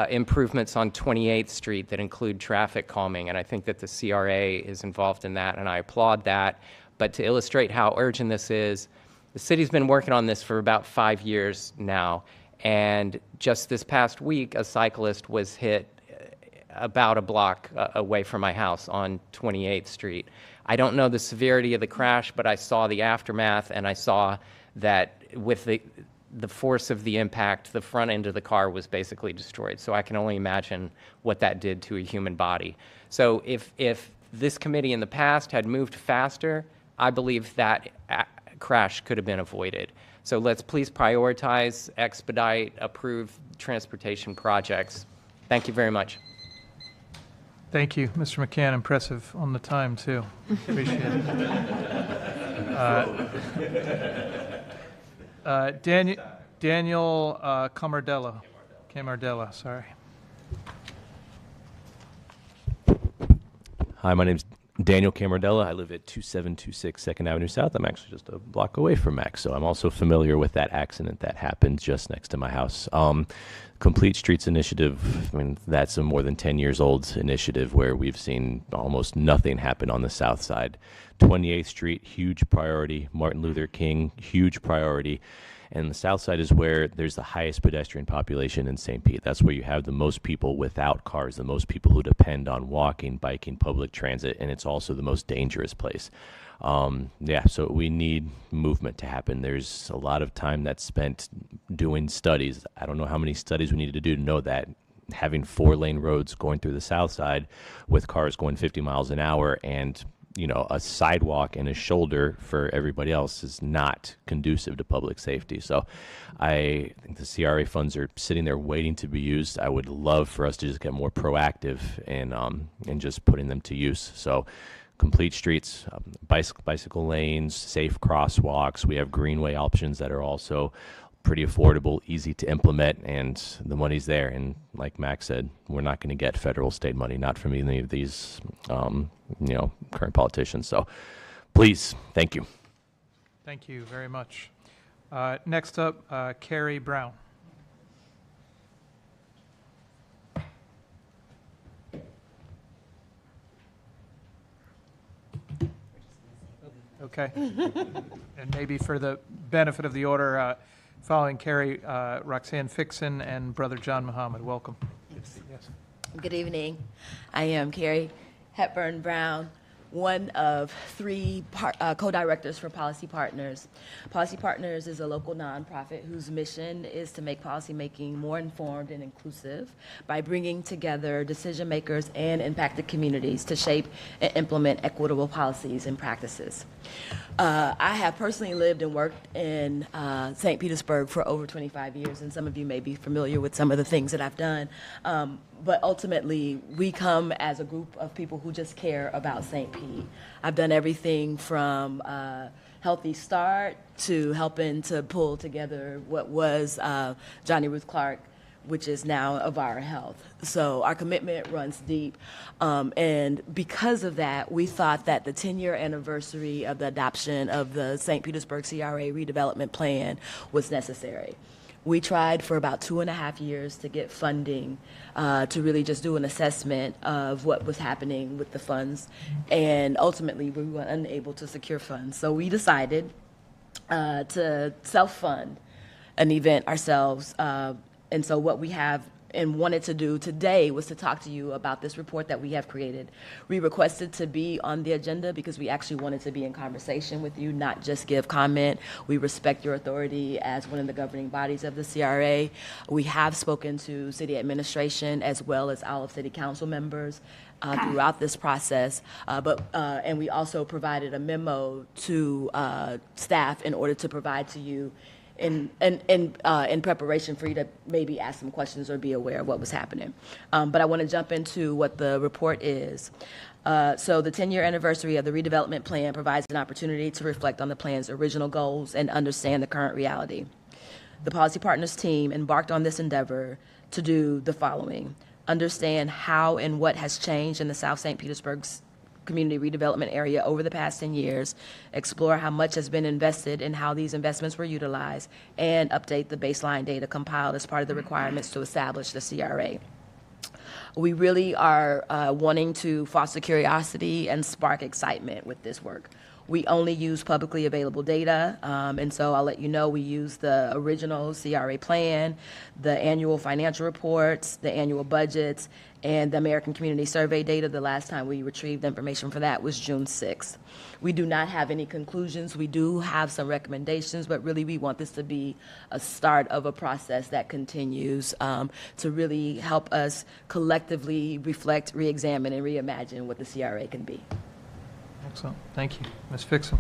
improvements on 28th Street that include traffic calming, and I think that the CRA is involved in that, and I applaud that. But to illustrate how urgent this is, the city's been working on this for about 5 years now, and just this past week, a cyclist was hit about a block away from my house on 28th Street. I don't know the severity of the crash, but I saw the aftermath, and I saw that with the force of the impact, the front end of the car was basically destroyed. So I can only imagine what that did to a human body. So if this committee in the past had moved faster, I believe that crash could have been avoided. So let's please prioritize, expedite, approve transportation projects. Thank you very much. Thank you, Mr. McCann. Impressive on the time, too. Appreciate it. Daniel Camardello. Camardella, sorry. Hi, my name's Daniel Camardella. I live at 2726 2nd Avenue South. I'm actually just a block away from Max, so I'm also familiar with that accident that happened just next to my house. Complete Streets Initiative, I mean, that's a more than 10 years old initiative where we've seen almost nothing happen on the south side. 28th Street, huge priority. Martin Luther King, huge priority. And the south side is where there's the highest pedestrian population in St. Pete. That's where you have the most people without cars, the most people who depend on walking, biking, public transit, and it's also the most dangerous place. So we need movement to happen. There's a lot of time that's spent doing studies. I don't know how many studies we needed to do to know that having 4-lane roads going through the south side with cars going 50 miles an hour and a sidewalk and a shoulder for everybody else is not conducive to public safety. So I think the CRA funds are sitting there waiting to be used. I would love for us to just get more proactive in just putting them to use. So complete streets, bicycle lanes, safe crosswalks. We have greenway options that are also pretty affordable, easy to implement, and the money's there. And like Max said, we're not going to get federal, state money, not from any of these, current politicians. So please, thank you. Thank you very much. Next up, Carrie Brown. Okay. And maybe for the benefit of the order, following Carrie, Roxanne Fixon and Brother John Muhammad. Welcome. Yes. Good evening. I am Carrie Hepburn Brown, one of 3 co-directors for Policy Partners. Policy Partners is a local nonprofit whose mission is to make policymaking more informed and inclusive by bringing together decision makers and impacted communities to shape and implement equitable policies and practices. I have personally lived and worked in St. Petersburg for over 25 years, and some of you may be familiar with some of the things that I've done. But ultimately, we come as a group of people who just care about St. Pete. I've done everything from Healthy Start to helping to pull together what was Johnny Ruth Clark, which is now Avara Health. So our commitment runs deep. And because of that, we thought that the 10-year anniversary of the adoption of the St. Petersburg CRA redevelopment plan was necessary. We tried for about 2.5 years to get funding to really just do an assessment of what was happening with the funds. And ultimately, we were unable to secure funds. So we decided to self-fund an event ourselves. And so what we have and wanted to do today was to talk to you about this report that we have created. We requested to be on the agenda because we actually wanted to be in conversation with you, not just give comment. We respect your authority as one of the governing bodies of the CRA. We have spoken to city administration as well as all of city council members throughout this process, and we also provided a memo to staff in order to provide to you in preparation for you to maybe ask some questions or be aware of what was happening. But I want to jump into what the report is. So the 10-year anniversary of the redevelopment plan provides an opportunity to reflect on the plan's original goals and understand the current reality. The Policy Partners team embarked on this endeavor to do the following: understand how and what has changed in the South St. Petersburg's community redevelopment area over the past 10 years, explore how much has been invested and how these investments were utilized, and update the baseline data compiled as part of the requirements to establish the CRA. We really are wanting to foster curiosity and spark excitement with this work. We only use publicly available data, and so I'll let you know we use the original CRA plan, the annual financial reports, the annual budgets, and the American Community Survey data. The last time we retrieved information for that was June 6th. We do not have any conclusions. We do have some recommendations, but really we want this to be a start of a process that continues to really help us collectively reflect, re-examine, and reimagine what the CRA can be. Excellent. Thank you. Ms. Fixon.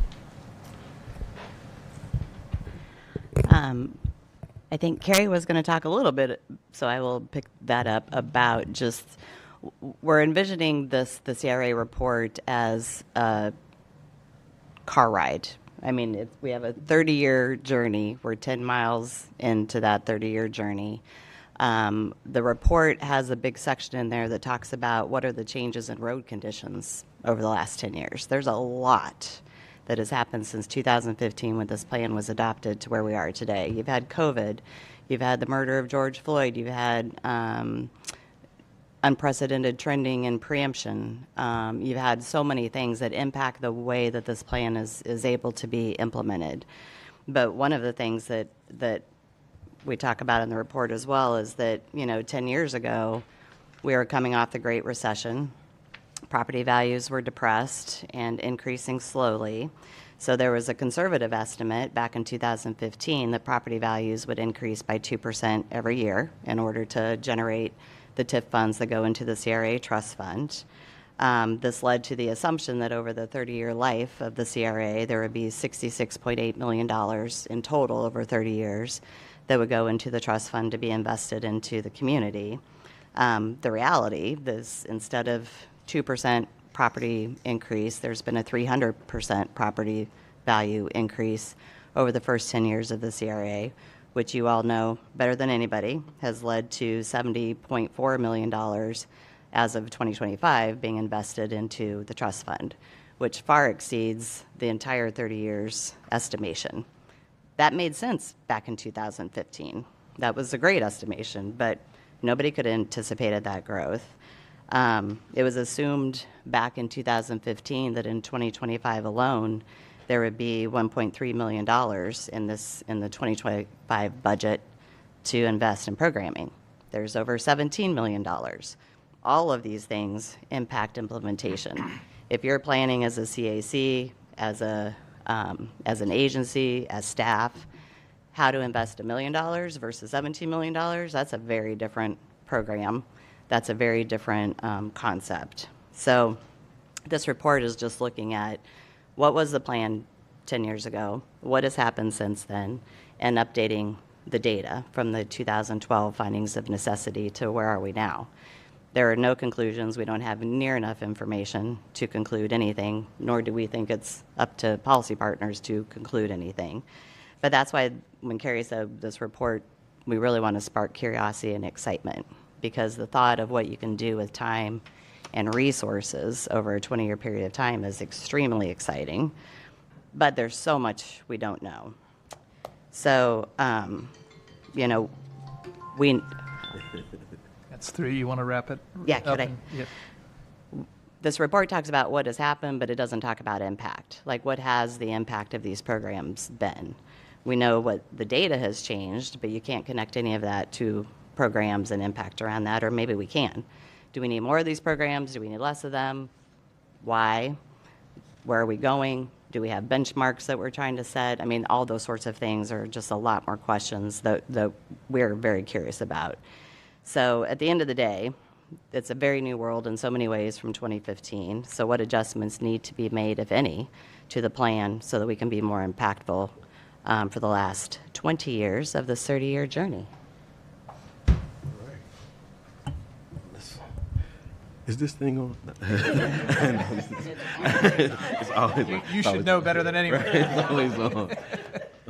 I think Carrie was going to talk a little bit, so I will pick that up, about just we're envisioning the CRA report as a car ride. I mean, we have a 30-year journey. We're 10 miles into that 30-year journey. The report has a big section in there that talks about what are the changes in road conditions over the last 10 years. There's a lot that has happened since 2015 when this plan was adopted to where we are today. You've had COVID, you've had the murder of George Floyd, you've had unprecedented trending and preemption. You've had so many things that impact the way that this plan is able to be implemented. But one of the things that we talk about in the report as well is that, 10 years ago, we were coming off the Great Recession. Property values were depressed and increasing slowly. So there was a conservative estimate back in 2015 that property values would increase by 2% every year in order to generate the TIF funds that go into the CRA trust fund. This led to the assumption that over the 30-year life of the CRA, there would be $66.8 million in total over 30 years that would go into the trust fund to be invested into the community. The reality is, instead of 2% property increase, there's been a 300% property value increase over the first 10 years of the CRA, which you all know better than anybody, has led to $70.4 million as of 2025 being invested into the trust fund, which far exceeds the entire 30 years estimation. That made sense back in 2015. That was a great estimation, but nobody could have anticipated that growth. It was assumed back in 2015 that in 2025 alone, there would be $1.3 million in the 2025 budget to invest in programming. There's over $17 million. All of these things impact implementation. If you're planning as a CAC, as an agency, as staff, how to invest $1 million versus $17 million, that's a very different program. That's a very different concept. So this report is just looking at what was the plan 10 years ago, what has happened since then, and updating the data from the 2012 findings of necessity to where are we now. There are no conclusions. We don't have near enough information to conclude anything, nor do we think it's up to policy partners to conclude anything. But that's why when Carrie said this report, we really want to spark curiosity and excitement, because the thought of what you can do with time and resources over a 20-year period of time is extremely exciting. But there's so much we don't know. So, we... That's 3. You want to wrap it? Yeah, could I? Yep. This report talks about what has happened, but it doesn't talk about impact. Like, what has the impact of these programs been? We know what the data has changed, but you can't connect any of that to programs and impact around that, or maybe we can. Do we need more of these programs? Do we need less of them? Why? Where are we going? Do we have benchmarks that we're trying to set? I mean, all those sorts of things are just a lot more questions that we're very curious about. So at the end of the day, it's a very new world in so many ways from 2015. So what adjustments need to be made, if any, to the plan so that we can be more impactful for the last 20 years of this 30-year journey? Is this thing on? It's always, You should know better than anyone. It's always on.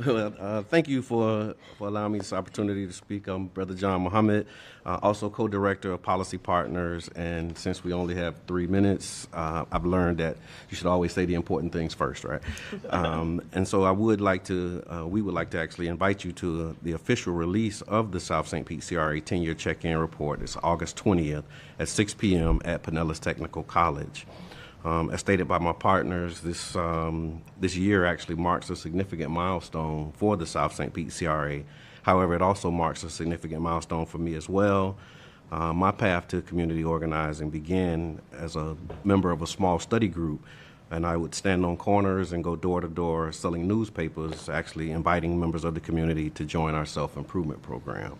Well, thank you for allowing me this opportunity to speak. I'm Brother John Muhammad, also co-director of Policy Partners. And since we only have 3 minutes, I've learned that you should always say the important things first, right? And so I would like to, we would like to actually invite you to the official release of the South St. Pete CRA 10-year check-in report. It's August 20th at 6 p.m. at Pinellas Technical College. As stated by my partners, this year actually marks a significant milestone for the South St. Pete CRA. However, it also marks a significant milestone for me as well. My path to community organizing began as a member of a small study group, and I would stand on corners and go door to door selling newspapers, actually inviting members of the community to join our self-improvement program.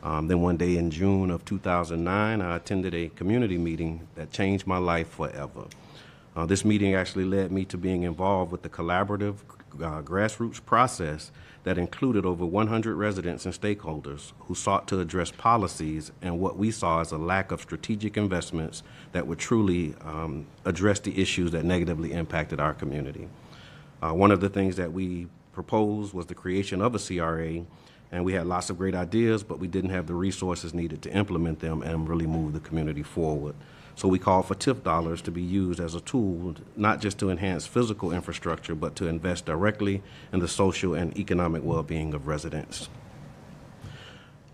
Then one day in June of 2009, I attended a community meeting that changed my life forever. This meeting actually led me to being involved with the collaborative grassroots process that included over 100 residents and stakeholders who sought to address policies and what we saw as a lack of strategic investments that would truly address the issues that negatively impacted our community. One of the things that we proposed was the creation of a CRA And we had lots of great ideas, but we didn't have the resources needed to implement them and really move the community forward. So we called for TIF dollars to be used as a tool, not just to enhance physical infrastructure, but to invest directly in the social and economic well-being of residents.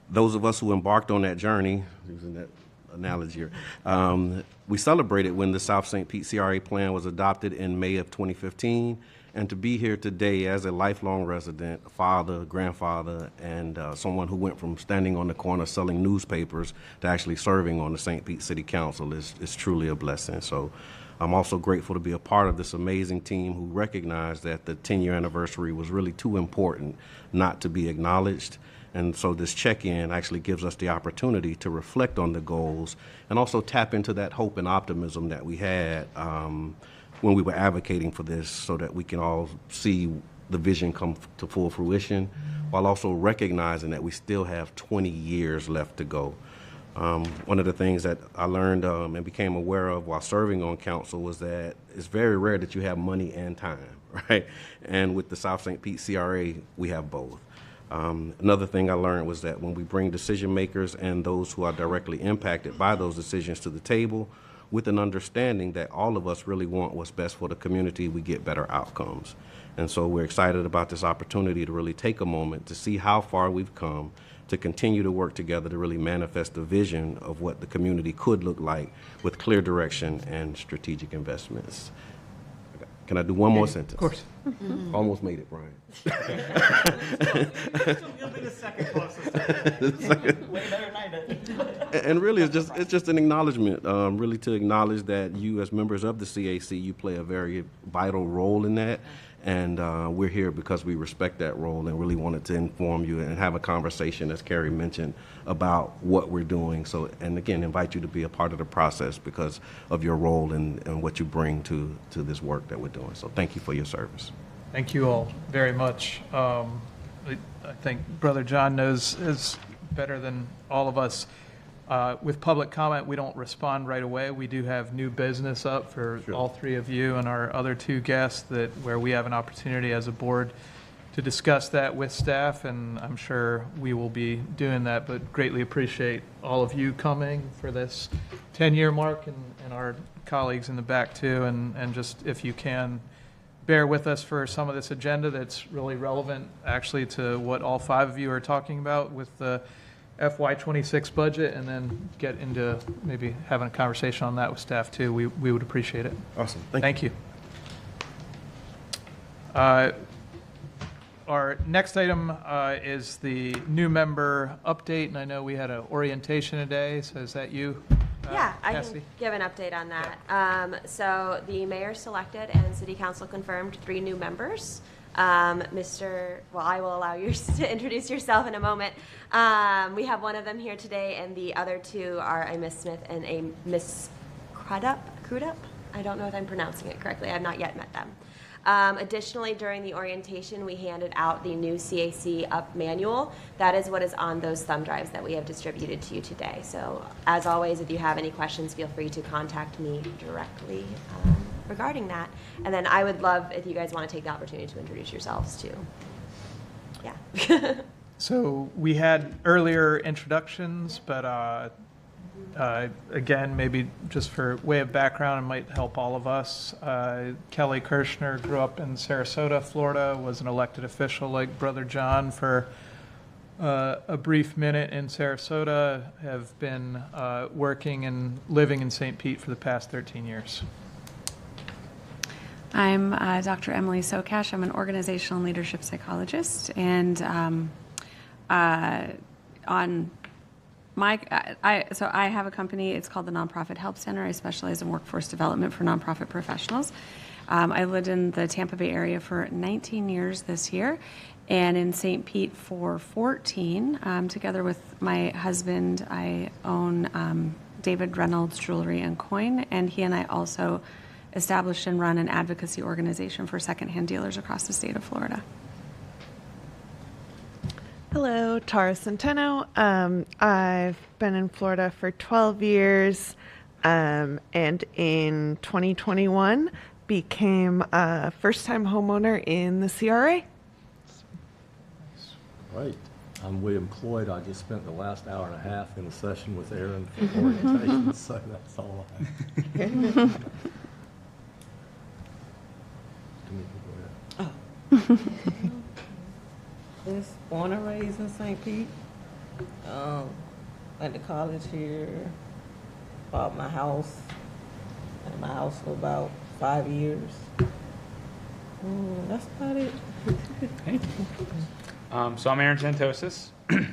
Those of us who embarked on that journey, using that analogy here, we celebrated when the South St. Pete CRA plan was adopted in May of 2015. And to be here today as a lifelong resident, a father, grandfather, and someone who went from standing on the corner selling newspapers to actually serving on the St. Pete City Council is truly a blessing. So I'm also grateful to be a part of this amazing team who recognized that the 10-year anniversary was really too important not to be acknowledged. And so this check-in actually gives us the opportunity to reflect on the goals and also tap into that hope and optimism that we had when we were advocating for this, so that we can all see the vision come to full fruition, while also recognizing that we still have 20 years left to go. One of the things that I learned and became aware of while serving on council was that it's very rare that you have money and time, right? And with the South St. Pete CRA, we have both. Another thing I learned was that when we bring decision makers and those who are directly impacted by those decisions to the table, with an understanding that all of us really want what's best for the community, we get better outcomes. And so we're excited about this opportunity to really take a moment to see how far we've come, to continue to work together to really manifest the vision of what the community could look like with clear direction and strategic investments. Can I do one more sentence? Of course. Almost made it, Brian. You'll be the second closest. Way better than I did. And really, it's just an acknowledgement, really to acknowledge that you, as members of the CAC, you play a very vital role in that. And we're here because we respect that role and really wanted to inform you and have a conversation, as Carrie mentioned, about what we're doing. So, and again, invite you to be a part of the process because of your role and what you bring to this work that we're doing. So thank you for your service. Thank you all very much. I think Brother John knows is better than all of us. With public comment, we don't respond right away. We do have new business up for all three of you and our other two guests where we have an opportunity as a board to discuss that with staff, and I'm sure we will be doing that, but greatly appreciate all of you coming for this 10-year mark and our colleagues in the back too, and just if you can bear with us for some of this agenda that's really relevant actually to what all five of you are talking about with the FY26 budget, and then get into maybe having a conversation on that with staff too. We would appreciate it. Awesome. Thank you. Our next item is the new member update, and I know we had an orientation today, so is that you? Yeah, I Cassie? can give an update on that. So the mayor selected and city council confirmed 3 new members. I will allow you to introduce yourself in a moment. We have one of them here today, and the other 2 are a Miss Smith and a Miss Crudup. I don't know if I'm pronouncing it correctly. I have not yet met them. Additionally, during the orientation, we handed out the new CAC Up manual. That is what is on those thumb drives that we have distributed to you today. So, as always, if you have any questions, feel free to contact me directly regarding that. And then I would love if you guys want to take the opportunity to introduce yourselves too. Yeah. So we had earlier introductions, but again, maybe just for way of background, it might help all of us. Kelly Kirshner grew up in Sarasota, Florida, was an elected official like Brother John for a brief minute in Sarasota, have been working and living in St. Pete for the past 13 years. I'm Dr. Emily Sokash. I'm an organizational leadership psychologist, and on my, so I have a company. It's called the Nonprofit Help Center. I specialize in workforce development for nonprofit professionals. I lived in the Tampa Bay area for 19 years this year, and in St. Pete for 14. Together with my husband, I own David Reynolds Jewelry and Coin, and he and I also established and run an advocacy organization for secondhand dealers across the state of Florida. Hello, Tara Centeno. I've been in Florida for 12 years, and in 2021 became a first-time homeowner in the CRA. Right. I'm William Cloyd. I just spent the last hour and a half in a session with Aaron for orientation, so that's all I have. Just born and raised in St. Pete. Went to college here. Bought my house. Had my house for about 5 years. That's about it. Okay. So I'm Aaron Santosis.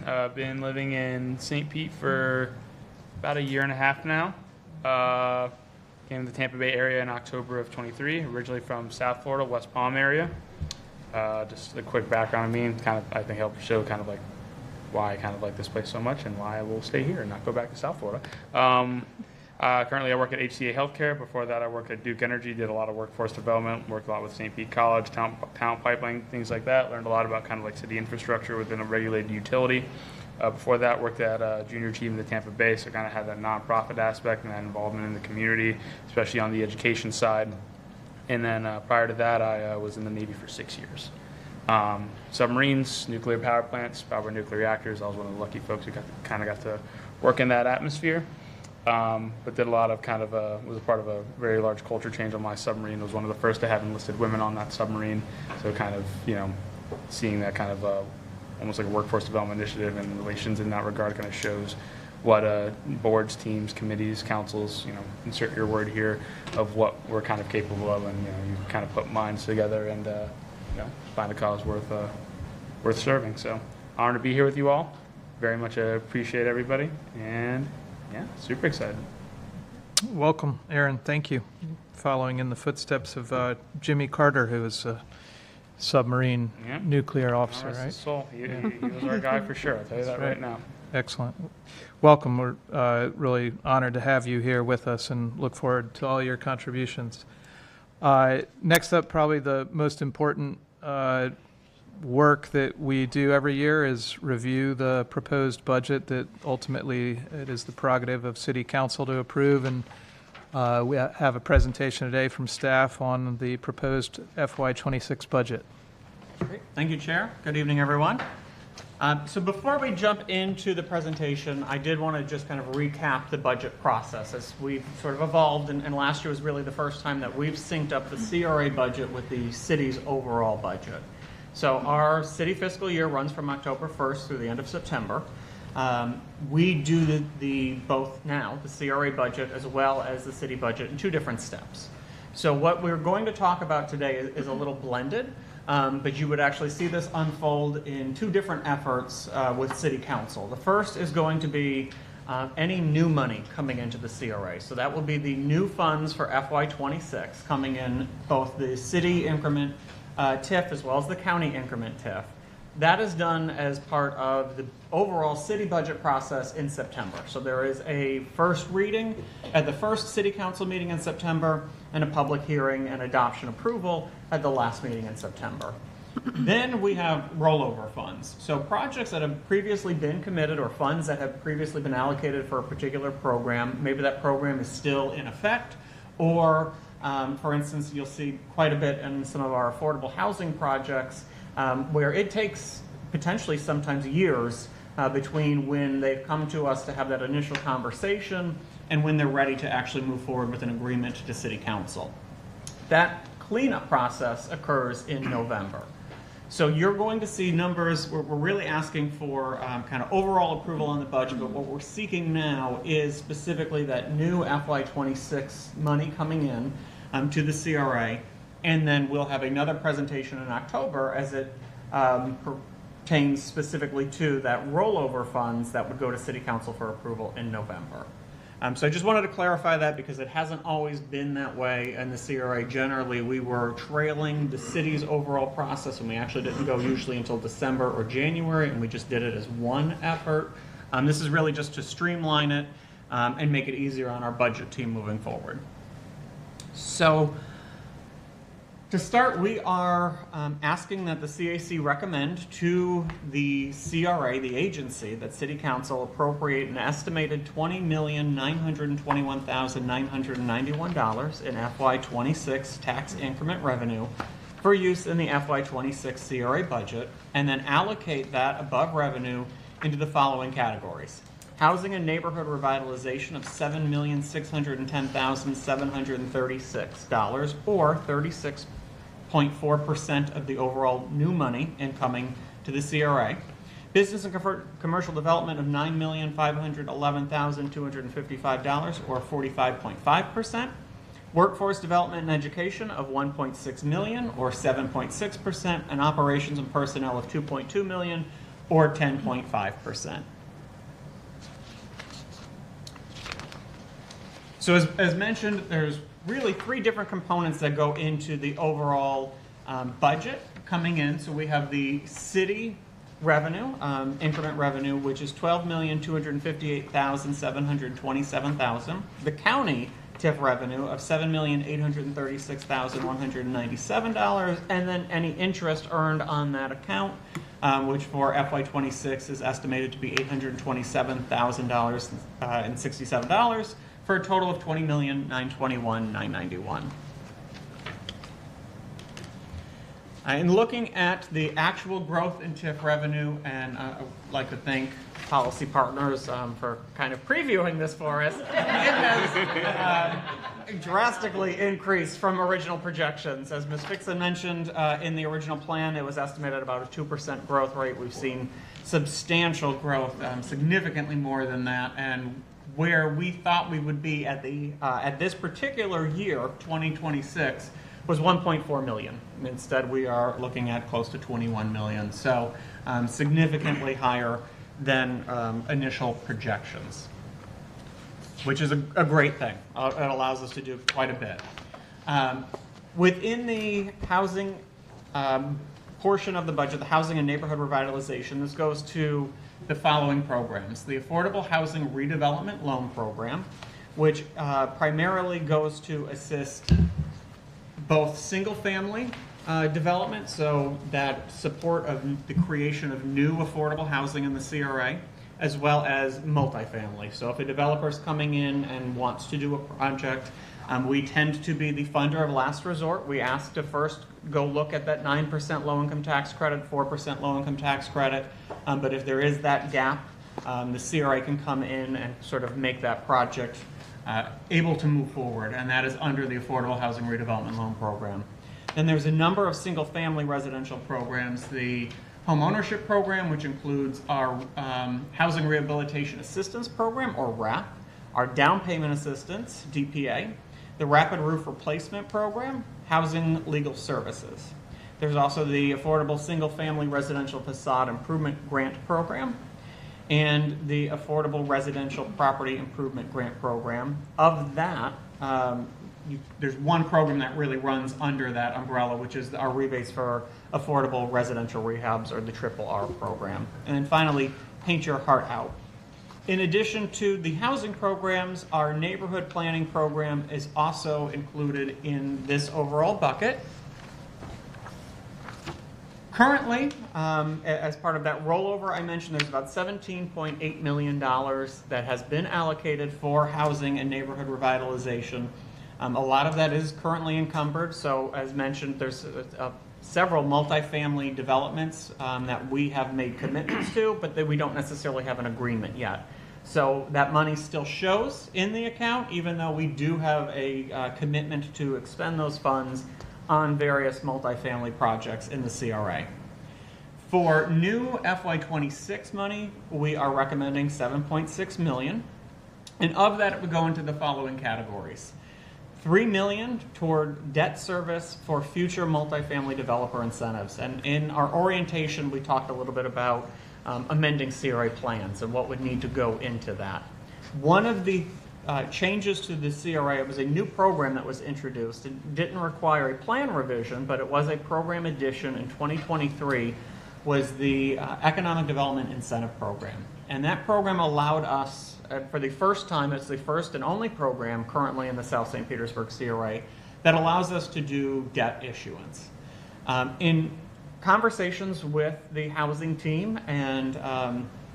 I've been living in St. Pete for about 1.5 years now. Came to the Tampa Bay area in October of 23, originally from South Florida, West Palm area. Just a quick background on me, and kind of I think help show kind of like why I kind of like this place so much and why I will stay here and not go back to South Florida. Currently I work at HCA Healthcare. Before that I worked at Duke Energy, did a lot of workforce development, worked a lot with St. Pete College, talent pipeline, things like that. Learned a lot about kind of like city infrastructure within a regulated utility. Before that, worked at Junior Chief in the Tampa Bay, so kind of had that nonprofit aspect and that involvement in the community, especially on the education side. And then prior to that, I was in the Navy for 6 years. Submarines, nuclear power plants, power nuclear reactors. I was one of the lucky folks who got to work in that atmosphere. But did a lot of kind of was a part of a very large culture change on my submarine. Was one of the first to have enlisted women on that submarine. So kind of, you know, seeing that kind of almost like a workforce development initiative and relations in that regard kind of shows what boards, teams, committees, councils, you know, insert your word here, of what we're kind of capable of, and you know, you kind of put minds together and you know, find a cause worth serving. So honored to be here with you all. Very much appreciate everybody, and yeah, super excited. Welcome, Aaron. Thank you. Following in the footsteps of Jimmy Carter, who was a submarine nuclear officer, Rest right? his soul. He was our guy for sure. I'll tell you that right now. Excellent. Welcome. We're really honored to have you here with us and look forward to all your contributions. Next up, probably the most important work that we do every year is review the proposed budget that ultimately it is the prerogative of City Council to approve. And we have a presentation today from staff on the proposed FY26 budget. Great. Thank you, Chair. Good evening, everyone. So before we jump into the presentation, I did want to just kind of recap the budget process as we've sort of evolved, and last year was really the first time that we've synced up the CRA budget with the city's overall budget. So our city fiscal year runs from October 1st through the end of September. We do both now, the CRA budget as well as the city budget, in 2 different steps. So what we're going to talk about today is a little blended. But you would actually see this unfold in 2 different efforts with City Council. The first is going to be any new money coming into the CRA. So that will be the new funds for FY26 coming in, both the city increment TIF as well as the county increment TIF. That is done as part of the overall city budget process in September. So there is a first reading at the first City Council meeting in September and a public hearing and adoption approval at the last meeting in September. Then we have rollover funds. So projects that have previously been committed or funds that have previously been allocated for a particular program, maybe that program is still in effect, or for instance, you'll see quite a bit in some of our affordable housing projects where it takes potentially sometimes years between when they've come to us to have that initial conversation and when they're ready to actually move forward with an agreement to City Council. That cleanup process occurs in November. So you're going to see numbers, we're really asking for kind of overall approval on the budget, but what we're seeking now is specifically that new FY26 money coming in to the CRA, and then we'll have another presentation in October as it pertains specifically to that rollover funds that would go to City Council for approval in November. So I just wanted to clarify that because it hasn't always been that way in the CRA. Generally, we were trailing the city's overall process, and we actually didn't go usually until December or January, and we just did it as one effort. This is really just to streamline it and make it easier on our budget team moving forward. So to start, we are asking that the CAC recommend to the CRA, the agency, that City Council appropriate an estimated $20,921,991 in FY26 tax increment revenue for use in the FY26 CRA budget, and then allocate that above revenue into the following categories. Housing and neighborhood revitalization of $7,610,736, or 36.4% of the overall new money incoming to the CRA. Business and commercial development of $9,511,255, or 45.5%. Workforce development and education of $1.6 million, or 7.6%, and operations and personnel of $2.2 million, or 10.5%. So as mentioned, there's really three different components that go into the overall budget coming in. So we have the city revenue, increment revenue, which is $12,258,727,000. The county TIF revenue of $7,836,197, and then any interest earned on that account, which for FY26 is estimated to be $827,067, for a total of $20,921,991. In looking at the actual growth in TIF revenue, and I'd like to thank policy partners for kind of previewing this for us. It has drastically increased from original projections. As Ms. Fixon mentioned, in the original plan, it was estimated about a 2% growth rate. We've seen substantial growth, significantly more than that, and where we thought we would be at this particular year, 2026, was 1.4 million. Instead, we are looking at close to 21 million. So significantly higher than initial projections, which is a great thing. It allows us to do quite a bit. Within the housing portion of the budget, the housing and neighborhood revitalization, this goes to the following programs. The Affordable Housing Redevelopment Loan Program, which primarily goes to assist both single-family development, so that support of the creation of new affordable housing in the CRA, as well as multifamily. So if a developer is coming in and wants to do a project, we tend to be the funder of last resort. We ask to first go look at that 9% low-income tax credit, 4% low-income tax credit, but if there is that gap, the CRA can come in and sort of make that project able to move forward, and that is under the Affordable Housing Redevelopment Loan Program. Then there's a number of single-family residential programs. The Home Ownership Program, which includes our Housing Rehabilitation Assistance Program, or RAP, our Down Payment Assistance, DPA, the Rapid Roof Replacement Program, Housing Legal Services. There's also the Affordable Single-Family Residential Facade Improvement Grant Program, and the Affordable Residential Property Improvement Grant Program. Of that, there's one program that really runs under that umbrella, which is our rebates for affordable residential rehabs, or the RRR program. And then finally, Paint Your Heart Out. In addition to the housing programs, our neighborhood planning program is also included in this overall bucket. Currently, as part of that rollover I mentioned, there's about $17.8 million that has been allocated for housing and neighborhood revitalization. A lot of that is currently encumbered. So as mentioned, there's several multifamily developments that we have made commitments to, but that we don't necessarily have an agreement yet. So that money still shows in the account, even though we do have a commitment to expend those funds on various multifamily projects in the CRA. For new FY26 money, we are recommending $7.6 million, and of that it would go into the following categories. $3 million toward debt service for future multifamily developer incentives. And in our orientation, we talked a little bit about amending CRA plans and what would need to go into that. One of the changes to the CRA, it was a new program that was introduced. It didn't require a plan revision, but it was a program addition in 2023, was the Economic Development Incentive Program. And that program allowed us, for the first time, it's the first and only program currently in the South St. Petersburg CRA, that allows us to do debt issuance. In conversations with the housing team and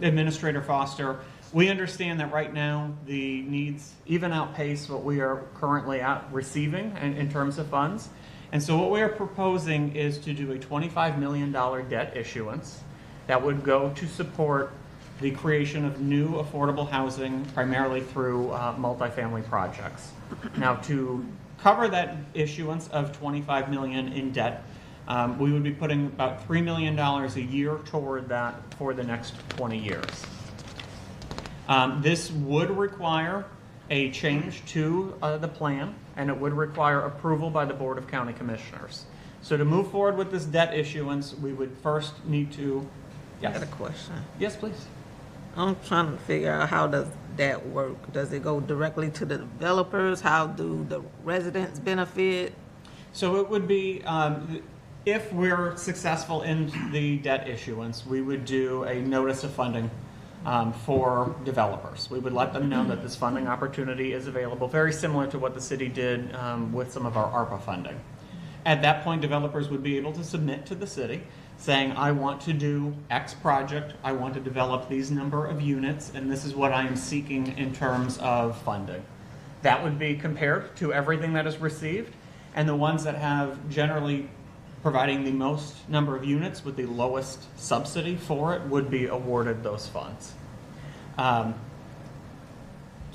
Administrator Foster, we understand that right now the needs even outpace what we are currently receiving in terms of funds. And so what we are proposing is to do a $25 million debt issuance that would go to support the creation of new affordable housing, primarily through multifamily projects. Now, to cover that issuance of $25 million in debt, we would be putting about $3 million a year toward that for the next 20 years. This would require a change to the plan, and it would require approval by the Board of County Commissioners. So to move forward with this debt issuance, we would first need to... Yes. I got a question. Yes, please. I'm trying to figure out, how does that work? Does it go directly to the developers? How do the residents benefit? So it would be, if we're successful in the debt issuance, we would do a notice of funding for developers. We would let them know that this funding opportunity is available, very similar to what the city did with some of our ARPA funding. At that point, developers would be able to submit to the city saying, I want to do X project, I want to develop these number of units, and this is what I am seeking in terms of funding. That would be compared to everything that is received, and the ones that have generally providing the most number of units with the lowest subsidy for it would be awarded those funds.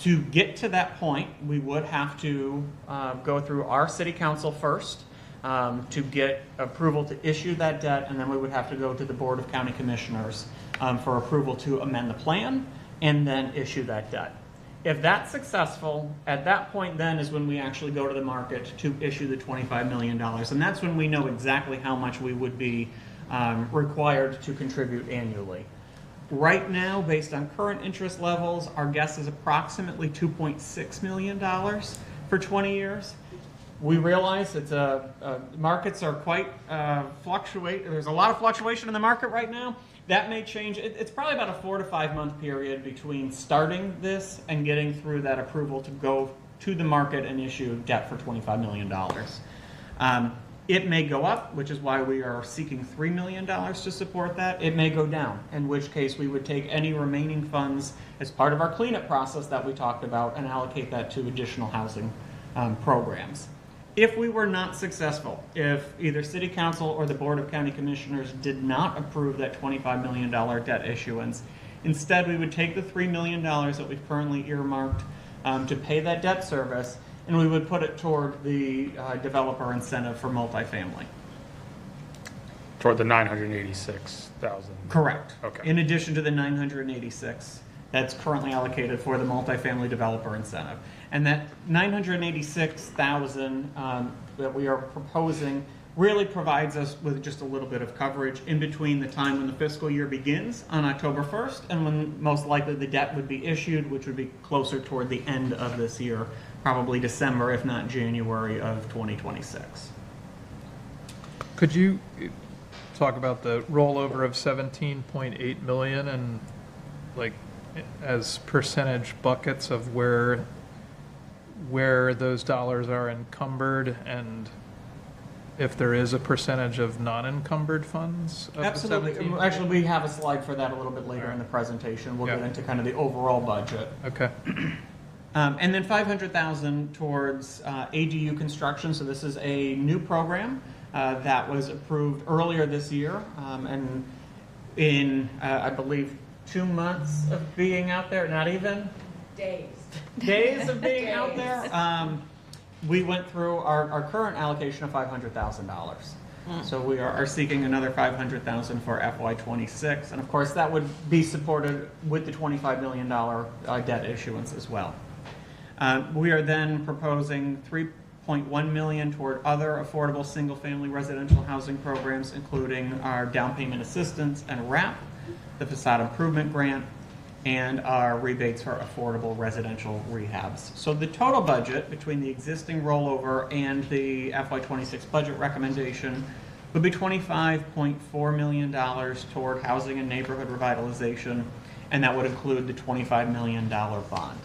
To get to that point, we would have to go through our city council first to get approval to issue that debt, and then we would have to go to the Board of County Commissioners for approval to amend the plan and then issue that debt. If that's successful, at that point then is when we actually go to the market to issue the $25 million. And that's when we know exactly how much we would be required to contribute annually. Right now, based on current interest levels, our guess is approximately $2.6 million for 20 years. We realize it's markets are quite fluctuate. There's a lot of fluctuation in the market right now. That may change. It's probably about a 4 to 5 month period between starting this and getting through that approval to go to the market and issue debt for $25 million. It may go up, which is why we are seeking $3 million to support that. It may go down, in which case we would take any remaining funds as part of our cleanup process that we talked about and allocate that to additional housing programs. If we were not successful, if either City Council or the Board of County Commissioners did not approve that $25 million debt issuance, instead we would take the $3 million that we've currently earmarked to pay that debt service, and we would put it toward the developer incentive for multifamily. Toward the 986,000. Correct. Okay. In addition to the 986 that's currently allocated for the multifamily developer incentive. And that 986,000 that we are proposing really provides us with just a little bit of coverage in between the time when the fiscal year begins on October 1st and when most likely the debt would be issued, which would be closer toward the end of this year, probably December, if not January of 2026. Could you talk about the rollover of 17.8 million and like as percentage buckets of where those dollars are encumbered, and if there is a percentage of non-encumbered funds of Absolutely. The 17? Actually, we have a slide for that a little bit later in the presentation. We'll get into kind of the overall budget. Okay. And then 500,000 towards ADU construction. So this is a new program that was approved earlier this year, and in I believe 2 months of being out there, not even days of being out there, we went through our current allocation of $500,000. So we are seeking another $500,000 for FY26, and of course that would be supported with the $25 million debt issuance as well. We are then proposing $3.1 million toward other affordable single-family residential housing programs, including our down payment assistance and RAP, the facade improvement grant, and our rebates for affordable residential rehabs. So the total budget between the existing rollover and the FY26 budget recommendation would be $25.4 million toward housing and neighborhood revitalization, and that would include the $25 million bond.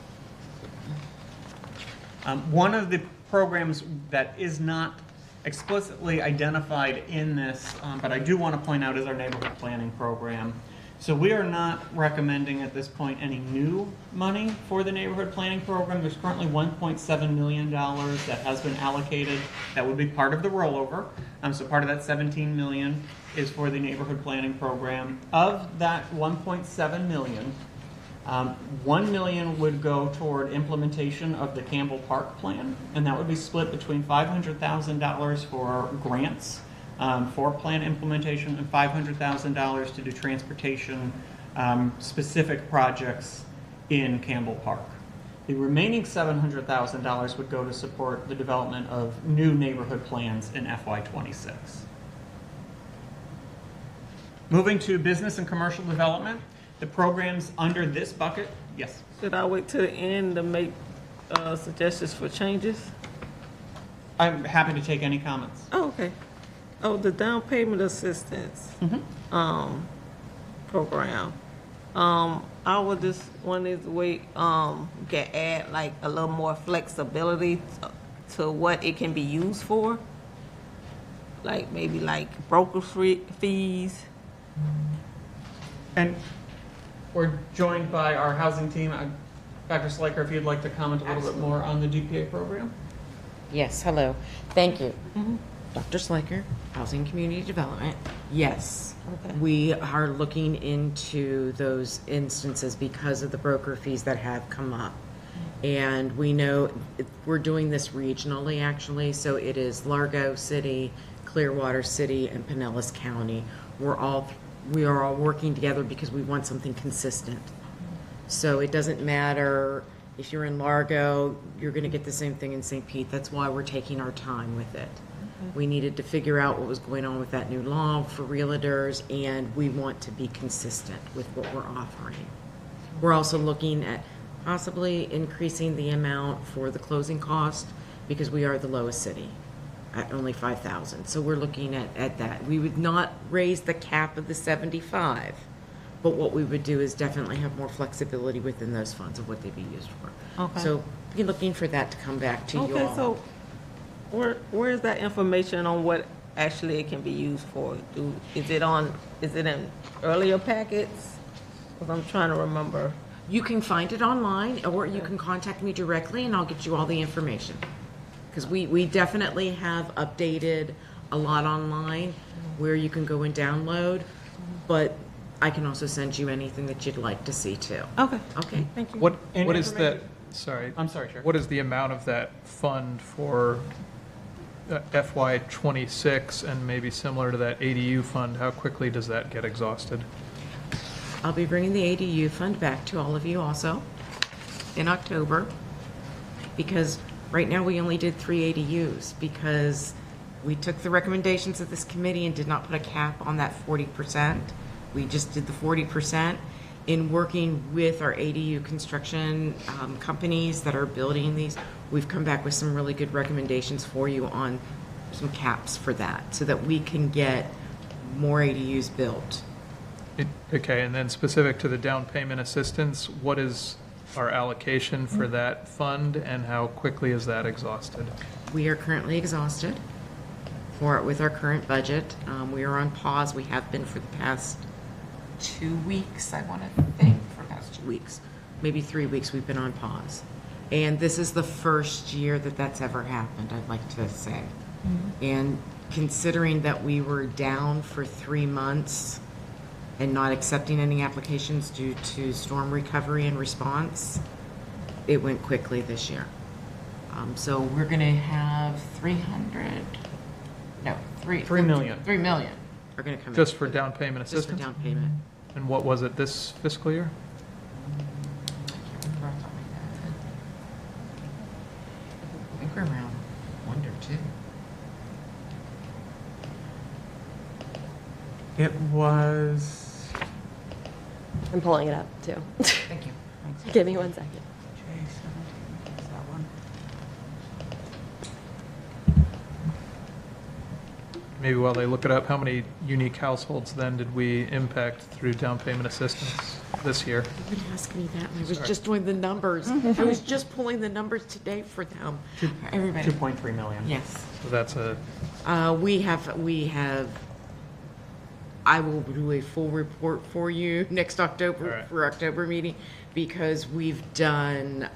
One of the programs that is not explicitly identified in this, but I do want to point out, is our neighborhood planning program. So we are not recommending at this point any new money for the neighborhood planning program. There's currently $1.7 million that has been allocated that would be part of the rollover. So part of that $17 million is for the neighborhood planning program. Of that $1.7 million, $1 million would go toward implementation of the Campbell Park plan, and that would be split between $500,000 for grants for plan implementation and $500,000 to do transportation specific projects in Campbell Park. The remaining $700,000 would go to support the development of new neighborhood plans in FY26. Moving to business and commercial development, the programs under this bucket, yes? Should I wait till the end to make suggestions for changes? I'm happy to take any comments. Oh, okay. Oh, the down payment assistance program. I would just want this week can add like a little more flexibility to what it can be used for. Like maybe like broker fees. And we're joined by our housing team. Dr. Sliker, if you'd like to comment a little bit more on the DPA program. Yes, hello. Thank you. Dr. Sliker, Housing Community Development. Yes, we are looking into those instances because of the broker fees that have come up. And we know we're doing this regionally, actually. So it is Largo City, Clearwater City, and Pinellas County. We are all working together because we want something consistent. So it doesn't matter if you're in Largo, you're going to get the same thing in St. Pete. That's why we're taking our time with it. We needed to figure out what was going on with that new law for realtors, and we want to be consistent with what we're offering. We're also looking at possibly increasing the amount for the closing cost because we are the lowest city at only $5,000. So we're looking at that. We would not raise the cap of the 75, but what we would do is definitely have more flexibility within those funds of what they'd be used for. Okay. So be looking for that to come back to you all. Okay, so where is that information on what actually it can be used for? Is it in earlier packets? Because I'm trying to remember. You can find it online, or you can contact me directly and I'll get you all the information. Because we definitely have updated a lot online where you can go and download, but I can also send you anything that you'd like to see too. Okay. Okay. Thank you. What is that? Sorry. I'm sorry, Chair. What is the amount of that fund for FY26 and maybe similar to that ADU fund? How quickly does that get exhausted? I'll be bringing the ADU fund back to all of you also in October, because right now we only did 3 ADUs because we took the recommendations of this committee and did not put a cap on that 40%. We just did the 40%. In working with our ADU construction companies that are building these, we've come back with some really good recommendations for you on some caps for that so that we can get more ADUs built. Okay, and then specific to the down payment assistance, what is our allocation for that fund and how quickly is that exhausted? We are currently exhausted with our current budget. We are on pause. We have been for the past 2 weeks, I want to think, for the past 2 weeks. Maybe 3 weeks we've been on pause. And this is the first year that that's ever happened, I'd like to say. And considering that we were down for 3 months and not accepting any applications due to storm recovery and response, it went quickly this year. So we're going to have 3 million. 3 million are going to come Just in. for down payment assistance? Just for down payment. And what was it this fiscal year? I think we're around 1 or 2. It was. I'm pulling it up too. Thank you. Give me 1 second. Maybe while they look it up, how many unique households then did we impact through down payment assistance this year? You've been asking me that. I was Sorry. just doing the numbers. I was just pulling the numbers today for them. Everybody. 2.3 million. Yes. So that's a, We have I will do a full report for you next October for October meeting, because we've done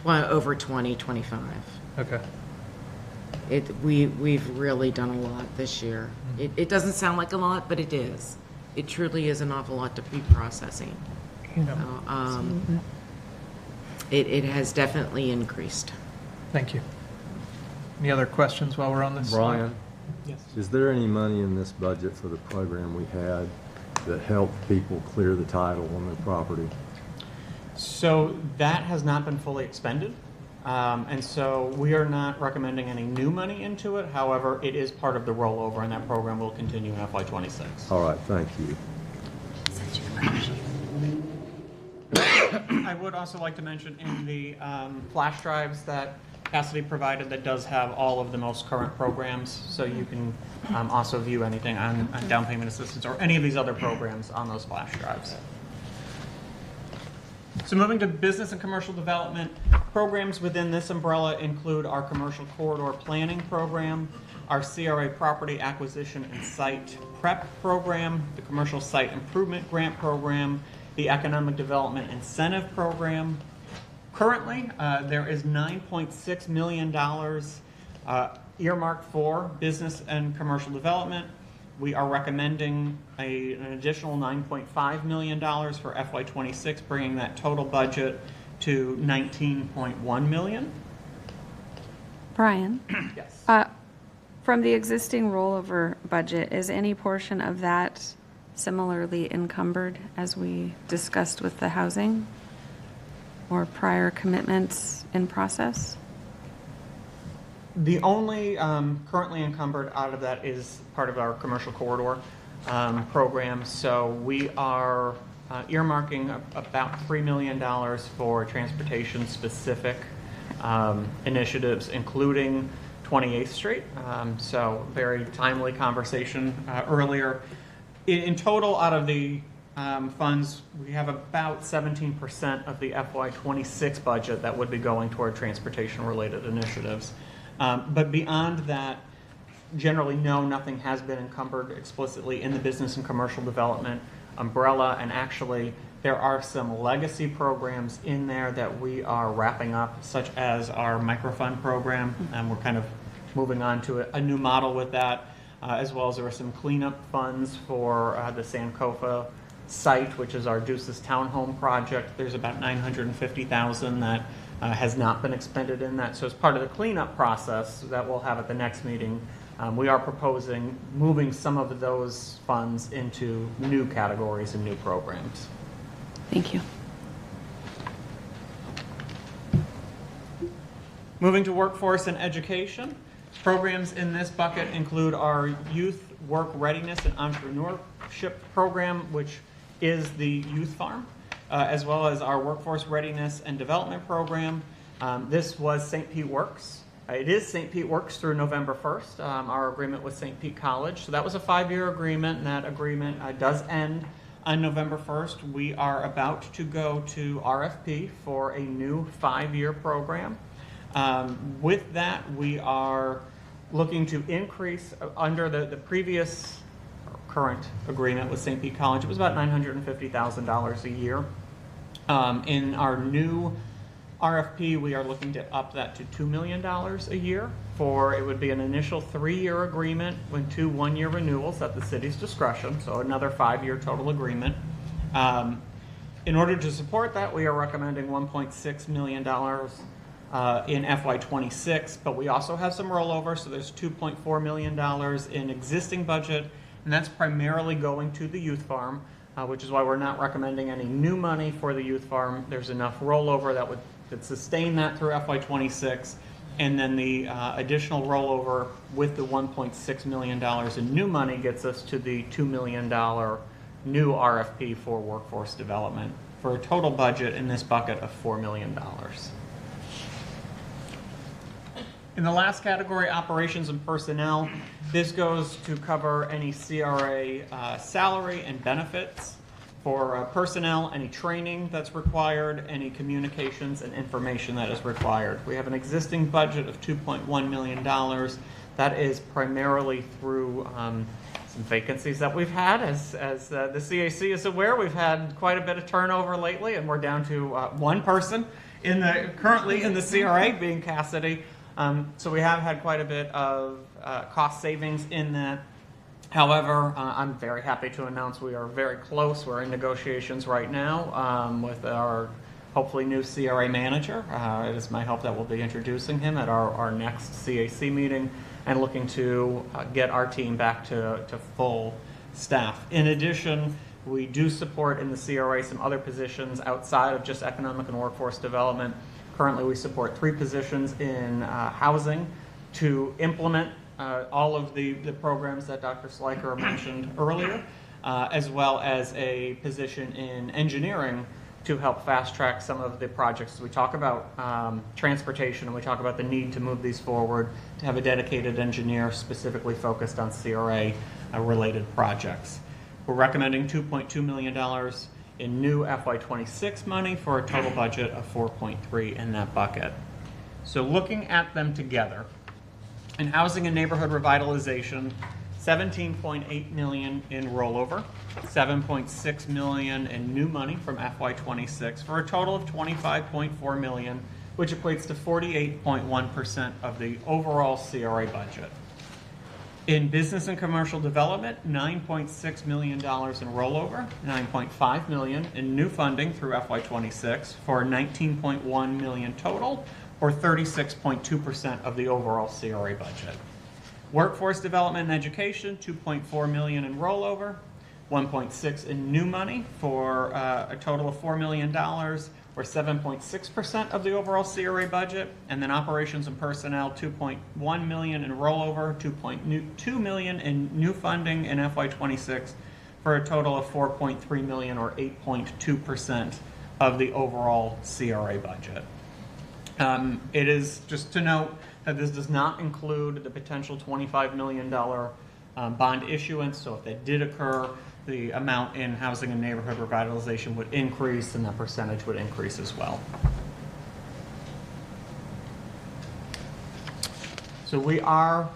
over 25. Okay. We've really done a lot this year. It doesn't sound like a lot, but it is. It truly is an awful lot to be processing. It has definitely increased. Thank you. Any other questions while we're on this? Brian? Yes. Is there any money in this budget for the program we had that helped people clear the title on their property? So that has not been fully expended. And so we are not recommending any new money into it. However, it is part of the rollover, and that program will continue in FY26. All right, thank you. I would also like to mention in the flash drives that Cassidy provided, that does have all of the most current programs, so you can also view anything on down payment assistance or any of these other programs on those flash drives. So moving to business and commercial development, programs within this umbrella include our commercial corridor planning program, our CRA property acquisition and site prep program, the commercial site improvement grant program, the economic development incentive program. Currently, there is $9.6 million earmarked for business and commercial development. We are recommending an additional $9.5 million for FY26, bringing that total budget to $19.1 million. Brian? Yes. From the existing rollover budget, is any portion of that similarly encumbered as we discussed with the housing, or prior commitments in process? The only currently encumbered out of that is part of our commercial corridor program. So we are earmarking about $3 million for transportation-specific initiatives, including 28th Street. So very timely conversation earlier. In total, out of the funds, we have about 17% of the FY26 budget that would be going toward transportation-related initiatives. But beyond that, generally, no, nothing has been encumbered explicitly in the business and commercial development umbrella. And actually, there are some legacy programs in there that we are wrapping up, such as our microfund program. And we're kind of moving on to a new model with that, as well as there are some cleanup funds for the Sankofa site, which is our Deuces Townhome project. There's about $950,000 that has not been expended in that. So as part of the cleanup process that we'll have at the next meeting, we are proposing moving some of those funds into new categories and new programs. Thank you. Moving to workforce and education, programs in this bucket include our youth work readiness and entrepreneurship program, which is the Youth Farm, as well as our workforce readiness and development program. This was St. Pete Works. It is St. Pete Works through November 1st, our agreement with St. Pete College. So that was a 5-year agreement, and that agreement does end on November 1st. We are about to go to RFP for a new 5-year program. With that, we are looking to increase under the previous current agreement with St. Pete College. It was about $950,000 a year. In our new RFP, we are looking to up that to $2 million a year. It would be an initial 3-year agreement with 2 1-year renewals at the city's discretion, so another 5-year total agreement. In order to support that, we are recommending $1.6 million in FY26, but we also have some rollover, so there's $2.4 million in existing budget, and that's primarily going to the youth farm, which is why we're not recommending any new money for the youth farm. There's enough rollover that would sustain that through FY26, and then the additional rollover with the $1.6 million in new money gets us to the $2 million new RFP for workforce development, for a total budget in this bucket of $4 million. In the last category, operations and personnel, this goes to cover any CRA salary and benefits for personnel, any training that's required, any communications and information that is required. We have an existing budget of $2.1 million. That is primarily through some vacancies that we've had. As the CAC is aware, we've had quite a bit of turnover lately, and we're down to one person currently in the CRA, being Cassidy. So we have had quite a bit of cost savings in that. However, I'm very happy to announce we are very close. We're in negotiations right now with our hopefully new CRA manager. It is my hope that we'll be introducing him at our next CAC meeting and looking to get our team back to full staff. In addition, we do support in the CRA some other positions outside of just economic and workforce development. Currently, we support 3 positions in housing to implement all of the programs that Dr. Sliker mentioned earlier, as well as a position in engineering to help fast track some of the projects. We talk about transportation, and we talk about the need to move these forward, to have a dedicated engineer specifically focused on CRA related projects. We're recommending $2.2 million in new FY26 money for a total budget of 4.3 in that bucket. So looking at them together, in housing and neighborhood revitalization, $17.8 million in rollover, $7.6 million in new money from FY26 for a total of $25.4 million, which equates to 48.1% of the overall CRA budget. In business and commercial development, $9.6 million in rollover, $9.5 million in new funding through FY26 for $19.1 million total, or 36.2% of the overall CRA budget. Workforce development and education, $2.4 million in rollover, $1.6 in new money for a total of $4 million, or 7.6% of the overall CRA budget. And then operations and personnel, $2.1 million in rollover, $2.2 million in new funding in FY26 for a total of $4.3 million, or 8.2% of the overall CRA budget. It is just to note that this does not include the potential $25 million bond issuance. So if that did occur, the amount in housing and neighborhood revitalization would increase, and that percentage would increase as well. So we are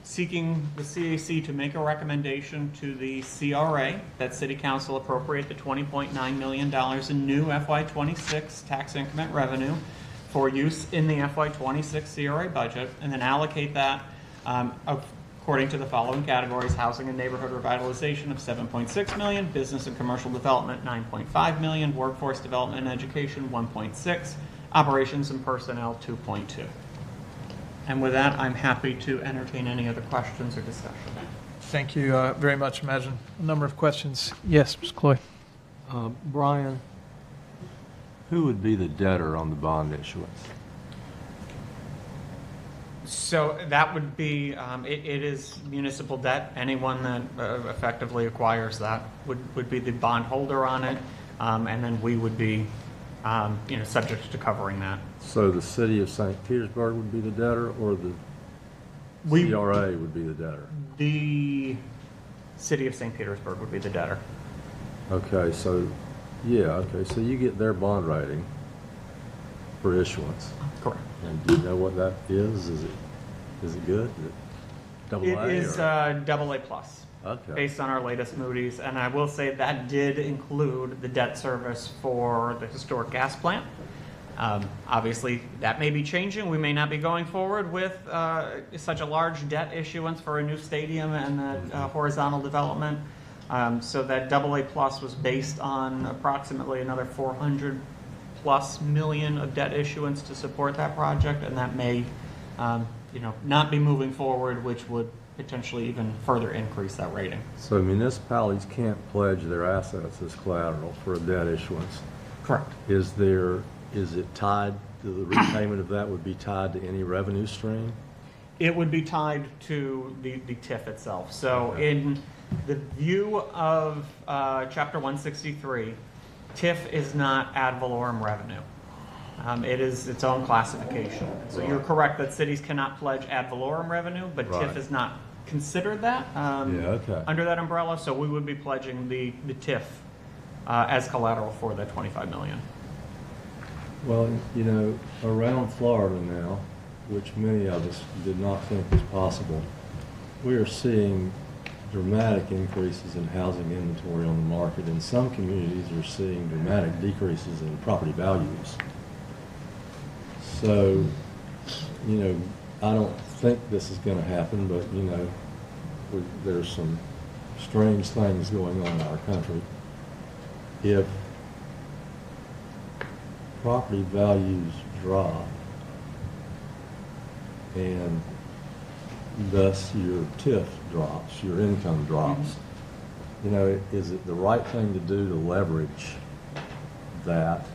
seeking the CAC to make a recommendation to the CRA that City Council appropriate the $20.9 million in new FY26 tax increment revenue for use in the FY26 CRA budget, and then allocate that according to the following categories: housing and neighborhood revitalization of $7.6 million, business and commercial development $9.5 million, workforce development and education $1.6, operations and personnel $2.2. And with that, I'm happy to entertain any other questions or discussion. Thank you very much. Imagine a number of questions. Yes, Ms. Cloy. Brian, who would be the debtor on the bond issuance? So that would be, it is municipal debt. Anyone that effectively acquires that would be the bondholder on it, and then we would be, subject to covering that. So the city of St. Petersburg would be the debtor, or the CRA would be the debtor? The city of St. Petersburg would be the debtor. Okay, so so you get their bond rating for issuance. Correct. And do you know what that is? Is it good? Is it double A? It is double A plus. Okay. Based on our latest Moody's, and I will say that did include the debt service for the historic gas plant. Obviously, that may be changing. We may not be going forward with such a large debt issuance for a new stadium and that horizontal development. So that double A plus was based on approximately another $400+ million of debt issuance to support that project, and that may, not be moving forward, which would potentially even further increase that rating. So municipalities can't pledge their assets as collateral for a debt issuance. Correct. Is it tied to the repayment of that would be tied to any revenue stream? It would be tied to the TIF itself. So in the view of Chapter 163, TIF is not ad valorem revenue. It is its own classification. So you're correct that cities cannot pledge ad valorem revenue, but TIF is not considered that under that umbrella. So we would be pledging the TIF as collateral for that $25 million. Well, around Florida now, which many of us did not think was possible, we are seeing dramatic increases in housing inventory on the market, and some communities are seeing dramatic decreases in property values. So, you know, I don't think this is going to happen, but, you know, there's some strange things going on in our country. If property values drop and thus your TIF drops, your income drops, you know, is it the right thing to do to leverage that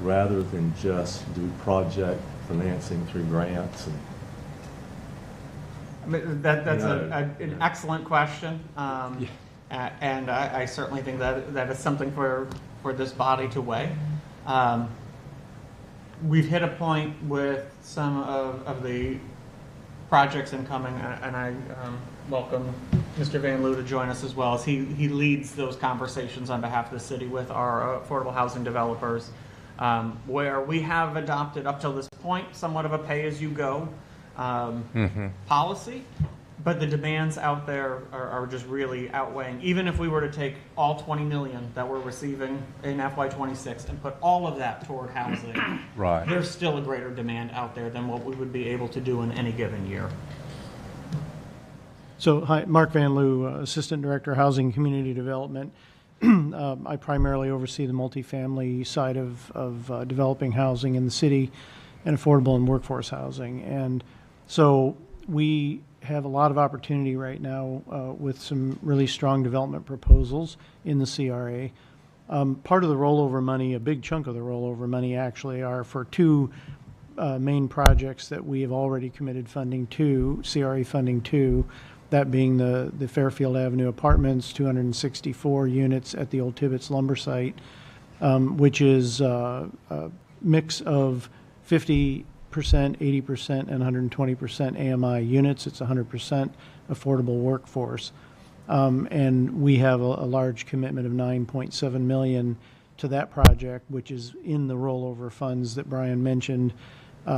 rather than just do project financing through grants? And I mean, that's an excellent question, and I certainly think that is something for this body to weigh. We've hit a point with some of the projects incoming, and I welcome Mr. Van Loo to join us as well, as he leads those conversations on behalf of the city with our affordable housing developers, where we have adopted up till this point somewhat of a pay-as-you-go policy, but the demands out there are just really outweighing. Even if we were to take all 20 million that we're receiving in FY26 and put all of that toward housing, right, there's still a greater demand out there than what we would be able to do in any given year. So, hi, Mark Van Loo, Assistant Director, Housing and Community Development. I primarily oversee the multifamily side of developing housing in the city and affordable and workforce housing. And so we have a lot of opportunity right now with some really strong development proposals in the CRA. Part of the rollover money, a big chunk of the rollover money actually, are for two main projects that we have already committed funding to, CRA funding to, that being the Fairfield Avenue Apartments, 264 units at the old Tibbetts lumber site, which is a mix of 50%, 80%, and 120% AMI units. It's 100% affordable workforce. And we have a large commitment of $9.7 million to that project, which is in the rollover funds that Brian mentioned.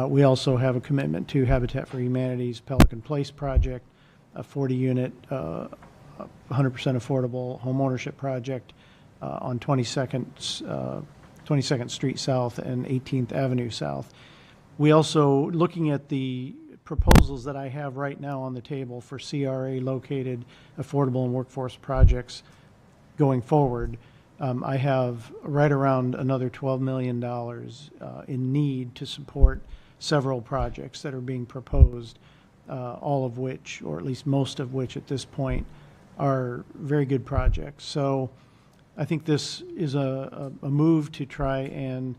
We also have a commitment to Habitat for Humanity's Pelican Place project, a 40-unit, 100% affordable homeownership project on 22nd Street South and 18th Avenue South. We also, looking at the proposals that I have right now on the table for CRA-located affordable and workforce projects going forward, I have right around another $12 million in need to support several projects that are being proposed, all of which, or at least most of which at this point, are very good projects. So I think this is a move to try and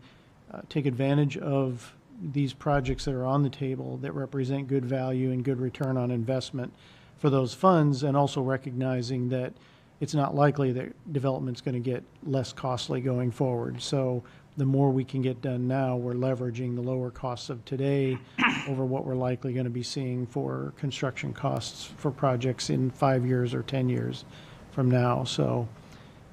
take advantage of these projects that are on the table that represent good value and good return on investment for those funds, and also recognizing that it's not likely that development's going to get less costly going forward. So the more we can get done now, we're leveraging the lower costs of today over what we're likely going to be seeing for construction costs for projects in 5 years or 10 years from now. So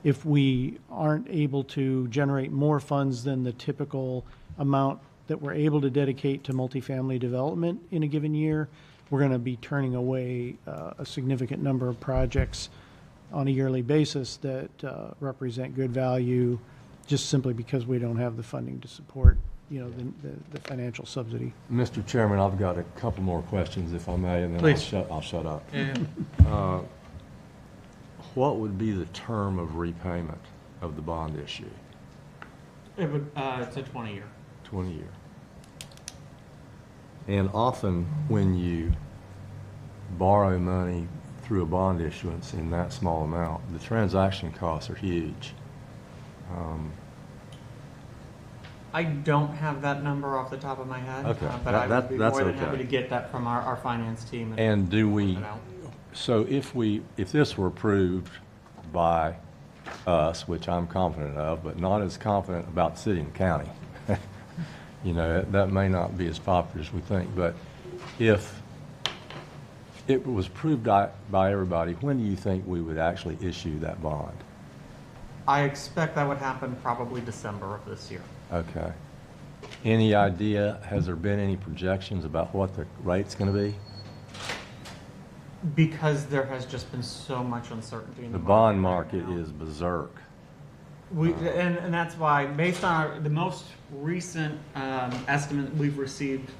if we aren't able to generate more funds than the typical amount that we're able to dedicate to multifamily development in a given year, we're going to be turning away a significant number of projects on a yearly basis that represent good value, just simply because we don't have the funding to support, you know, the financial subsidy. Mr. Chairman, I've got a couple more questions, if I may, and then I'll shut up. Yeah. What would be the term of repayment of the bond issue? It would, it's a 20-year. 20-year. And often when you borrow money through a bond issuance in that small amount, the transaction costs are huge. I don't have that number off the top of my head, Okay. but I would be That's more than okay. happy to get that from our finance team. And do we, work it out. so if this were approved by us, which I'm confident of, but not as confident about the city and county, you know, that may not be as popular as we think, but if it was approved by everybody, when do you think we would actually issue that bond? I expect that would happen probably December of this year. Okay. Any idea, has there been any projections about what the rate's going to be? Because there has just been so much uncertainty in The the bond market is berserk. And that's why, based on the most recent estimate we've received,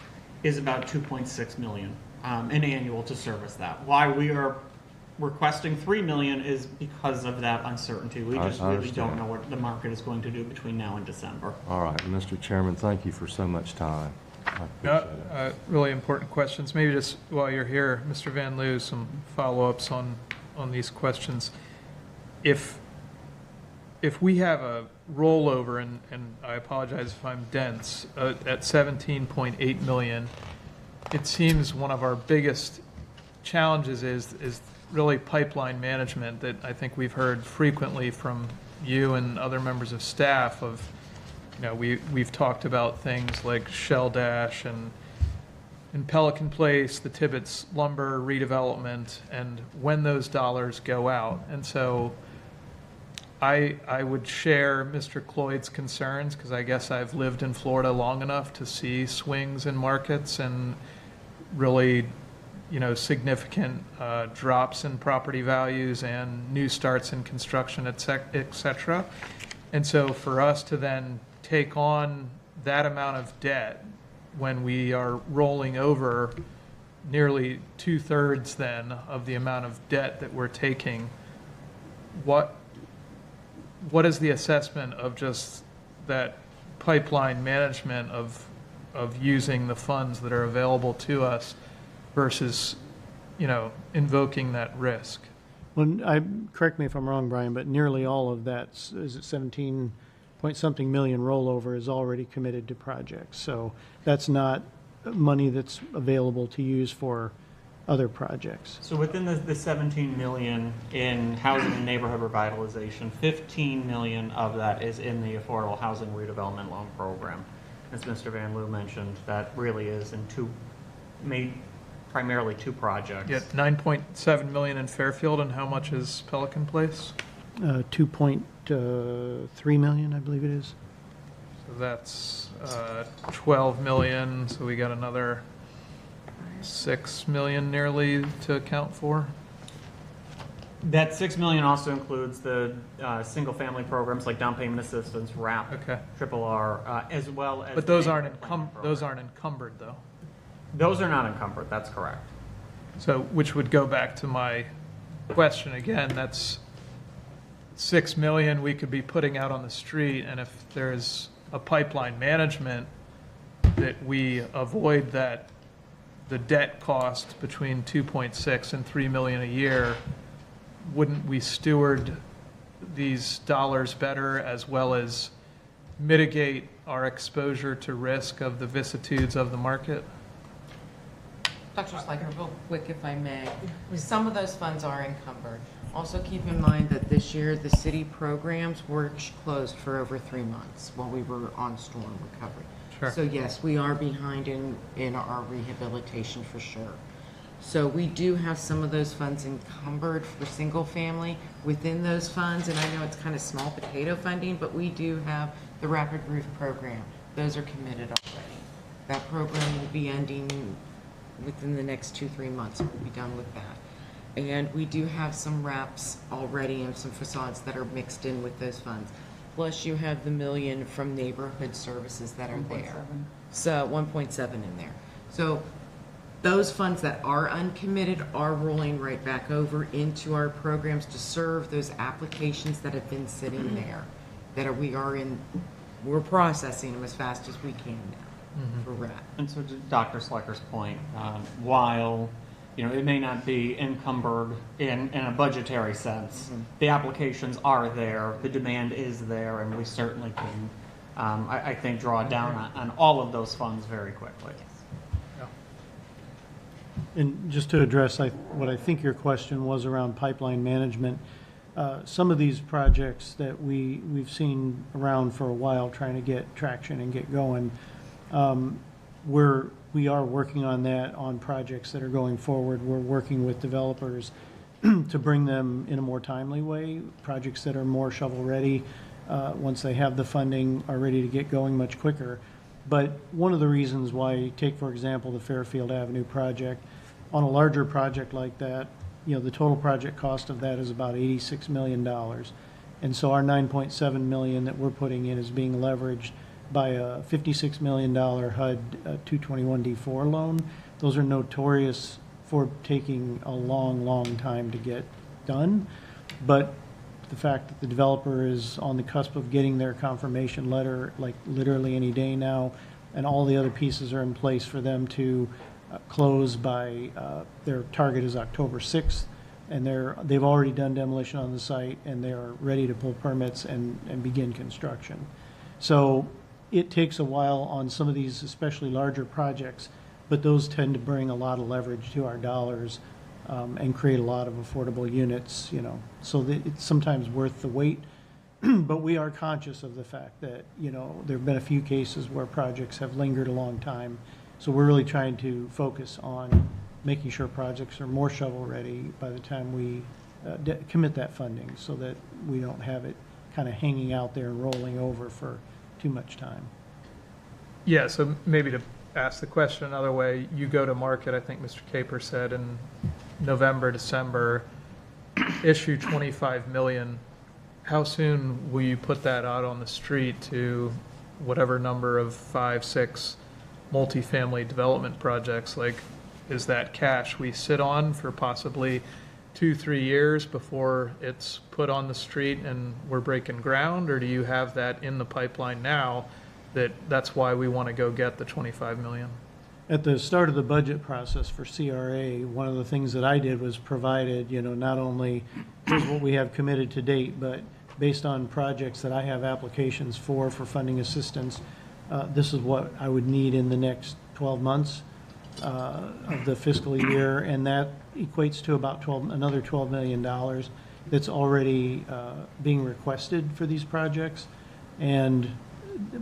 is about 2.6 million in annual to service that. Why we are requesting 3 million is because of that uncertainty. We just really don't know what the market is going to do between now and December. All right, Mr. Chairman, thank you for so much time. I appreciate it. Really important questions. Maybe just while you're here, Mr. Van Loo, some follow-ups on these questions. If we have a rollover, and I apologize if I'm dense, at 17.8 million, it seems one of our biggest challenges is really pipeline management that I think we've heard frequently from you and other members of staff of, you know, we've talked about things like Shell Dash and Pelican Place, the Tibbetts lumber redevelopment, and when those dollars go out. And so I would share Mr. Cloyd's concerns because I guess I've lived in Florida long enough to see swings in markets and really, you know, significant drops in property values and new starts in construction, et cetera. And so for us to then take on that amount of debt when we are rolling over nearly 2/3 then of the amount of debt that we're taking, what is the assessment of just that pipeline management of using the funds that are available to us versus, you know, invoking that risk? Well, correct me if I'm wrong, Brian, but nearly all of that, is it 17 point something million rollover is already committed to projects. So that's not money that's available to use for other projects. So within the 17 million in housing and neighborhood revitalization, 15 million of that is in the affordable housing redevelopment loan program. As Mr. Van Loo mentioned, that really is in primarily two projects. Yeah, 9.7 million in Fairfield, and how much is Pelican Place? 2.3 million, I believe it is. So that's 12 million, so we got another 6 million nearly to account for. That 6 million also includes the single-family programs like down payment assistance, RAP, Okay. Triple R, as well as. But those aren't encumbered though. Those are not encumbered. That's correct. So, which would go back to my question again. That's 6 million we could be putting out on the street, and if there's a pipeline management that we avoid that, the debt cost between 2.6 and 3 million a year, wouldn't we steward these dollars better as well as mitigate our exposure to risk of the vicissitudes of the market? Dr. Schleicher, real quick, if I may. Some of those funds are encumbered. Also keep in mind that this year the city programs were closed for over 3 months while we were on storm recovery. Sure. So yes, we are behind in our rehabilitation for sure. So we do have some of those funds encumbered for single family within those funds, and I know it's kind of small potato funding, but we do have the Rapid Roof program. Those are committed already. That program will be ending within the next 2-3 months. We'll be done with that. And we do have some wraps already and some facades that are mixed in with those funds. Plus you have the $1 million from neighborhood services that are there. So 1.7 in there. So those funds that are uncommitted are rolling right back over into our programs to serve those applications that have been sitting there, that we're processing them as fast as we can now for RAP. And so to Dr. Schleicher's point, while it may not be encumbered in a budgetary sense, the applications are there, the demand is there, and we certainly can, I think, draw down on all of those funds very quickly. And just to address what I think your question was around pipeline management, some of these projects that we've seen around for a while trying to get traction and get going, we are working on that on projects that are going forward. We're working with developers to bring them in a more timely way, projects that are more shovel-ready, once they have the funding, are ready to get going much quicker. But one of the reasons why, take for example the Fairfield Avenue project, on a larger project like that, the total project cost of that is about $86 million. And so our $9.7 million that we're putting in is being leveraged by a $56 million HUD 221D4 loan. Those are notorious for taking a long, long time to get done. But the fact that the developer is on the cusp of getting their confirmation letter, like literally any day now, and all the other pieces are in place for them to close by, their target is October 6th, and they've already done demolition on the site, and they're ready to pull permits and begin construction. So it takes a while on some of these, especially larger projects, but those tend to bring a lot of leverage to our dollars and create a lot of affordable units, so that it's sometimes worth the wait. But we are conscious of the fact that, there have been a few cases where projects have lingered a long time. So we're really trying to focus on making sure projects are more shovel-ready by the time we commit that funding, so that we don't have it kind of hanging out there and rolling over for too much time. Yeah, so maybe to ask the question another way, you go to market, I think Mr. Caper said, in November, December, issue 25 million. How soon will you put that out on the street to whatever number of 5, 6 multifamily development projects? Like, is that cash we sit on for possibly 2-3 years before it's put on the street and we're breaking ground? Or do you have that in the pipeline now that's why we want to go get the 25 million? At the start of the budget process for CRA, one of the things that I did was provided, not only here's what we have committed to date, but based on projects that I have applications for funding assistance, this is what I would need in the next 12 months of the fiscal year, and that equates to about another $12 million that's already being requested for these projects, and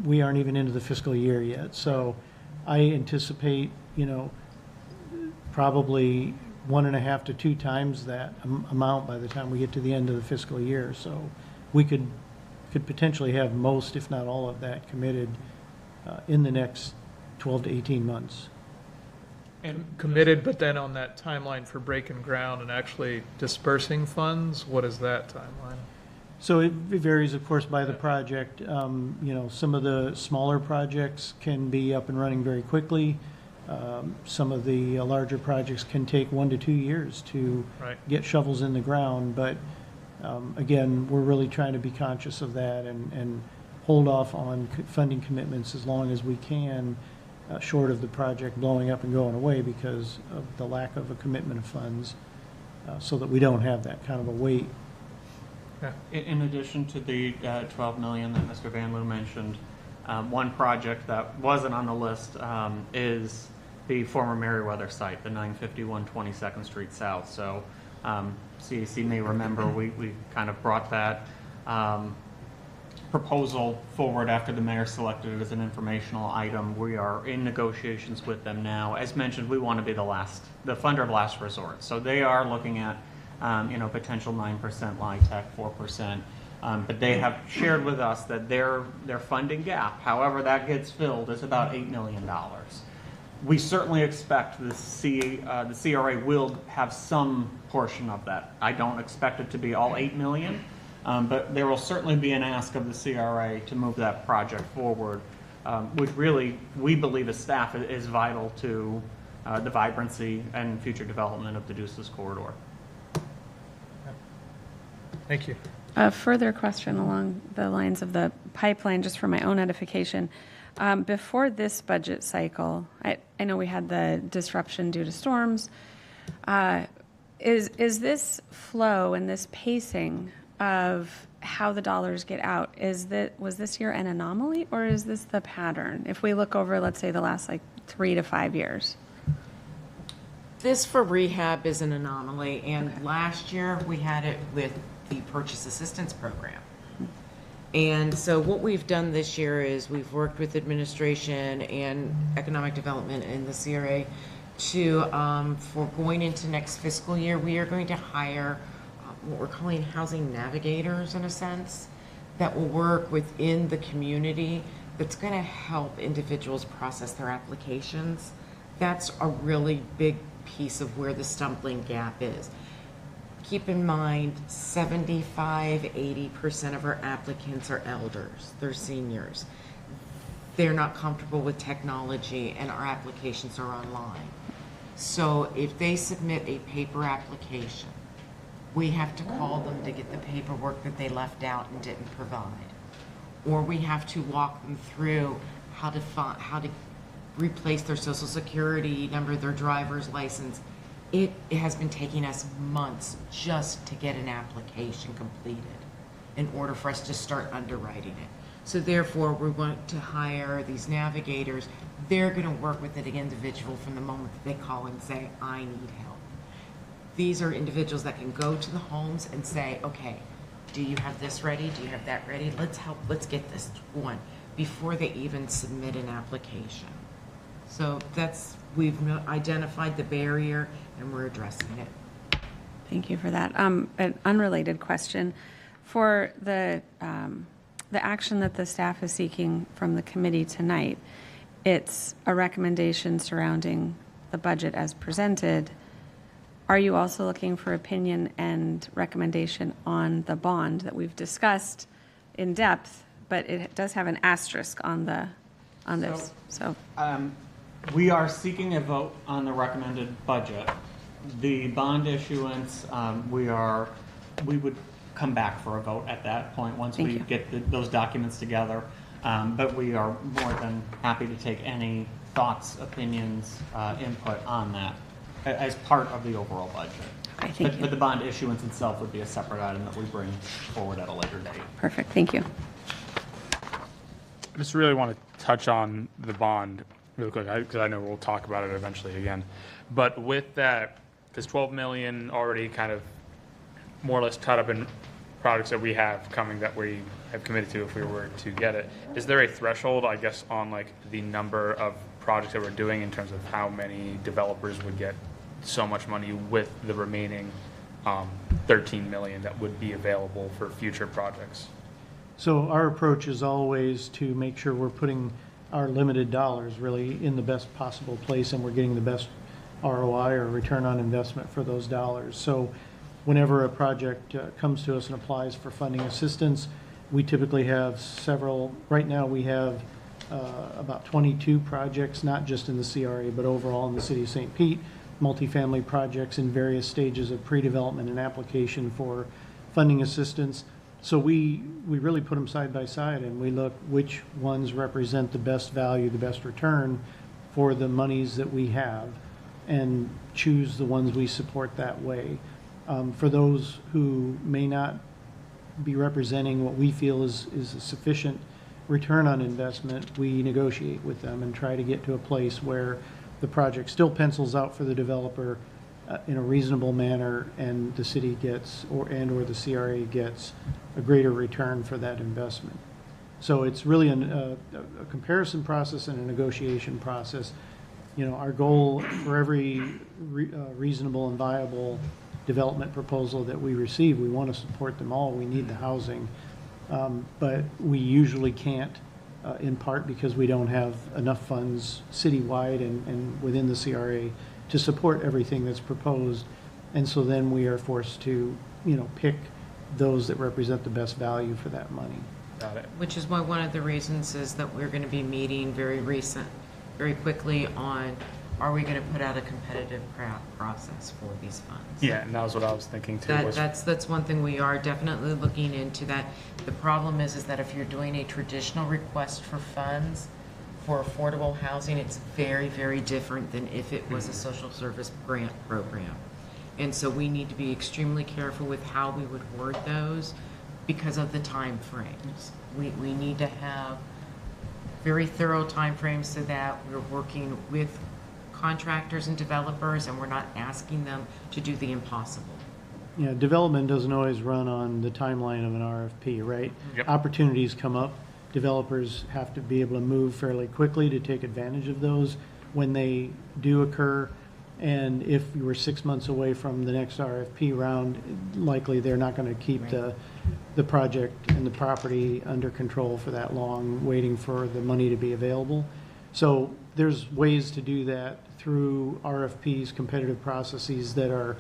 we aren't even into the fiscal year yet. So I anticipate, probably 1.5 to 2 times that amount by the time we get to the end of the fiscal year. So we could potentially have most, if not all of that committed in the next 12 to 18 months. And committed, but then on that timeline for breaking ground and actually dispersing funds, what is that timeline? So it varies, of course, by the project. Some of the smaller projects can be up and running very quickly. Some of the larger projects can take 1 to 2 years to get shovels in the ground. But again, we're really trying to be conscious of that and hold off on funding commitments as long as we can, short of the project blowing up and going away because of the lack of a commitment of funds, so that we don't have that kind of a wait. In addition to the 12 million that Mr. Van Loo mentioned, one project that wasn't on the list is the former Merriweather site, the 951 22nd Street South. So CAC may remember we kind of brought that proposal forward after the mayor selected it as an informational item. We are in negotiations with them now. As mentioned, we want to be the funder of last resort. So they are looking at potential 9% LIHTC, 4%. But they have shared with us that their funding gap, however that gets filled, is about $8 million. We certainly expect the CRA will have some portion of that. I don't expect it to be all $8 million, but there will certainly be an ask of the CRA to move that project forward, which really, we believe as staff, is vital to the vibrancy and future development of the Deuces Corridor. Thank you. A further question along the lines of the pipeline, just for my own edification. Before this budget cycle, I know we had the disruption due to storms. Is this flow and this pacing of how the dollars get out, was this year an anomaly, or is this the pattern? If we look over, let's say, the last 3 to 5 years. This for rehab is an anomaly, and last year we had it with the purchase assistance program. And so what we've done this year is we've worked with administration and economic development and the CRA to, for going into next fiscal year, we are going to hire what we're calling housing navigators, in a sense, that will work within the community, that's going to help individuals process their applications. That's a really big piece of where the stumbling gap is. Keep in mind, 75–80% of our applicants are elders, they're seniors. They're not comfortable with technology and our applications are online. So if they submit a paper application, we have to call them to get the paperwork that they left out and didn't provide. Or we have to walk them through how to replace their social security number, their driver's license. It has been taking us months just to get an application completed in order for us to start underwriting it. So therefore, we want to hire these navigators. They're going to work with the individual from the moment that they call and say, I need help. These are individuals that can go to the homes and say, okay, do you have this ready? Do you have that ready? Let's help, let's get this going before they even submit an application. So we've identified the barrier and we're addressing it. Thank you for that. An unrelated question. For the action that the staff is seeking from the committee tonight, it's a recommendation surrounding the budget as presented. Are you also looking for opinion and recommendation on the bond that we've discussed in depth, but it does have an asterisk on this? We are seeking a vote on the recommended budget. The bond issuance, we would come back for a vote at that point once we get those documents together. But we are more than happy to take any thoughts, opinions, input on that as part of the overall budget. Okay, thank you. But the bond issuance itself would be a separate item that we bring forward at a later date. Perfect, thank you. I just really want to touch on the bond real quick, because I know we'll talk about it eventually again. But with that, there's 12 million already kind of more or less tied up in projects that we have coming that we have committed to if we were to get it. Is there a threshold, I guess, on like the number of projects that we're doing in terms of how many developers would get so much money with the remaining 13 million that would be available for future projects? So our approach is always to make sure we're putting our limited dollars really in the best possible place and we're getting the best ROI or return on investment for those dollars. So whenever a project comes to us and applies for funding assistance, we typically have several. Right now we have about 22 projects, not just in the CRA, but overall in the city of St. Pete, multifamily projects in various stages of pre-development and application for funding assistance. So we really put them side by side and we look which ones represent the best value, the best return for the monies that we have and choose the ones we support that way. For those who may not be representing what we feel is a sufficient return on investment, we negotiate with them and try to get to a place where the project still pencils out for the developer in a reasonable manner and the city gets or the CRA gets a greater return for that investment. So it's really a comparison process and a negotiation process. You know, our goal for every reasonable and viable development proposal that we receive, we want to support them all. We need the housing, but we usually can't, in part because we don't have enough funds citywide and within the CRA to support everything that's proposed. And so then we are forced to, pick those that represent the best value for that money. Got it. Which is why one of the reasons is that we're going to be meeting very quickly on, are we going to put out a competitive process for these funds? Yeah, and that was what I was thinking too. That's one thing we are definitely looking into that. The problem is that if you're doing a traditional request for funds for affordable housing, it's very, very different than if it was a social service grant program. And so we need to be extremely careful with how we would word those because of the time frames. We need to have very thorough time frames so that we're working with contractors and developers and we're not asking them to do the impossible. Yeah, development doesn't always run on the timeline of an RFP, right? Yep. Opportunities come up. Developers have to be able to move fairly quickly to take advantage of those when they do occur. And if you were 6 months away from the next RFP round, likely they're not going to keep the project and the property under control for that long, waiting for the money to be available. So there's ways to do that through RFPs, competitive processes that are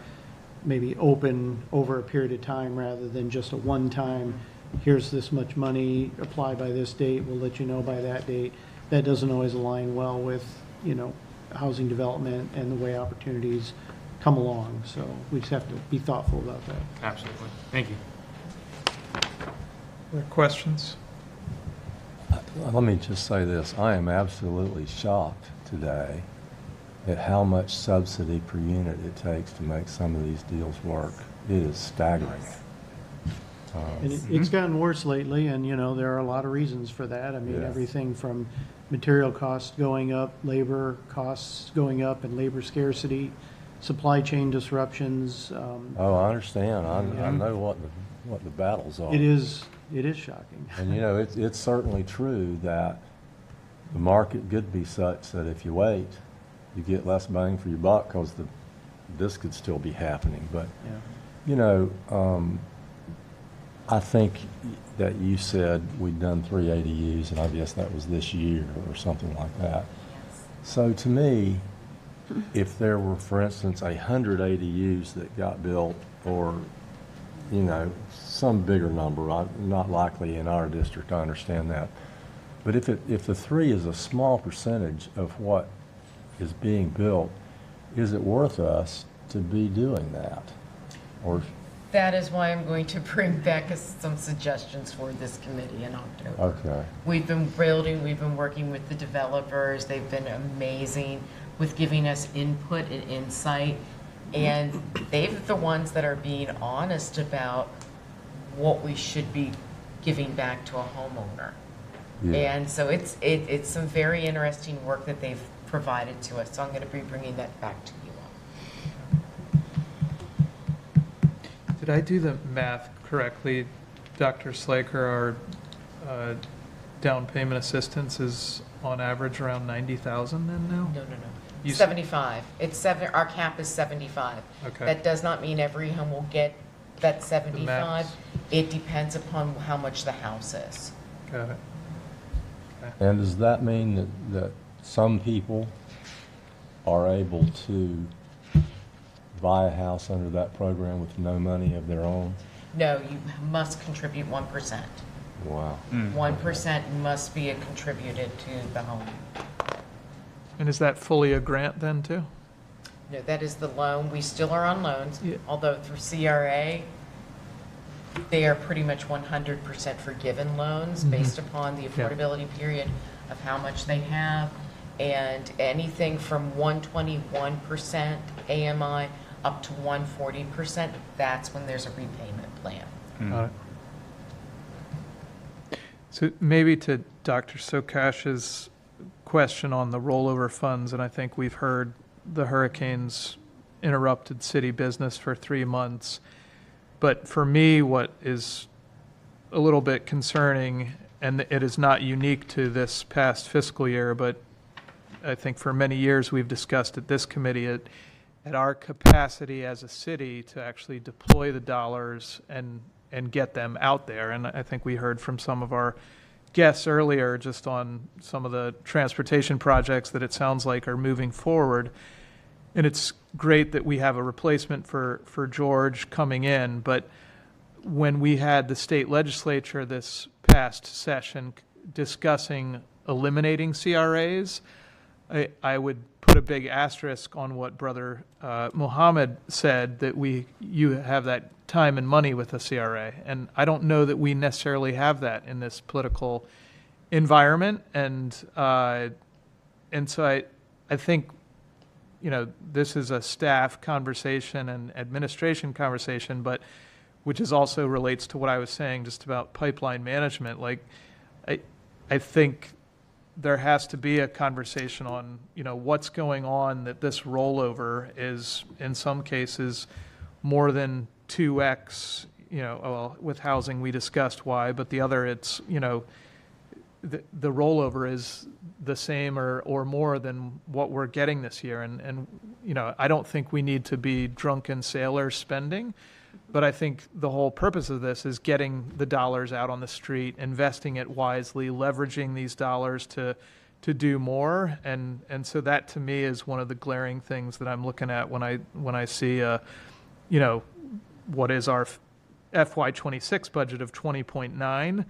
maybe open over a period of time rather than just a one-time, here's this much money, apply by this date, we'll let you know by that date. That doesn't always align well with, housing development and the way opportunities come along. So we just have to be thoughtful about that. Absolutely. Thank you. Other questions? Let me just say this. I am absolutely shocked today at how much subsidy per unit it takes to make some of these deals work. It is staggering. And it's gotten worse lately, and, there are a lot of reasons for that. I mean, Yeah. everything from material costs going up, labor costs going up, and labor scarcity, supply chain disruptions. Oh, I understand. I know what the battles are. It is shocking. And it's certainly true that the market could be such that if you wait, you get less bang for your buck because this could still be happening. But I think that you said we'd done 3 ADUs, and I guess that was this year or something like that. Yes. So to me, if there were, for instance, 100 ADUs that got built, or some bigger number, not likely in our district, I understand that. But if the 3 is a small percentage of what is being built, is it worth us to be doing that? Or That is why I'm going to bring back some suggestions for this committee in October. okay. We've been building, we've been working with the developers. They've been amazing with giving us input and insight. And they're the ones that are being honest about what we should be giving back to a homeowner. Yeah. And so it's some very interesting work that they've provided to us. So I'm going to be bringing that back to you all. Did I do the math correctly, Dr. Slaker? Our down payment assistance is on average around 90,000 then now? No. You 75. Our cap is 75. Okay. That does not mean every home will get that 75. max. It depends upon how much the house is. Got it. And does that mean that some people are able to buy a house under that program with no money of their own? No, you must contribute 1%. Wow. 1% must be contributed to the home. And is that fully a grant then too? No, that is the loan. We still are on loans, Yeah. although through CRA, they are pretty much 100% forgiven loans based upon the affordability period of how much they have. And anything from 121% AMI up to 140%, that's when there's a repayment plan. Got it. So maybe to Dr. Sokash's question on the rollover funds, and I think we've heard the hurricanes interrupted city business for 3 months. But for me, what is a little bit concerning, and it is not unique to this past fiscal year, but I think for many years we've discussed at this committee at our capacity as a city to actually deploy the dollars and get them out there. And I think we heard from some of our guests earlier just on some of the transportation projects that it sounds like are moving forward. And it's great that we have a replacement for George coming in, but when we had the state legislature this past session discussing eliminating CRAs, I would put a big asterisk on what Brother Mohammed said, that you have that time and money with a CRA. And I don't know that we necessarily have that in this political environment. And so I think, this is a staff conversation and administration conversation, but which is also relates to what I was saying just about pipeline management. Like, I think there has to be a conversation on, what's going on, that this rollover is in some cases more than 2x, well, with housing we discussed why, but the other it's, the rollover is the same or more than what we're getting this year. And I don't think we need to be drunken sailor spending, but I think the whole purpose of this is getting the dollars out on the street, investing it wisely, leveraging these dollars to to do more, and so that to me is one of the glaring things that I'm looking at when I see what is our FY26 budget of 20.9,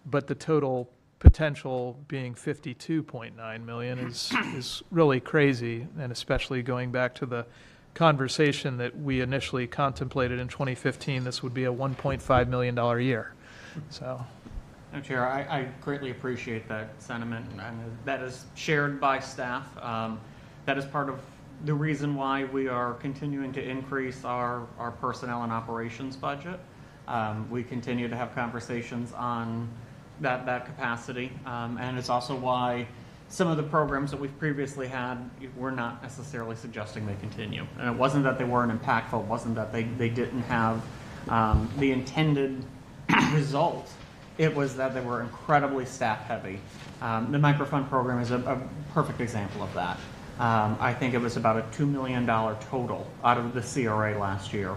but the total potential being 52.9 million is really crazy, and especially going back to the conversation that we initially contemplated in 2015, this would be a $1.5 million year. So, Madam Chair, I greatly appreciate that sentiment, and that is shared by staff. That is part of the reason why we are continuing to increase our personnel and operations budget. We continue to have conversations on that capacity, and it's also why some of the programs that we've previously had, we're not necessarily suggesting they continue. And it wasn't that they weren't impactful, it wasn't that they didn't have the intended result. It was that they were incredibly staff heavy. The microfund program is a perfect example of that. I think it was about a $2 million total out of the CRA last year.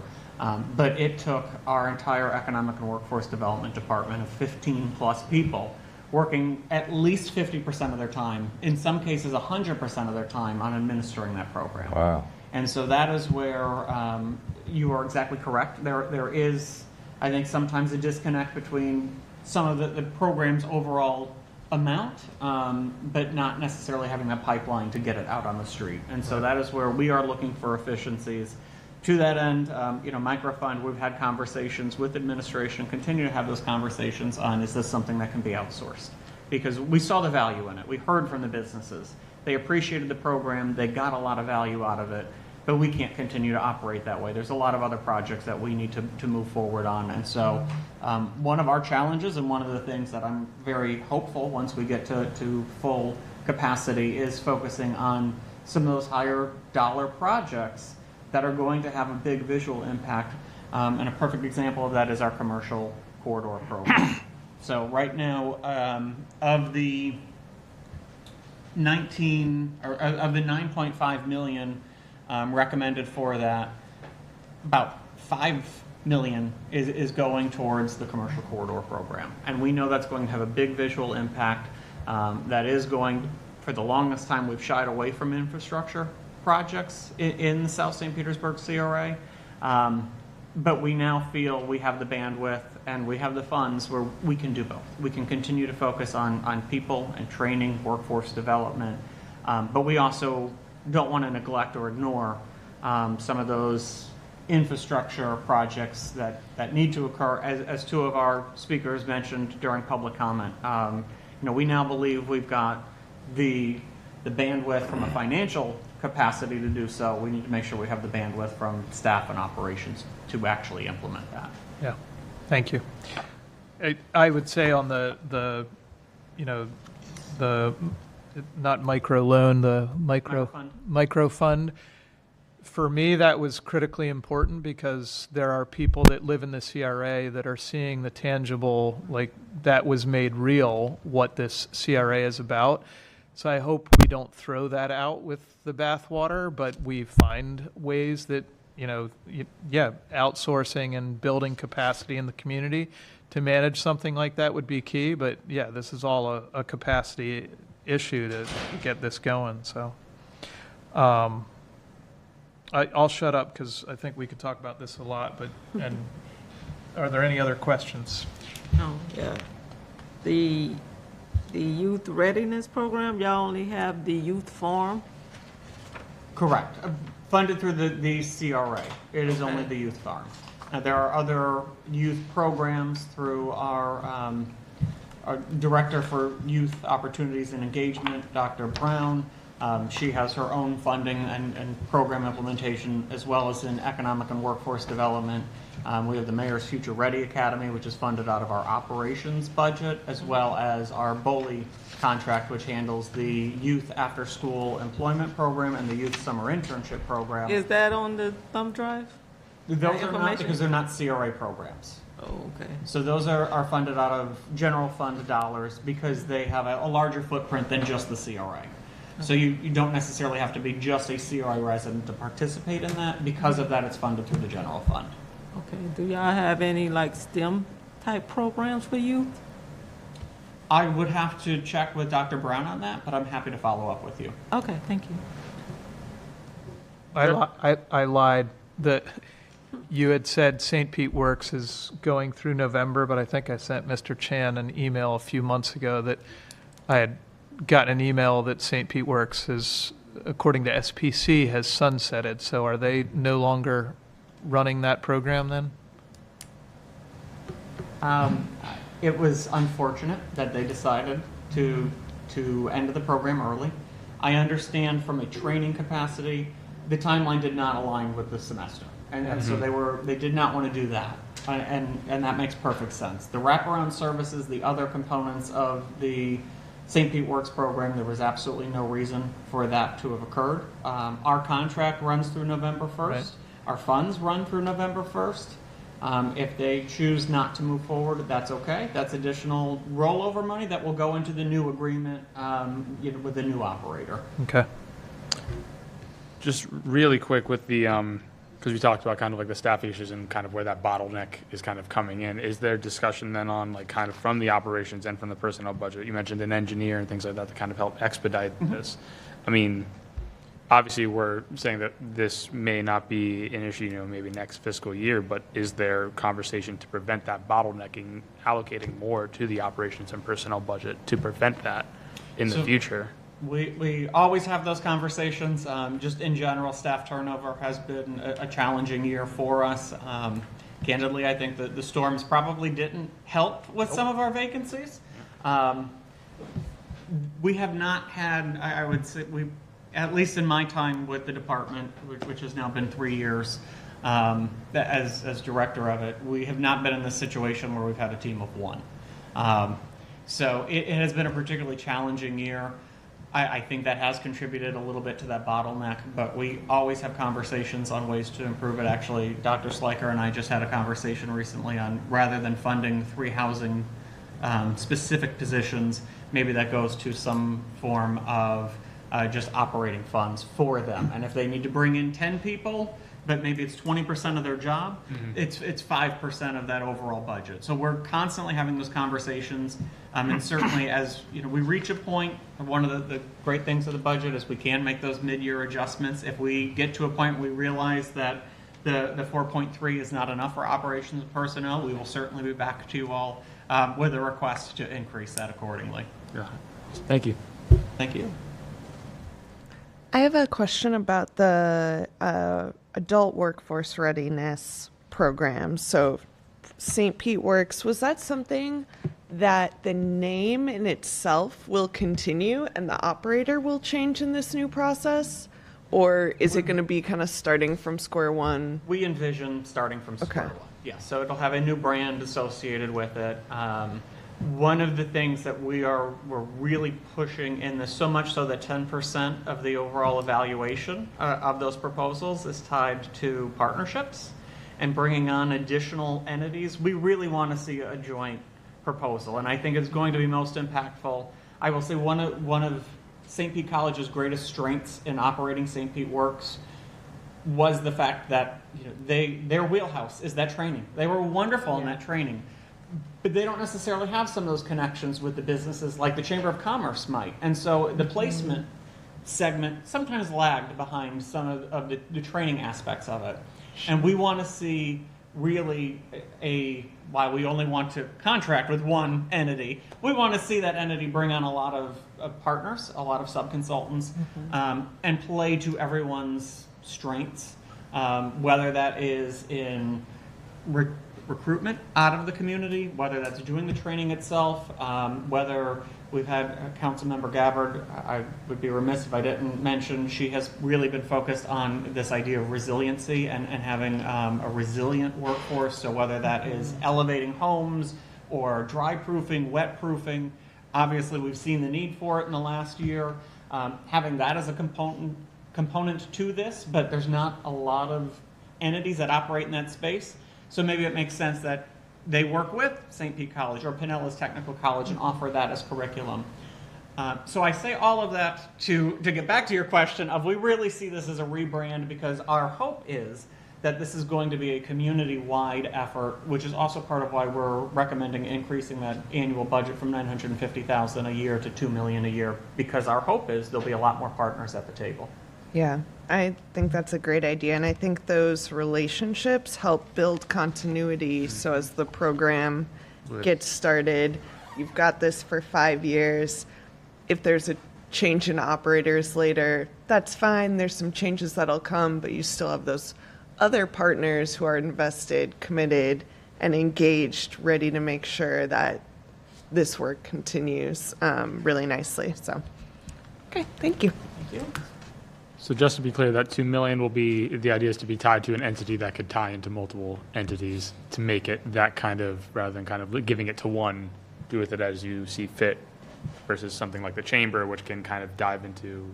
But it took our entire economic and workforce development department of 15 plus people working at least 50% of their time, in some cases 100% of their time, on administering that program. Wow. And so that is where you are exactly correct. There is, I think, sometimes a disconnect between some of the program's overall amount, but not necessarily having that pipeline to get it out on the street. And so that is where we are looking for efficiencies. To that end, microfund, we've had conversations with administration, continue to have those conversations on, is this something that can be outsourced? Because we saw the value in it. We heard from the businesses. They appreciated the program. They got a lot of value out of it, but we can't continue to operate that way. There's a lot of other projects that we need to move forward on. And so one of our challenges, and one of the things that I'm very hopeful once we get to full capacity, is focusing on some of those higher dollar projects that are going to have a big visual impact. And a perfect example of that is our commercial corridor program. So right now, of the 9.5 million recommended for that, about 5 million is going towards the commercial corridor program. And we know that's going to have a big visual impact. That is going, for the longest time, we've shied away from infrastructure projects in the South St. Petersburg CRA, but we now feel we have the bandwidth and we have the funds where we can do both. We can continue to focus on people and training, workforce development, but we also don't want to neglect or ignore some of those infrastructure projects that need to occur, as two of our speakers mentioned during public comment. We now believe we've got the bandwidth from a financial capacity to do so. We need to make sure we have the bandwidth from staff and operations to actually implement that. Yeah, thank you. I would say on the not micro loan, the micro fund, for me that was critically important, because there are people that live in the CRA that are seeing the tangible, like that was made real, what this CRA is about. So I hope we don't throw that out with the bathwater, but we find ways that, outsourcing and building capacity in the community to manage something like that would be key. But yeah, this is all a capacity issue to get this going. So I'll shut up, because I think we could talk about this a lot. But and are there any other questions? Oh, yeah. The youth readiness program, y'all only have the youth forum? Correct. Funded through the CRA. It is only the youth farm. There are other youth programs through our Director for Youth Opportunities and Engagement, Dr. Brown. She has her own funding and program implementation, as well as in economic and workforce development. We have the Mayor's Future Ready Academy, which is funded out of our operations budget, as well as our BOLI contract, which handles the youth after-school employment program and the youth summer internship program. Is that on the thumb drive? Those are not, because they're not CRA programs. Oh, okay. So those are funded out of general fund dollars, because they have a larger footprint than just the CRA. So you don't necessarily have to be just a CRA resident to participate in that. Because of that, it's funded through the general fund. Okay. Do y'all have any like STEM type programs for youth? I would have to check with Dr. Brown on that, but I'm happy to follow up with you. Okay, thank you. I lied. You had said St. Pete Works is going through November, but I think I sent Mr. Chan an email a few months ago that I had gotten an email that St. Pete Works is, according to SPC, has sunsetted. So are they no longer running that program then? It was unfortunate that they decided to end the program early. I understand from a training capacity, the timeline did not align with the semester. And so they did not want to do that. And that makes perfect sense. The wraparound services, the other components of the St. Pete Works program, there was absolutely no reason for that to have occurred. Our contract runs through November 1st. Right. Our funds run through November 1st. If they choose not to move forward, that's okay. That's additional rollover money that will go into the new agreement with the new operator. Okay. Just really quick with the, because we talked about kind of like the staff issues and kind of where that bottleneck is kind of coming in. Is there discussion then on like kind of from the operations and from the personnel budget? You mentioned an engineer and things like that to kind of help expedite this. I mean, obviously we're saying that this may not be an issue, maybe next fiscal year, but is there conversation to prevent that bottlenecking, allocating more to the operations and personnel budget to prevent that in the future? We always have those conversations. Just in general, staff turnover has been a challenging year for us. Candidly, I think that the storms probably didn't help with some of our vacancies. We have not had, I would say, at least in my time with the department, which has now been 3 years as director of it, we have not been in this situation where we've had a team of one. So it has been a particularly challenging year. I think that has contributed a little bit to that bottleneck, but we always have conversations on ways to improve it. Actually, Dr. Sliker and I just had a conversation recently on, rather than funding 3 housing specific positions, maybe that goes to some form of just operating funds for them. And if they need to bring in 10 people, but maybe it's 20% of their job, it's 5% of that overall budget. So we're constantly having those conversations. And certainly as we reach a point, one of the great things of the budget is we can make those mid-year adjustments. If we get to a point we realize that the 4.3 is not enough for operations and personnel, we will certainly be back to you all with a request to increase that accordingly. Yeah. Thank you. Thank you. I have a question about the adult workforce readiness program. So St. Pete Works, was that something that the name in itself will continue and the operator will change in this new process? Or is it going to be kind of starting from square one? We envision starting from square one. Yeah, so it'll have a new brand associated with it. One of the things that we're really pushing in this, so much so that 10% of the overall evaluation of those proposals is tied to partnerships and bringing on additional entities. We really want to see a joint proposal, and I think it's going to be most impactful. I will say one of St. Pete College's greatest strengths in operating St. Pete Works was the fact that their wheelhouse is that training. They were wonderful in that training. But they don't necessarily have some of those connections with the businesses like the Chamber of Commerce might. And so the placement segment sometimes lagged behind some of the training aspects of it. And we want to see really while we only want to contract with one entity, we want to see that entity bring on a lot of partners, a lot of sub-consultants, and play to everyone's strengths, whether that is in recruitment out of the community, whether that's doing the training itself, whether we've had Councilmember Gabbard, I would be remiss if I didn't mention, she has really been focused on this idea of resiliency and having a resilient workforce. So whether that is elevating homes or dry proofing, wet proofing, obviously we've seen the need for it in the last year. Having that as a component to this, but there's not a lot of entities that operate in that space. So maybe it makes sense that they work with St. Pete College or Pinellas Technical College and offer that as curriculum. So I say all of that to get back to your question of we really see this as a rebrand because our hope is that this is going to be a community-wide effort, which is also part of why we're recommending increasing that annual budget from $950,000 a year to $2 million a year, because our hope is there'll be a lot more partners at the table. Yeah, I think that's a great idea, and I think those relationships help build continuity. So as the program gets started, you've got this for 5 years. If there's a change in operators later, that's fine. There's some changes that'll come, but you still have those other partners who are invested, committed, and engaged, ready to make sure that this work continues really nicely. So, okay, thank you. Thank you. So just to be clear, that 2 million will be, the idea is to be tied to an entity that could tie into multiple entities to make it that kind of, rather than kind of giving it to one, do with it as you see fit, versus something like the chamber, which can kind of dive into.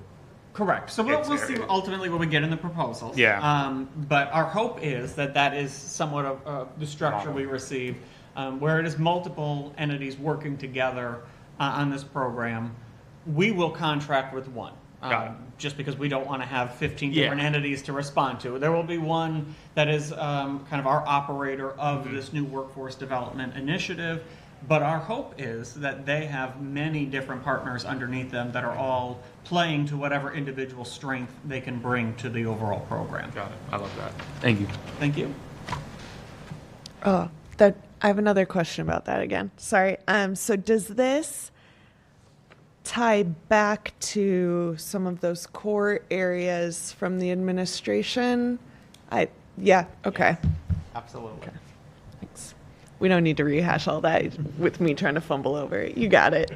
Correct. So we'll see ultimately what we get in the proposals. Yeah. But our hope is that that is somewhat of the structure we receive, where it is multiple entities working together on this program. We will contract with one. Just because we don't want to have 15 different entities to respond to. There will be one that is kind of our operator of this new workforce development initiative, but our hope is that they have many different partners underneath them that are all playing to whatever individual strength they can bring to the overall program. Got it. I love that. Thank you. Thank you. Oh, I have another question about that again. Sorry. So does this tie back to some of those core areas from the administration? Yeah, okay. Absolutely. Okay. Thanks. We don't need to rehash all that with me trying to fumble over it. You got it.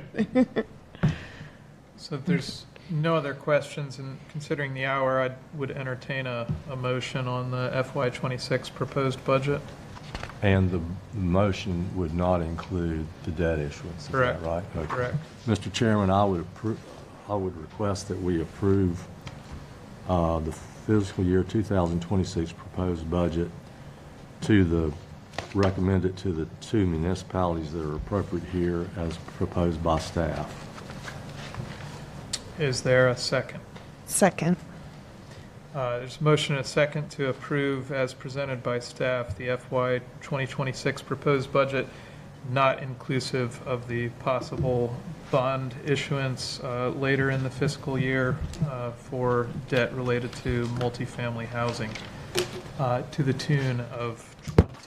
So if there's no other questions, and considering the hour, I would entertain a motion on the FY26 proposed budget. And the motion would not include the debt issuance, is Correct. that right? Okay. Correct. Mr. Chairman, I would request that we approve the fiscal year 2026 proposed budget recommend it to the two municipalities that are appropriate here as proposed by staff. Is there a second? Second. There's a motion and a second to approve as presented by staff the FY 2026 proposed budget, not inclusive of the possible bond issuance later in the fiscal year for debt related to multifamily housing to the tune of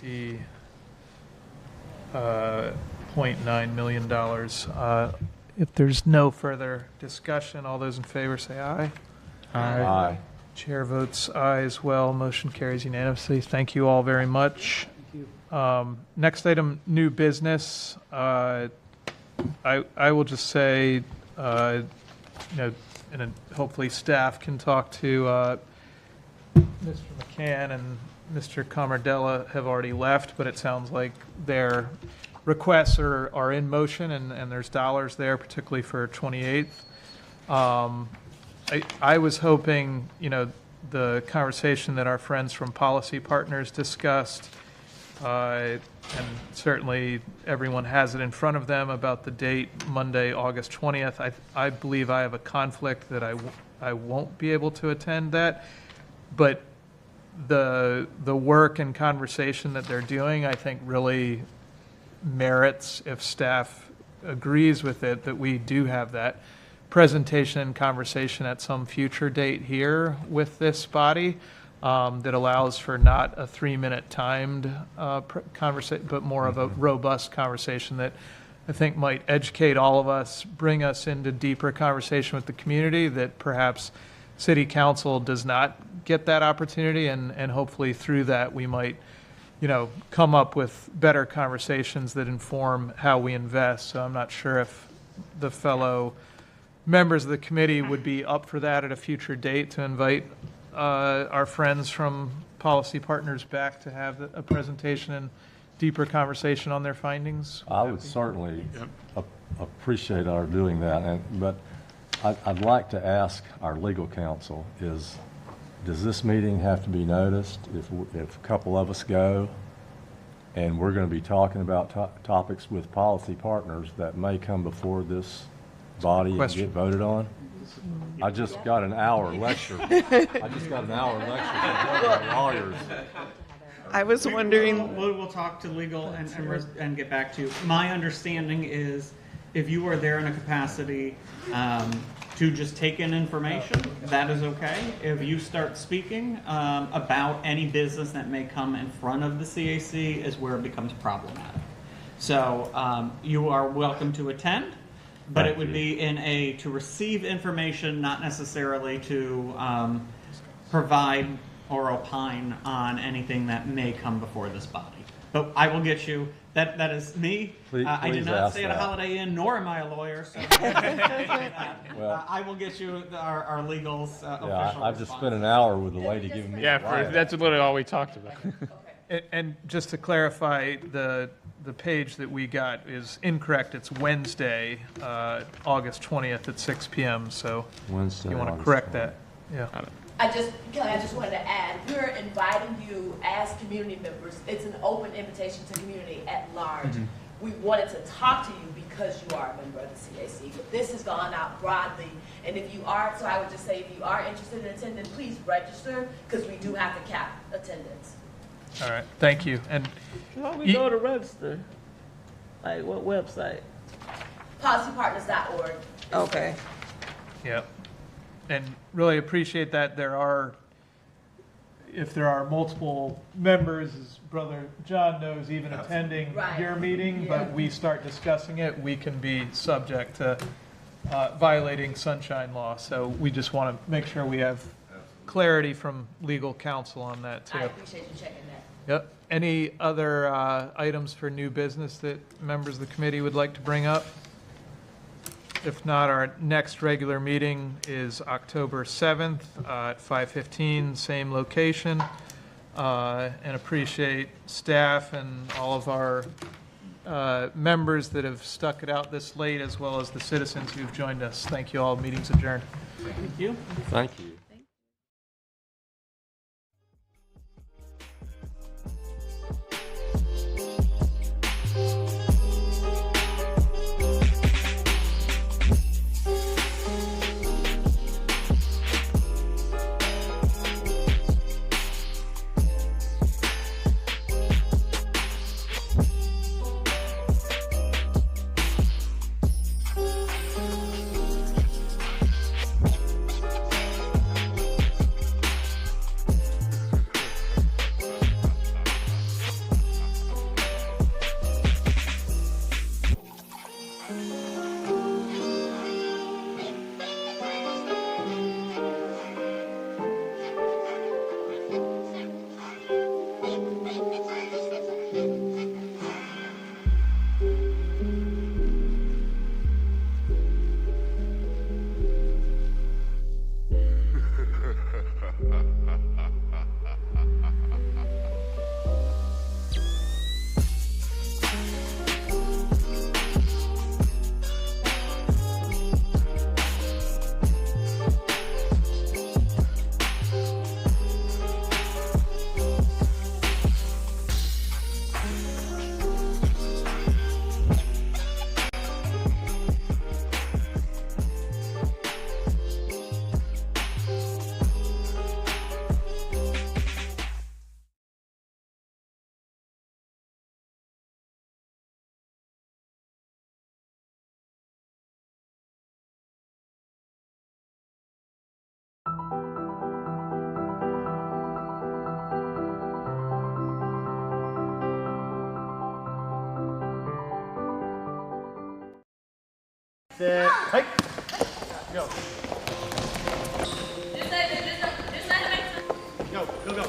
$20.9 million. If there's no further discussion, all those in favor say aye. Aye. Chair votes aye as well. Motion carries unanimously. Thank you all very much. Next item, new business. I will just say, and hopefully staff can talk to Mr. McCann and Mr. Comardella have already left, but it sounds like their requests are in motion and there's dollars there, particularly for 28th. I was hoping, the conversation that our friends from Policy Partners discussed, and certainly everyone has it in front of them about the date, Monday, August 20th. I believe I have a conflict that I won't be able to attend that, but the work and conversation that they're doing, I think really merits, if staff agrees with it, that we do have that presentation and conversation at some future date here with this body that allows for not a 3-minute timed conversation, but more of a robust conversation that I think might educate all of us, bring us into deeper conversation with the community that perhaps City Council does not get that opportunity, and hopefully through that we might, come up with better conversations that inform how we invest. So I'm not sure if the fellow members of the committee would be up for that at a future date to invite our friends from Policy Partners back to have a presentation and deeper conversation on their findings. I would certainly appreciate our doing that, but I'd like to ask our legal counsel does this meeting have to be noticed if a couple of us go and we're going to be talking about topics with Policy Partners that may come before this body and get voted on? I just got an hour lecture. I just got an hour lecture from lawyers. I was wondering. We'll talk to legal and get back to you. My understanding is if you are there in a capacity to just take in information, that is okay. If you start speaking about any business that may come in front of the CAC is where it becomes problematic. So you are welcome to attend, but it would be to receive information, not necessarily to provide or opine on anything that may come before this body. But I will get you, that is me. I did not stay at a Holiday Inn, nor am I a lawyer, so Well, I will get you our legal's official I've just spent an hour with the lady giving me Yeah, the riot. that's literally all we talked about. And just to clarify, the page that we got is incorrect. It's Wednesday, August 20th at 6 p.m. So Wednesday, you want to August correct 20th. that. Yeah. Kelly, I just wanted to add, we're inviting you as community members. It's an open invitation to community at large. Mm-hmm. We wanted to talk to you because you are a member of the CAC, but this has gone out broadly. And if you are, so I would just say, if you are interested in attending, please register, because we do have to cap attendance. All right. Thank you. And How we go to register? Like what website? Policypartners.org. Okay. yeah, and really appreciate that if there are multiple members, as Brother John knows, even attending Right. your meeting, Yeah. but we start discussing it, we can be subject to violating sunshine law. So we just want to make sure we have clarity from legal counsel on that too. I appreciate you checking that. Yep. Any other items for new business that members of the committee would like to bring up? If not, our next regular meeting is October 7th at 5:15, same location. And appreciate staff and all of our members that have stuck it out this late, as well as the citizens who've joined us. Thank you all. Meeting's adjourned. Thank you. Thank you. Set. Hey. Go. Go, go, go.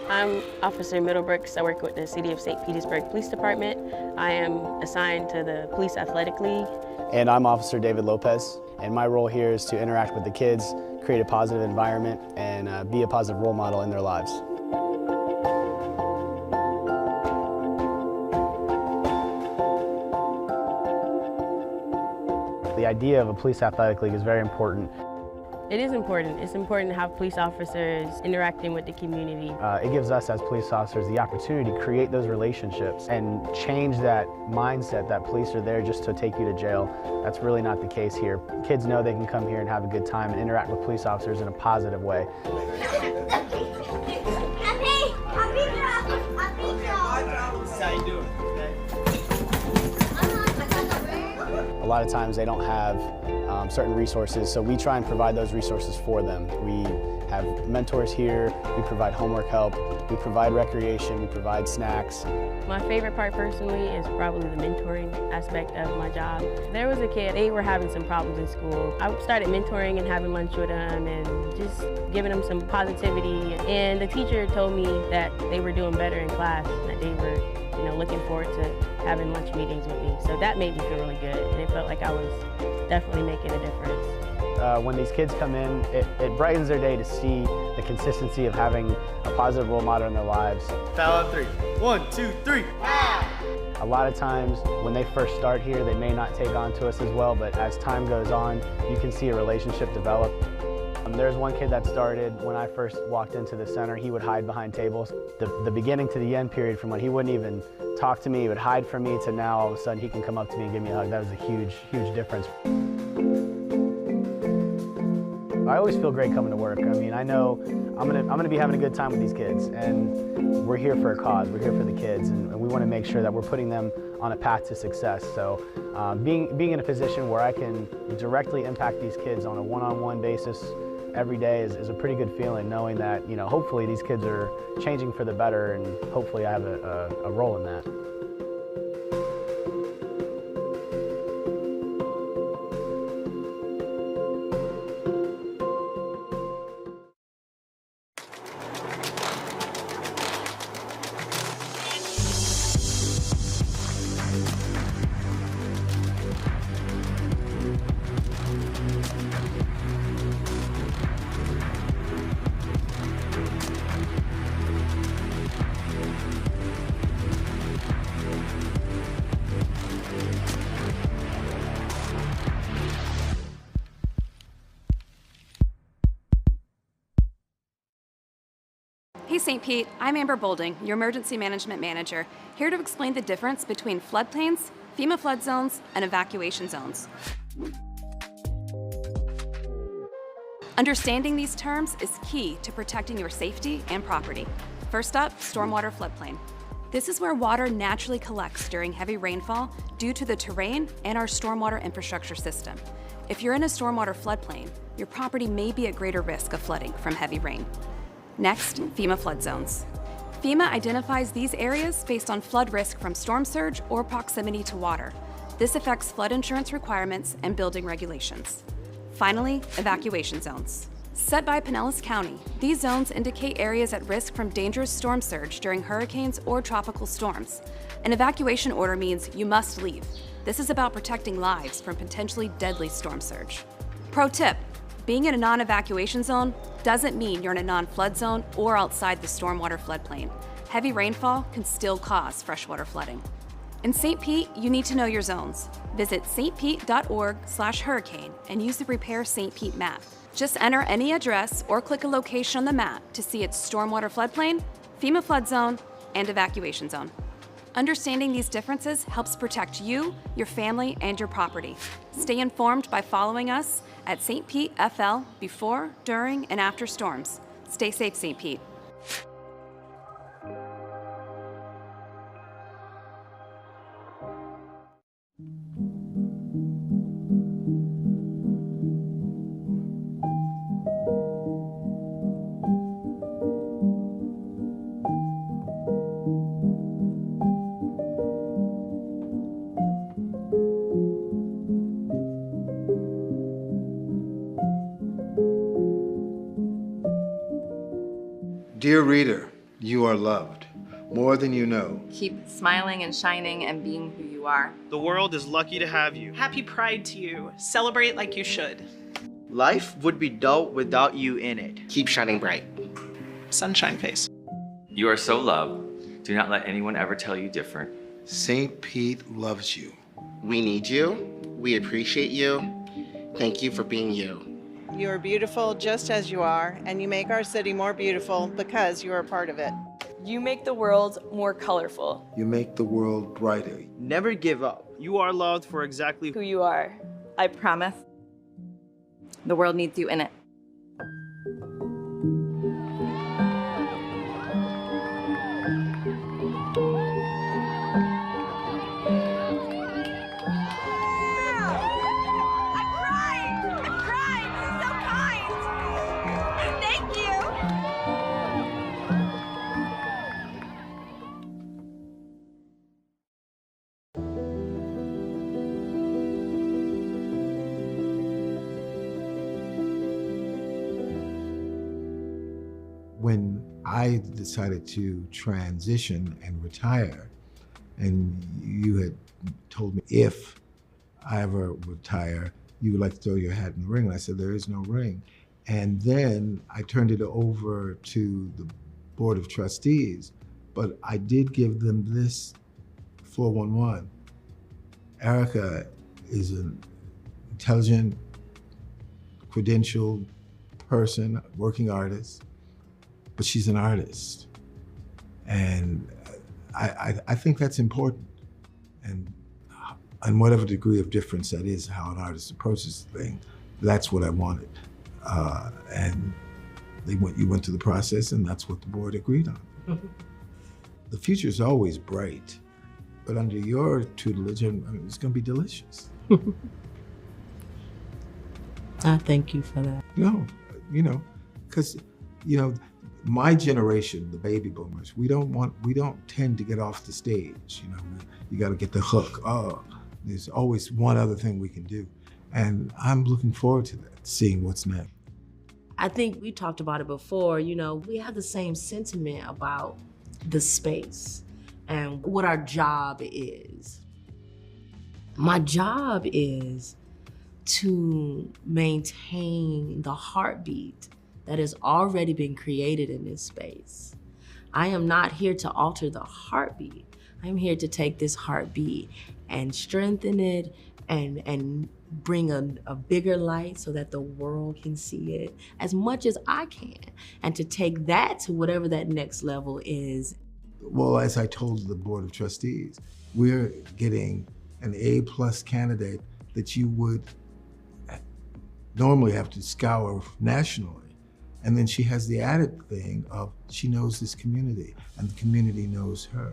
I'm Officer Middlebrooks. I work with the City of St. Petersburg Police Department. I am assigned to the Police Athletic League. And I'm Officer David Lopez, and my role here is to interact with the kids, create a positive environment, and be a positive role model in their lives. The idea of a police athletic league is very important. It is important. It's important to have police officers interacting with the community. It gives us as police officers the opportunity to create those relationships and change that mindset that police are there just to take you to jail. That's really not the case here. Kids know they can come here and have a good time and interact with police officers in a positive way. A lot of times they don't have certain resources, so we try and provide those resources for them. We have mentors here, we provide homework help, we provide recreation, we provide snacks. My favorite part personally is probably the mentoring aspect of my job. There was a kid, they were having some problems in school. I started mentoring and having lunch with them and just giving them some positivity. And the teacher told me that they were doing better in class, that they were looking forward to having lunch meetings with me. So that made me feel really good, and it felt like I was definitely making a difference. When these kids come in, it brightens their day to see the consistency of having a positive role model in their lives. Foul on 3. 1, 2, 3. A lot of times when they first start here, they may not take on to us as well, but as time goes on, you can see a relationship develop. There's one kid that started when I first walked into the center. He would hide behind tables. The beginning to the end period, from when he wouldn't even talk to me, he would hide from me, to now all of a sudden he can come up to me and give me a hug. That was a huge, huge difference. I always feel great coming to work. I mean, I know I'm gonna be having a good time with these kids, and we're here for a cause. We're here for the kids, and we want to make sure that we're putting them on a path to success. So being in a position where I can directly impact these kids on a one-on-one basis every day is a pretty good feeling, knowing that, hopefully these kids are changing for the better, and hopefully I have a role in that. Hey St. Pete, I'm Amber Bolding, your Emergency Management Manager, here to explain the difference between floodplains, FEMA flood zones, and evacuation zones. Understanding these terms is key to protecting your safety and property. First up, stormwater floodplain. This is where water naturally collects during heavy rainfall due to the terrain and our stormwater infrastructure system. If you're in a stormwater floodplain, your property may be at greater risk of flooding from heavy rain. Next, FEMA flood zones. FEMA identifies these areas based on flood risk from storm surge or proximity to water. This affects flood insurance requirements and building regulations. Finally, evacuation zones. Set by Pinellas County, these zones indicate areas at risk from dangerous storm surge during hurricanes or tropical storms. An evacuation order means you must leave. This is about protecting lives from potentially deadly storm surge. Pro tip, being in a non-evacuation zone doesn't mean you're in a non-flood zone or outside the stormwater floodplain. Heavy rainfall can still cause freshwater flooding. In St. Pete, you need to know your zones. Visit stpete.org/hurricane and use the Prepare St. Pete map. Just enter any address or click a location on the map to see its stormwater floodplain, FEMA flood zone, and evacuation zone. Understanding these differences helps protect you, your family, and your property. Stay informed by following us at St. Pete FL before, during, and after storms. Stay safe, St. Pete. Dear reader, you are loved more than you know. Keep smiling and shining and being who you are. The world is lucky to have you. Happy Pride to you. Celebrate like you should. Life would be dull without you in it. Keep shining bright. Sunshine face. You are so loved. Do not let anyone ever tell you different. St. Pete loves you. We need you. We appreciate you. Thank you for being you. You are beautiful just as you are, and you make our city more beautiful because you are a part of it. You make the world more colorful. You make the world brighter. Never give up. You are loved for exactly Who you are. I promise. The world needs you in it. When I decided to transition and retire, and you had told me if I ever retire, you would like to throw your hat in the ring. And I said, there is no ring. And then I turned it over to the Board of Trustees, but I did give them this 411. Erica is an intelligent, credentialed person, working artist, but she's an artist. And I think that's important. And whatever degree of difference that is, how an artist approaches the thing, that's what I wanted. And you went through the process, and that's what the board agreed on. The future is always bright, but under your tutelage, it's going to be delicious. I thank you for that. No, because my generation, the baby boomers, we don't tend to get off the stage. You got to get the hook. Oh, there's always one other thing we can do, and I'm looking forward to that, seeing what's next. I think we talked about it before, we have the same sentiment about the space and what our job is. My job is to maintain the heartbeat that has already been created in this space. I am not here to alter the heartbeat. I'm here to take this heartbeat and strengthen it and bring a bigger light so that the world can see it as much as I can, and to take that to whatever that next level is. Well, as I told the Board of Trustees, we're getting an A+ candidate that you would normally have to scour nationally. And then she has the added thing of she knows this community, and the community knows her.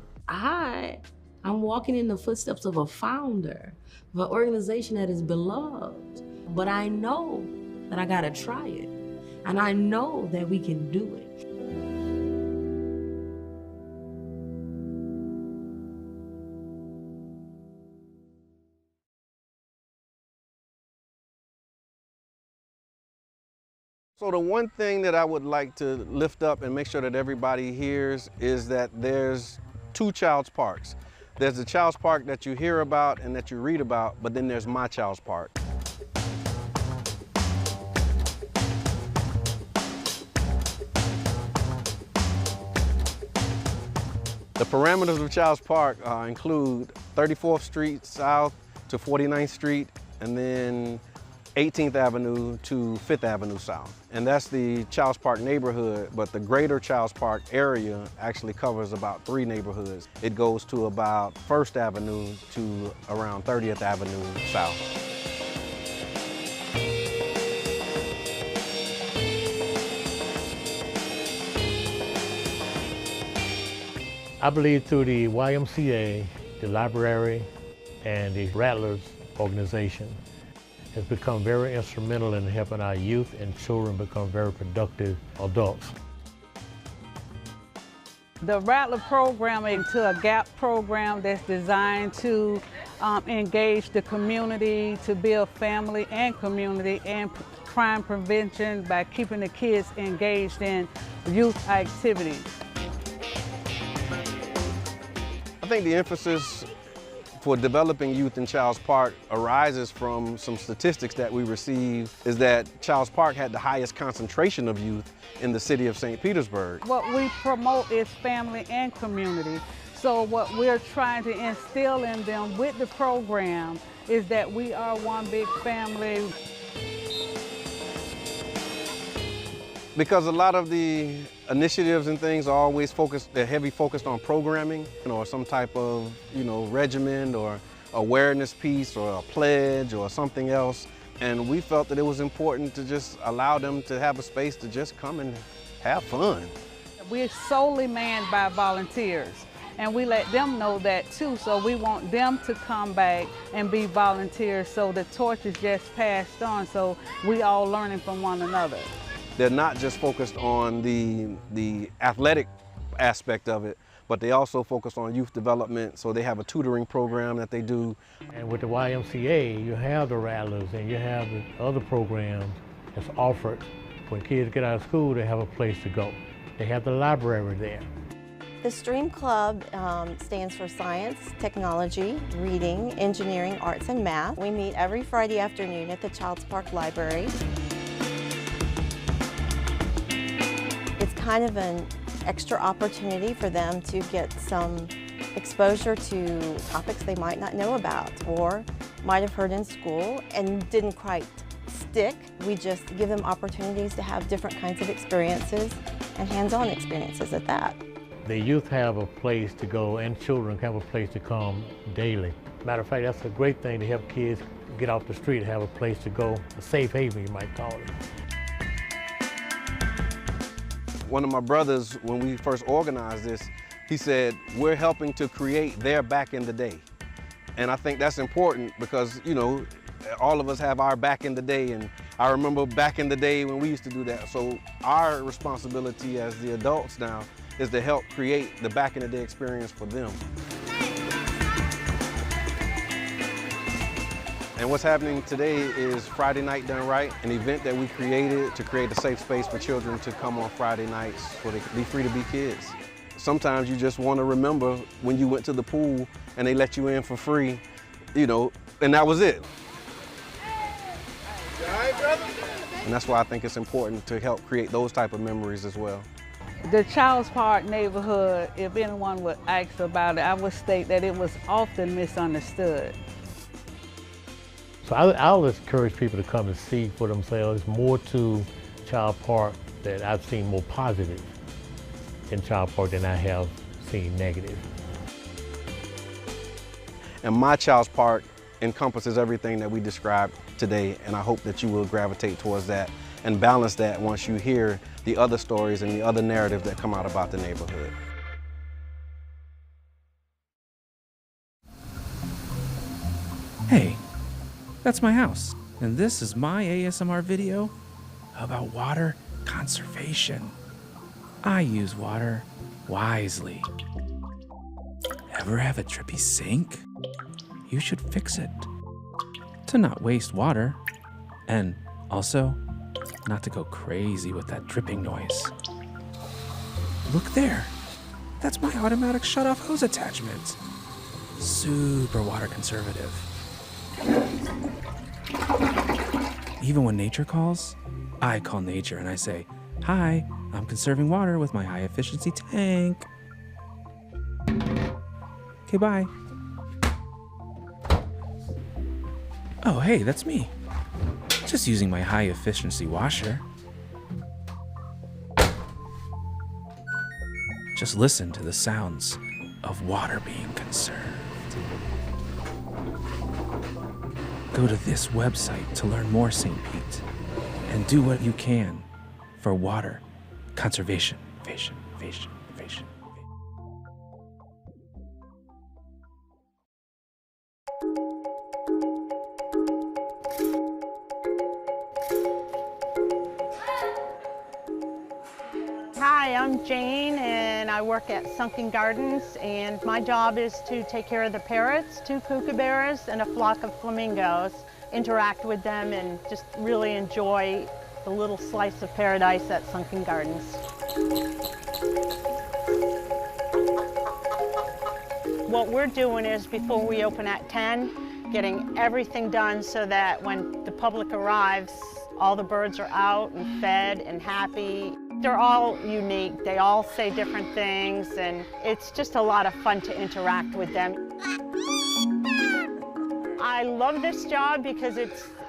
I'm walking in the footsteps of a founder of an organization that is beloved. But I know that I gotta try it. And I know that we can do it. So the one thing that I would like to lift up and make sure that everybody hears is that there's two Child's Parks. There's the Child's Park that you hear about and that you read about, but then there's my Child's Park. The parameters of Child's Park include 34th Street South to 49th Street, and then 18th Avenue to 5th Avenue South. And that's the Child's Park neighborhood, but the greater Child's Park area actually covers about 3 neighborhoods. It goes to about 1st Avenue to around 30th Avenue South. I believe through the YMCA, the library, and the Rattlers organization has become very instrumental in helping our youth and children become very productive adults. The Rattler program into a GAP program that's designed to engage the community, to build family and community and crime prevention by keeping the kids engaged in youth activities. I think the emphasis for developing youth in Child's Park arises from some statistics that we received, is that Child's Park had the highest concentration of youth in the city of St. Petersburg. What we promote is family and community. So what we're trying to instill in them with the program is that we are one big family. Because a lot of the initiatives and things are always focused, they're heavy focused on programming, or some type of, regimen or awareness piece or a pledge or something else. And we felt that it was important to just allow them to have a space to just come and have fun. We're solely manned by volunteers, and we let them know that too, so we want them to come back and be volunteers, so the torch is just passed on, so we all learning from one another. They're not just focused on the athletic aspect of it, but they also focus on youth development, so they have a tutoring program that they do. And with the YMCA, you have the Rattlers and you have the other programs that's offered. When kids get out of school, they have a place to go. They have the library there. The STREAM Club stands for Science, Technology, Reading, Engineering, Arts, and Math. We meet every Friday afternoon at the Childs Park Library. It's kind of an extra opportunity for them to get some exposure to topics they might not know about or might have heard in school and didn't quite stick. We just give them opportunities to have different kinds of experiences and hands-on experiences at that. The youth have a place to go and children have a place to come daily. Matter of fact, that's a great thing to help kids get off the street, have a place to go, a safe haven you might call it. One of my brothers, when we first organized this, he said, we're helping to create their back in the day. And I think that's important because, all of us have our back in the day, and I remember back in the day when we used to do that. So our responsibility as the adults now is to help create the back in the day experience for them. And what's happening today is Friday Night Done Right, an event that we created to create a safe space for children to come on Friday nights so they can be free to be kids. Sometimes you just want to remember when you went to the pool and they let you in for free, and that was it. And that's why I think it's important to help create those type of memories as well. The Childs Park neighborhood, if anyone would ask about it, I would state that it was often misunderstood. So I'll encourage people to come and see for themselves. There's more to Child Park that I've seen more positive in Child Park than I have seen negative. And my Child's Park encompasses everything that we described today, and I hope that you will gravitate towards that and balance that once you hear the other stories and the other narratives that come out about the neighborhood. Hey, that's my house, and this is my ASMR video about water conservation. I use water wisely. Ever have a drippy sink? You should fix it to not waste water, and also not to go crazy with that dripping noise. Look there, that's my automatic shut-off hose attachment. Super water conservative. Even when nature calls, I call nature and I say, "Hi, I'm conserving water with my high-efficiency tank." Okay, bye. Oh, hey, that's me. Just using my high-efficiency washer. Just listen to the sounds of water being conserved. Go to this website to learn more, St. Pete, and do what you can for water conservation. Hi, I'm Jane and I work at Sunken Gardens, and my job is to take care of the parrots, 2 kookaburras, and a flock of flamingos, interact with them and just really enjoy the little slice of paradise at Sunken Gardens. What we're doing is, before we open at 10, getting everything done so that when the public arrives, all the birds are out and fed and happy. They're all unique. They all say different things, and it's just a lot of fun to interact with them. I love this job because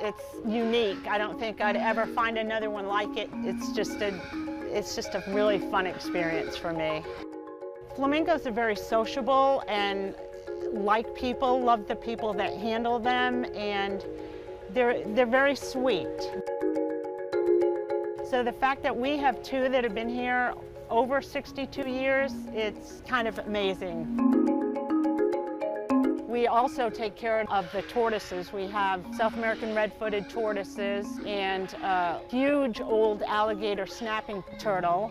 It's unique. I don't think I'd ever find another one like it. It's just a really fun experience for me. Flamingos are very sociable and like people, love the people that handle them, and they're very sweet. So the fact that we have two that have been here over 62 years, it's kind of amazing. We also take care of the tortoises. We have South American red-footed tortoises and a huge old alligator snapping turtle.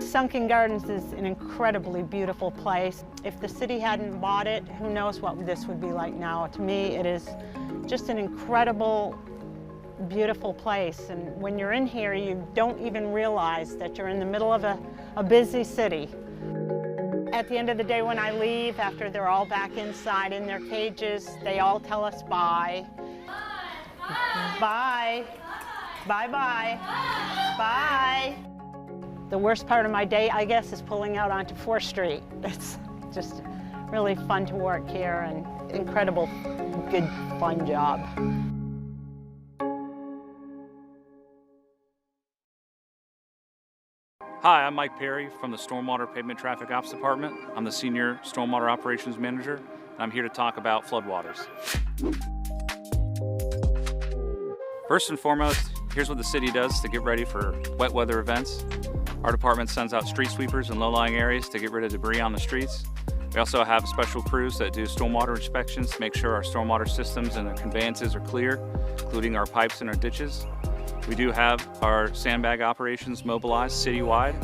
Sunken Gardens is an incredibly beautiful place. If the city hadn't bought it, who knows what this would be like now. To me, it is just an incredible, beautiful place. And when you're in here, you don't even realize that you're in the middle of a busy city. At the end of the day, when I leave, after they're all back inside in their cages, they all tell us bye. Bye. Bye-bye. Bye. The worst part of my day, I guess, is pulling out onto 4th Street. It's just really fun to work here and incredible, good, fun job. Hi, I'm Mike Perry from the Stormwater Pavement Traffic Ops Department. I'm the Senior Stormwater Operations Manager, and I'm here to talk about floodwaters. First and foremost, here's what the city does to get ready for wet weather events. Our department sends out street sweepers in low-lying areas to get rid of debris on the streets. We also have special crews that do stormwater inspections to make sure our stormwater systems and the conveyances are clear, including our pipes and our ditches. We do have our sandbag operations mobilized citywide,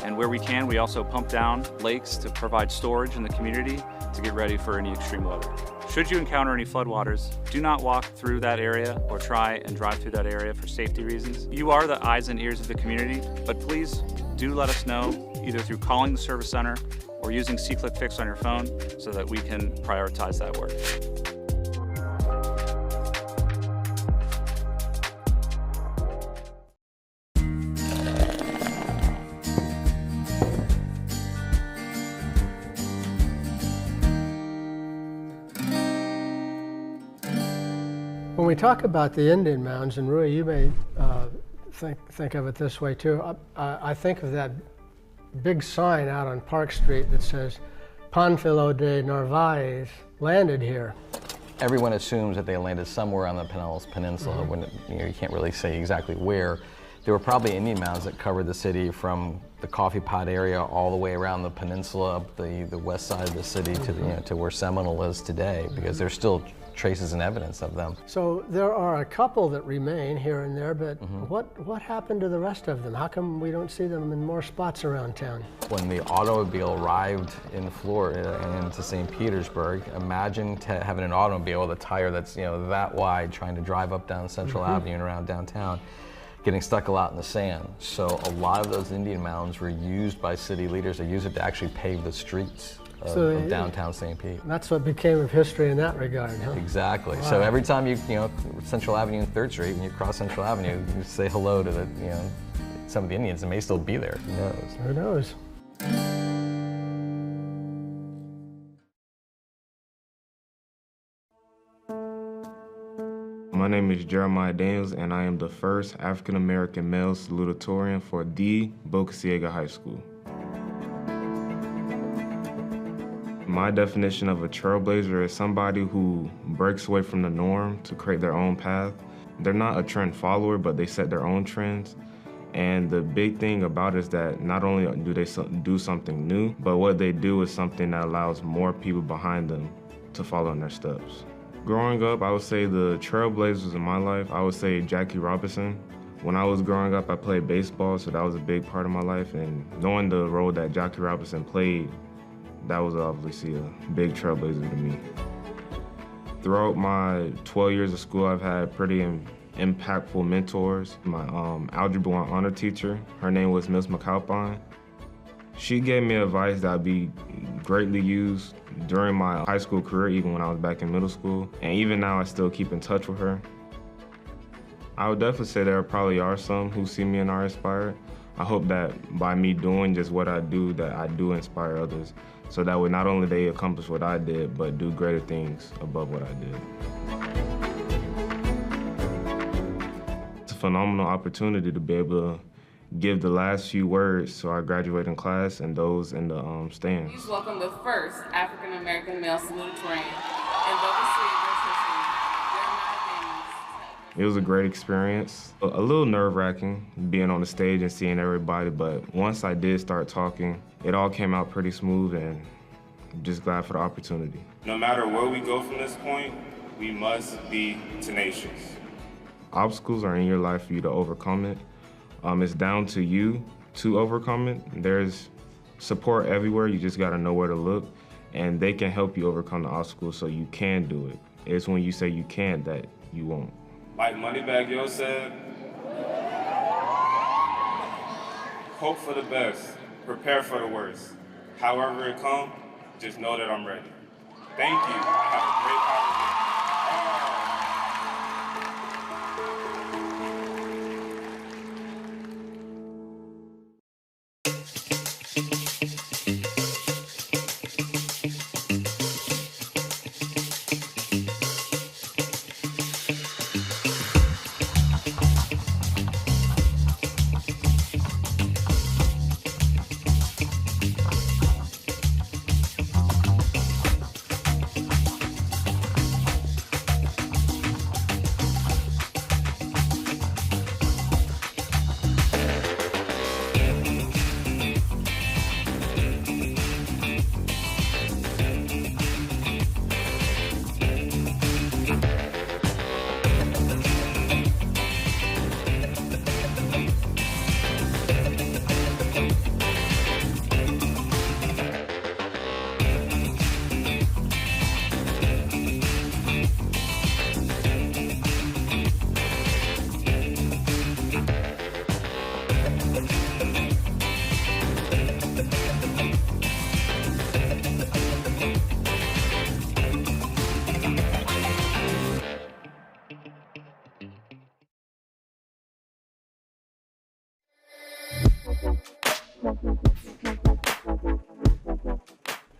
and where we can, we also pump down lakes to provide storage in the community to get ready for any extreme weather. Should you encounter any floodwaters, do not walk through that area or try and drive through that area for safety reasons. You are the eyes and ears of the community, but please do let us know either through calling the service center or using C-Click Fix on your phone so that we can prioritize that work. When we talk about the Indian mounds, and Rui, you may think of it this way too, I think of that big sign out on Park Street that says, Panfilo de Narvaez landed here. Everyone assumes that they landed somewhere on the Pinellas Peninsula, when you can't really say exactly where. There were probably Indian mounds that covered the city from the Coffee Pot area all the way around the peninsula, up the west side of the city to to where Seminole is today, because there's still traces and evidence of them. So there are a couple that remain here and there, but what happened to the rest of them? How come we don't see them in more spots around town? When the automobile arrived in Florida and into St. Petersburg, imagine having an automobile with a tire that's that wide trying to drive up down Central Avenue and around downtown, getting stuck a lot in the sand. So a lot of those Indian mounds were used by city leaders. They used it to actually pave the streets of downtown St. Pete. That's what became of history in that regard, huh? Exactly. Wow. So every time Central Avenue and 3rd Street, when you cross Central Avenue, you say hello to some of the Indians that may still be there. Who knows? Who knows? My name is Jeremiah Daniels, and I am the first African-American male salutatorian for the Boca Ciega High School. My definition of a trailblazer is somebody who breaks away from the norm to create their own path. They're not a trend follower, but they set their own trends. And the big thing about it is that not only do they do something new, but what they do is something that allows more people behind them to follow in their steps. Growing up, I would say the trailblazers in my life, I would say Jackie Robinson. When I was growing up, I played baseball, so that was a big part of my life. And knowing the role that Jackie Robinson played, that was obviously a big trailblazer to me. Throughout my 12 years of school, I've had pretty impactful mentors. My Algebra 1 honor teacher, her name was Ms. McAlpine. She gave me advice that would be greatly used during my high school career, even when I was back in middle school. And even now, I still keep in touch with her. I would definitely say there probably are some who see me and are inspired. I hope that by me doing just what I do, that I do inspire others. So that way not only they accomplish what I did, but do greater things above what I did. It's a phenomenal opportunity to be able to give the last few words to our graduating class and those in the stands. Please welcome the first African-American male salutatorian in Dover City history. It was a great experience. A little nerve-wracking being on the stage and seeing everybody, but once I did start talking, it all came out pretty smooth, and I'm just glad for the opportunity. No matter where we go from this point, we must be tenacious. Obstacles are in your life for you to overcome it. It's down to you to overcome it. There's support everywhere. You just got to know where to look, and they can help you overcome the obstacles so you can do it. It's when you say you can't that you won't. Like Moneybagg Yo said, hope for the best, prepare for the worst. However it comes, just know that I'm ready. Thank you. Have a great holiday.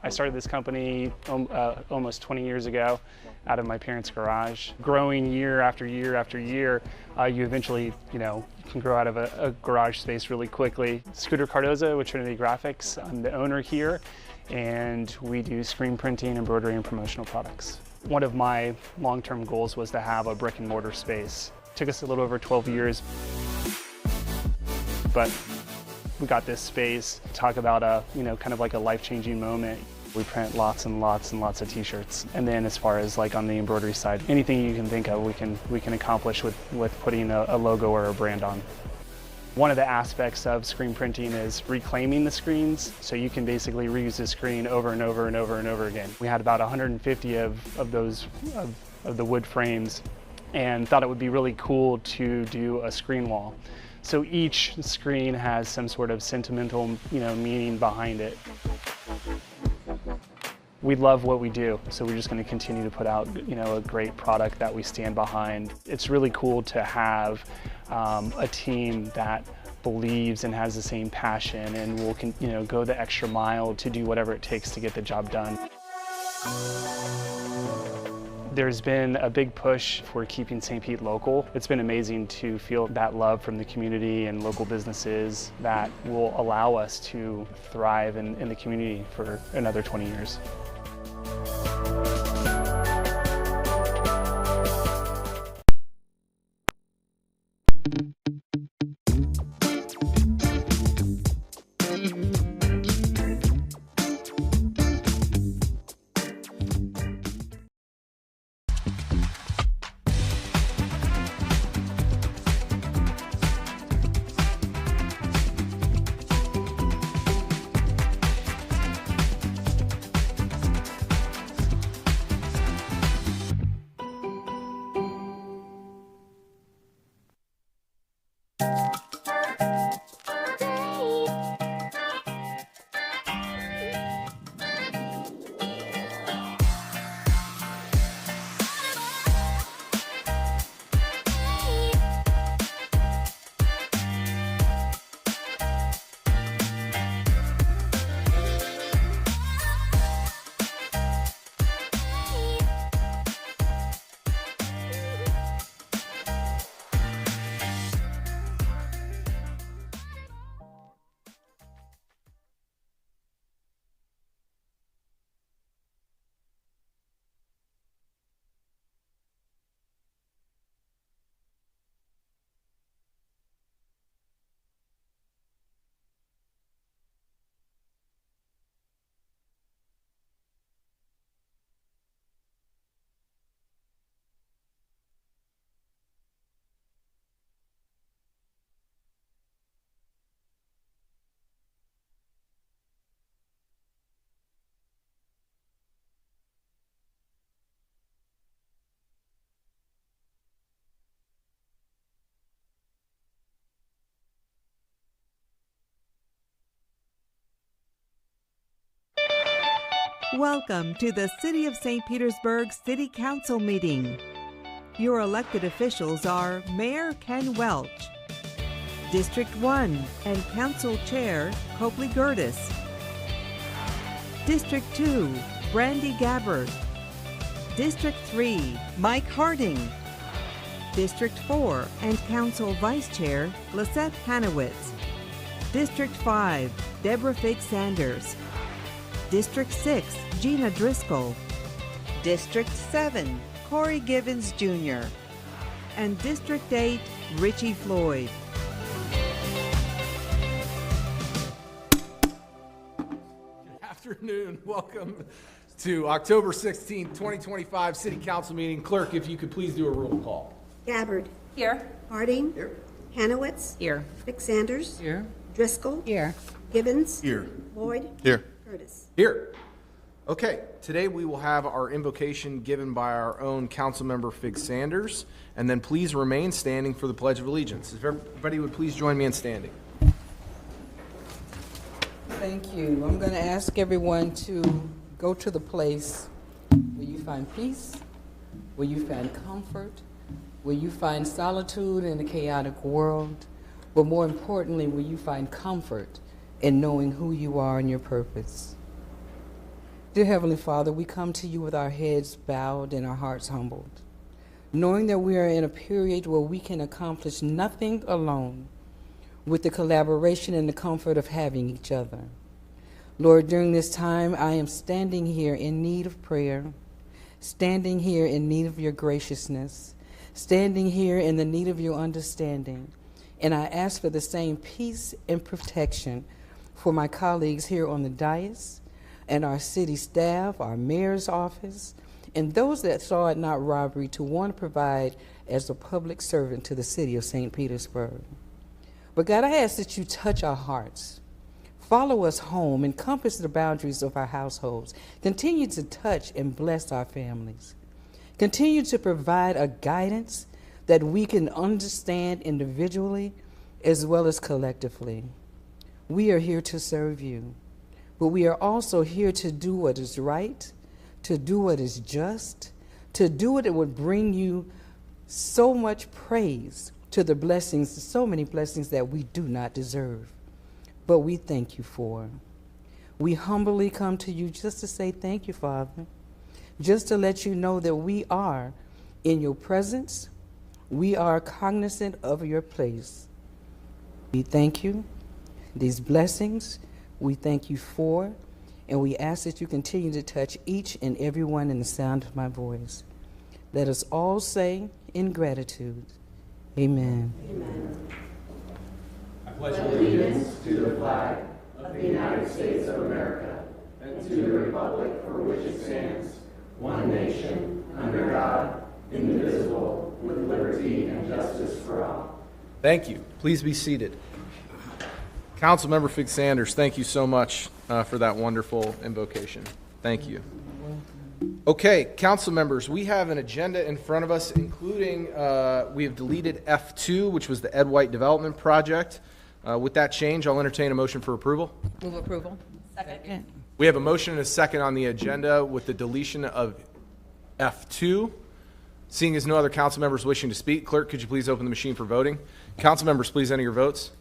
I started this company almost 20 years ago out of my parents' garage. Growing year after year after year, you eventually, can grow out of a garage space really quickly. Scooter Cardoza with Trinity Graphics. I'm the owner here, and we do screen printing, embroidery, and promotional products. One of my long-term goals was to have a brick and mortar space. It took us a little over 12 years, but we got this space. Talk about a, kind of like a life-changing moment. We print lots and lots and lots of t-shirts. And then as far as like on the embroidery side, anything you can think of, we can accomplish with putting a logo or a brand on. One of the aspects of screen printing is reclaiming the screens, so you can basically reuse the screen over and over and over and over again. We had about 150 of the wood frames, and thought it would be really cool to do a screen wall. So each screen has some sort of sentimental, meaning behind it. We love what we do, so we're just going to continue to put out, a great product that we stand behind. It's really cool to have a team that believes and has the same passion and will, go the extra mile to do whatever it takes to get the job done. There's been a big push for keeping St. Pete local. It's been amazing to feel that love from the community and local businesses that will allow us to thrive in the community for another 20 years. Welcome to the City of St. Petersburg City Council meeting. Your elected officials are Mayor Ken Welch, District 1 and Council Chair Copley Gertis, District 2, Brandy Gabbard, District 3, Mike Harding, District 4 and Council Vice Chair Lisette Hanowitz, District 5, Deborah Fig Sanders, District 6, Gina Driscoll, District 7, Corey Givens Jr., and District 8, Richie Floyd. Good afternoon. Welcome to October 16th, 2025 City Council meeting. Clerk, if you could please do a roll call. Gabbard. Here. Harding. Here. Hanowitz. Here. Vic Sanders. Here. Driscoll. Here. Gibbons. Here. Lloyd. Here. Curtis. Here. Okay, today we will have our invocation given by our own Councilmember Fig Sanders, and then please remain standing for the Pledge of Allegiance. If everybody would please join me in standing. Thank you. I'm going to ask everyone to go to the place where you find peace, where you find comfort, where you find solitude in a chaotic world, but more importantly, where you find comfort in knowing who you are and your purpose. Dear Heavenly Father, we come to you with our heads bowed and our hearts humbled, knowing that we are in a period where we can accomplish nothing alone with the collaboration and the comfort of having each other. Lord, during this time, I am standing here in need of prayer, standing here in need of your graciousness, standing here in the need of your understanding, and I ask for the same peace and protection for my colleagues here on the dais, and our city staff, our mayor's office, and those that saw it not robbery to want to provide as a public servant to the city of St. Petersburg. But God, I ask that you touch our hearts, follow us home, encompass the boundaries of our households, continue to touch and bless our families, continue to provide a guidance that we can understand individually as well as collectively. We are here to serve you. But we are also here to do what is right, to do what is just, to do what it would bring you so much praise to the blessings, so many blessings that we do not deserve. But we thank you for. We humbly come to you just to say thank you, Father, just to let you know that we are in your presence. We are cognizant of your place. We thank you. These blessings we thank you for, and we ask that you continue to touch each and every one in the sound of my voice. Let us all say in gratitude, amen. Amen. I pledge allegiance to the flag of the United States of America and to the republic for which it stands, one nation, under God, indivisible, with liberty and justice for all. Thank you. Please be seated. Councilmember Fig Sanders, thank you so much for that wonderful invocation. Thank you. Okay, council members, we have an agenda in front of us, including we have deleted F2, which was the Ed White Development Project. With that change, I'll entertain a motion for approval. Move approval. Second. We have a motion and a second on the agenda with the deletion of F2. Seeing as no other council members wishing to speak, clerk, could you please open the machine for voting? Council members, please enter your votes.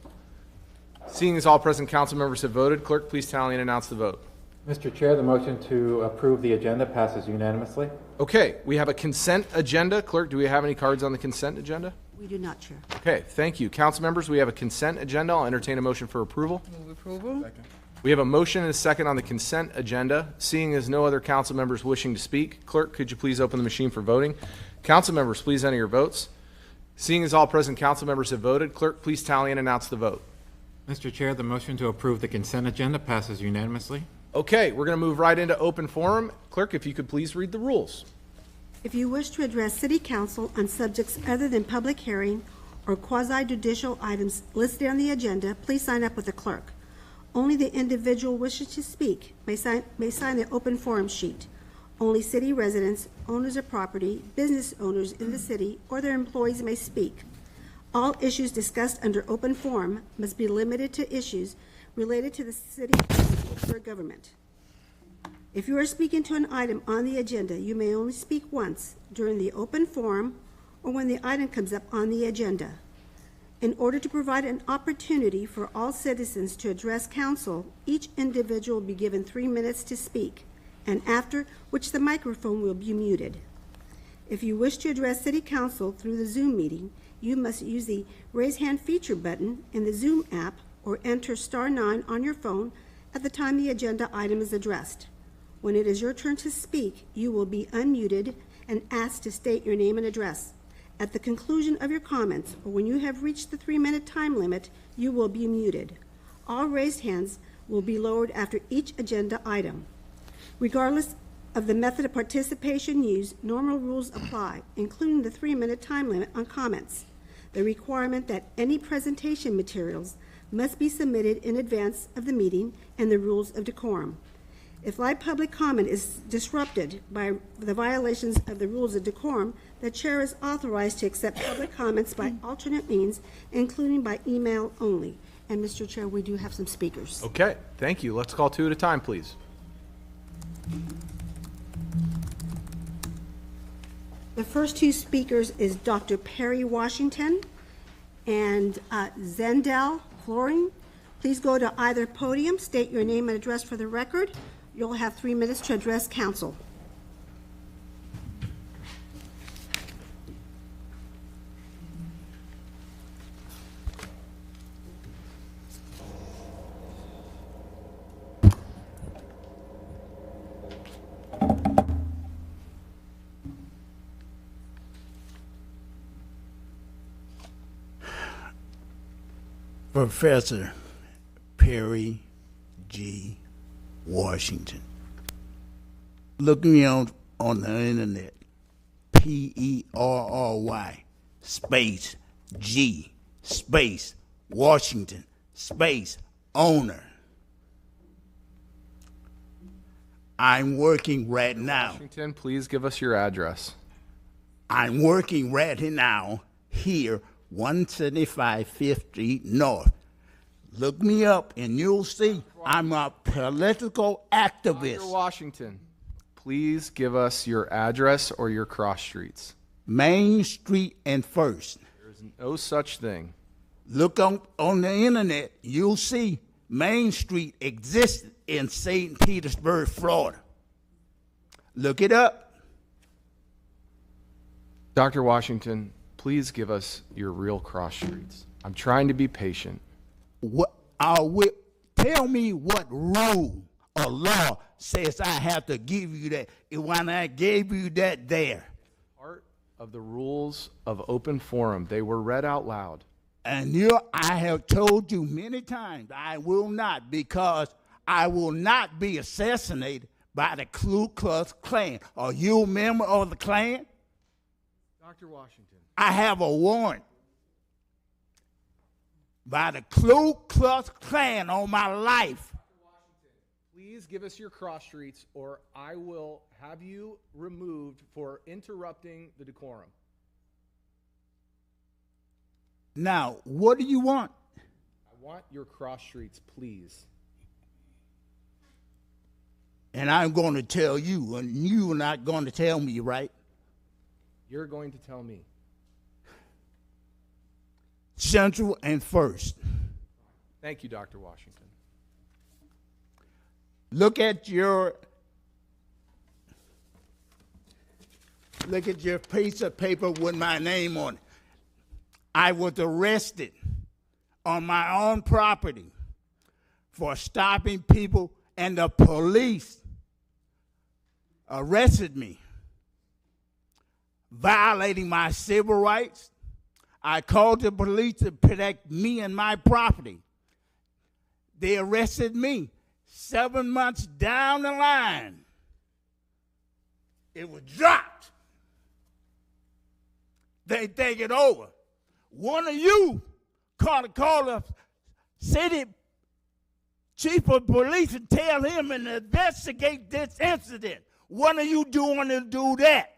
Seeing as all present council members have voted, clerk, please tally and announce the vote. Mr. Chair, the motion to approve the agenda passes unanimously. Okay, we have a consent agenda. Clerk, do we have any cards on the consent agenda? We do not, Chair. Okay, thank you. Council members, we have a consent agenda. I'll entertain a motion for approval. Move approval. Second. We have a motion and a second on the consent agenda. Seeing as no other council members wishing to speak, clerk, could you please open the machine for voting? Council members, please enter your votes. Seeing as all present council members have voted, clerk, please tally and announce the vote. Mr. Chair, the motion to approve the consent agenda passes unanimously. Okay, we're going to move right into open forum. Clerk, if you could please read the rules. If you wish to address City Council on subjects other than public hearing or quasi-judicial items listed on the agenda, please sign up with the clerk. Only the individual wishing to speak may sign the open forum sheet. Only city residents, owners of property, business owners in the city, or their employees may speak. All issues discussed under open forum must be limited to issues related to the city or government. If you are speaking to an item on the agenda, you may only speak once during the open forum or when the item comes up on the agenda. In order to provide an opportunity for all citizens to address council, each individual will be given 3 minutes to speak, and after which the microphone will be muted. If you wish to address City Council through the Zoom meeting, you must use the Raise Hand feature button in the Zoom app or enter *9 on your phone at the time the agenda item is addressed. When it is your turn to speak, you will be unmuted and asked to state your name and address. At the conclusion of your comments, or when you have reached the 3-minute time limit, you will be muted. All raised hands will be lowered after each agenda item. Regardless of the method of participation used, normal rules apply, including the 3-minute time limit on comments, the requirement that any presentation materials must be submitted in advance of the meeting, and the rules of decorum. If live public comment is disrupted by the violations of the rules of decorum, the chair is authorized to accept public comments by alternate means, including by email only. And Mr. Chair, we do have some speakers. Okay, thank you. Let's call 2 at a time, please. The first 2 speakers is Dr. Perry Washington and Zendel Flooring. Please go to either podium, state your name and address for the record. You'll have 3 minutes to address council. Professor Perry G. Washington. Look me on the internet. Perry space G space Washington space owner. I'm working right now. Washington, please give us your address. I'm working right now here, 175 5th Street North. Look me up and you'll see I'm a political activist. Dr. Washington, please give us your address or your cross streets. Main Street and First. There's no such thing. Look on the internet, you'll see Main Street existed in St. Petersburg, Florida. Look it up. Dr. Washington, please give us your real cross streets. I'm trying to be patient. Tell me what rule or law says I have to give you that when I gave you that there. Part of the rules of open forum, they were read out loud. And I have told you many times I will not, because I will not be assassinated by the Ku Klux Klan. Are you a member of the Klan? Dr. Washington. I have a warrant by the Ku Klux Klan on my life. Please give us your cross streets or I will have you removed for interrupting the decorum. Now, what do you want? I want your cross streets, please. And I'm going to tell you, and you're not going to tell me, right? You're going to tell me. Central and First. Thank you, Dr. Washington. Look at your piece of paper with my name on it. I was arrested on my own property for stopping people, and the police arrested me, violating my civil rights. I called the police to protect me and my property. They arrested me. 7 months down the line, it was dropped. They take it over. One of you call the city chief of police and tell him and investigate this incident. One of you want to do that.